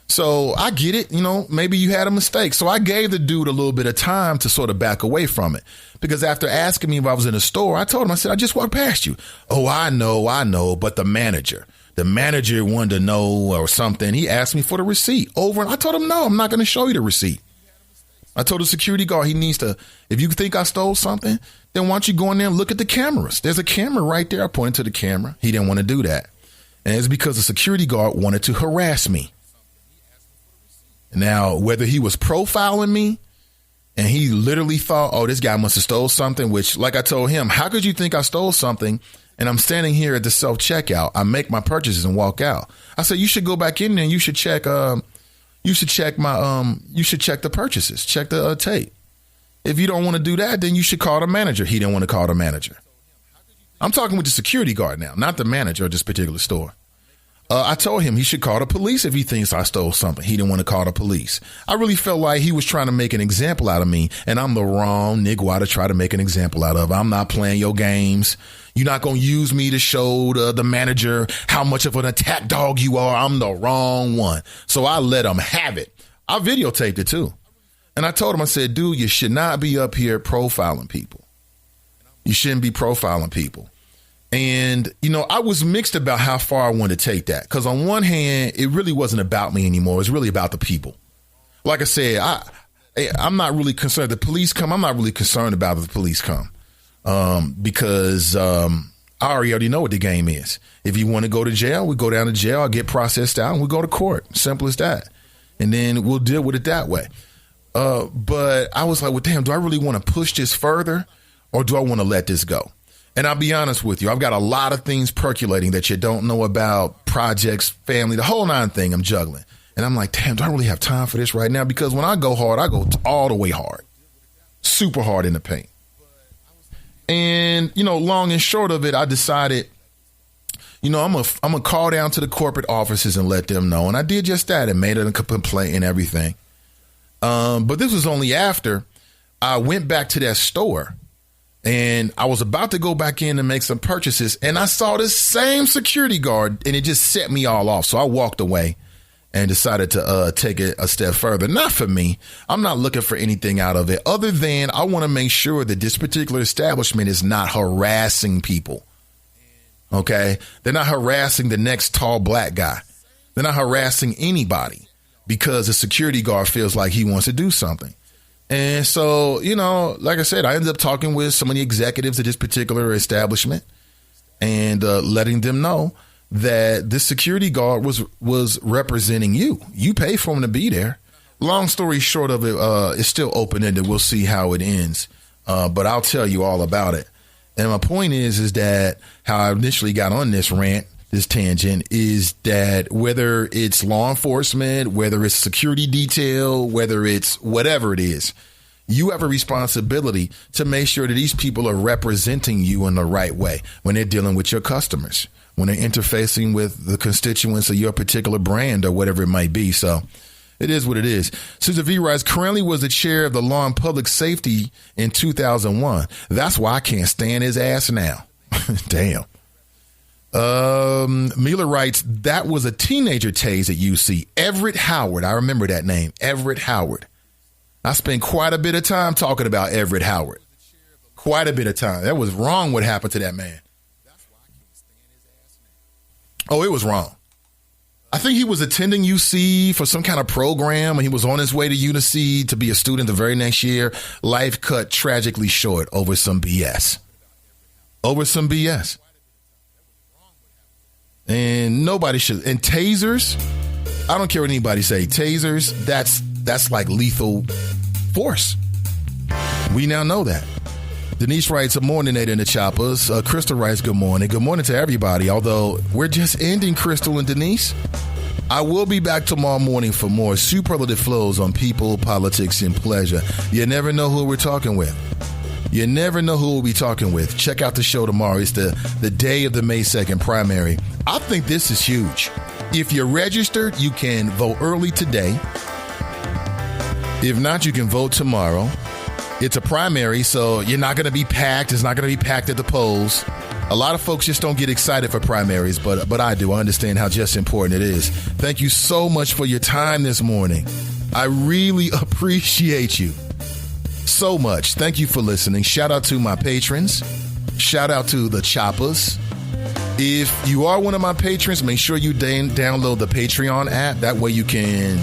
So I get it. Maybe you had a mistake. So I gave the dude a little bit of time to sort of back away from it, because after asking me if I was in a store, I told him, I said, I just walked past you. Oh, I know. But the manager wanted to know or something. He asked me for the receipt over. And I told him, no, I'm not going to show you the receipt. I told the security guard he needs to, if you think I stole something, then why don't you go in there and look at the cameras? There's a camera right there. I pointed to the camera. He didn't want to do that. And it's because the security guard wanted to harass me. Now, whether he was profiling me And he literally thought, oh, this guy must have stole something, which, like I told him, how could you think I stole something? And I'm standing here at the self-checkout. I make my purchases and walk out. I said, you should go back in there and you should check the purchases, check the tape. If you don't want to do that, then you should call the manager. He didn't want to call the manager. I'm talking with the security guard now, not the manager of this particular store. I told him he should call the police if he thinks I stole something. He didn't want to call the police. I really felt like he was trying to make an example out of me, and I'm the wrong nigga to try to make an example out of. I'm not playing your games. You're not going to use me to show the manager how much of an attack dog you are. I'm the wrong one. So I let him have it. I videotaped it too. And I told him, I said, dude, you should not be up here profiling people. You shouldn't be profiling people. And, you know, I was mixed about how far I wanted to take that, because on one hand, it really wasn't about me anymore. It was really about the people. Like I said, I'm not really concerned. The police come. I'm not really concerned about if the police come because I already know what the game is. If you want to go to jail, we go down to jail. I get processed out and we go to court. Simple as that. And then we'll deal with it that way. But I was like, well, damn, do I really want to push this further or do I want to let this go? And I'll be honest with you, I've got a lot of things percolating that you don't know about, projects, family, the whole nine thing I'm juggling. And I'm like, damn, do I really have time for this right now? Because when I go hard, I go all the way hard, super hard in the paint. And, you know, long and short of it, I decided, you know, I'm gonna call down to the corporate offices and let them know. And I did just that and made a complaint and everything. But this was only after I went back to that store. And I was about to go back in and make some purchases, and I saw this same security guard, and it just set me all off. So I walked away and decided to take it a step further. Not for me. I'm not looking for anything out of it other than I want to make sure that this particular establishment is not harassing people. Okay? They're not harassing the next tall black guy. They're not harassing anybody because a security guard feels like he wants to do something. And so, you know, like I said, I ended up talking with some of the executives at this particular establishment and letting them know that this security guard was representing you. You pay for him to be there. Long story short of it, it's still open-ended. We'll see how it ends. But I'll tell you all about it. And my point is that how I initially got on this rant, this tangent, is that whether it's law enforcement, whether it's security detail, whether it's whatever it is, you have a responsibility to make sure that these people are representing you in the right way when they're dealing with your customers, when they're interfacing with the constituents of your particular brand or whatever it might be. So it is what it is. Susan V. Rice currently was the chair of the Law and Public Safety in 2001. That's why I can't stand his ass now. Damn. Mila writes, that was a teenager tase at UC. Everett Howard. I remember that name. Everett Howard. I spent quite a bit of time talking about Everett Howard. Quite a bit of time. That was wrong what happened to that man. Oh, it was wrong. I think he was attending UC for some kind of program and he was on his way to UC to be a student the very next year. Life cut tragically short over some BS. Over some BS. And nobody should. And tasers, I don't care what anybody say. Tasers, that's like lethal force. We now know that. Denise writes, good morning, Nate and the Choppers. Crystal writes, good morning. Good morning to everybody. Although we're just ending, Crystal and Denise. I will be back tomorrow morning for more superlative flows on people, politics, and pleasure. You never know who we're talking with. You never know who we'll be talking with. Check out the show tomorrow. It's the day of the May 2nd primary. I think this is huge. If you're registered, you can vote early today. If not, you can vote tomorrow. It's a primary, so you're not going to be packed. It's not going to be packed at the polls. A lot of folks just don't get excited for primaries, but I do. I understand how just important it is. Thank you so much for your time this morning. I really appreciate you so much. Thank you for listening. Shout out to my patrons. Shout out to the Choppers. If you are one of my patrons, make sure you download the Patreon app. That way you can,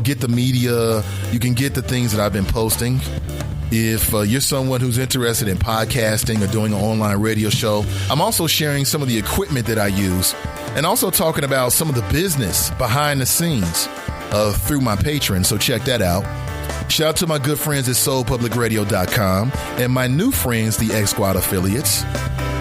get the media. You can get the things that I've been posting. If you're someone who's interested in podcasting or doing an online radio show, I'm also sharing some of the equipment that I use and also talking about some of the business behind the scenes through my patrons. So check that out. Shout out to my good friends at soulpublicradio.com and my new friends, the X Squad affiliates.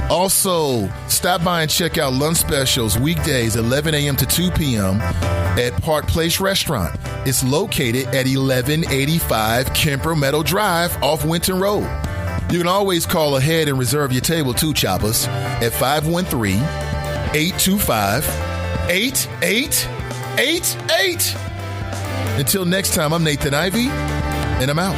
Also, stop by and check out lunch specials weekdays 11 a.m. to 2 p.m. at Park Place Restaurant. It's located at 1185 Kemper Meadow Drive off Winton Road. You can always call ahead and reserve your table too, choppers, at 513-825-8888. Until next time, I'm Nathan Ivey, and I'm out.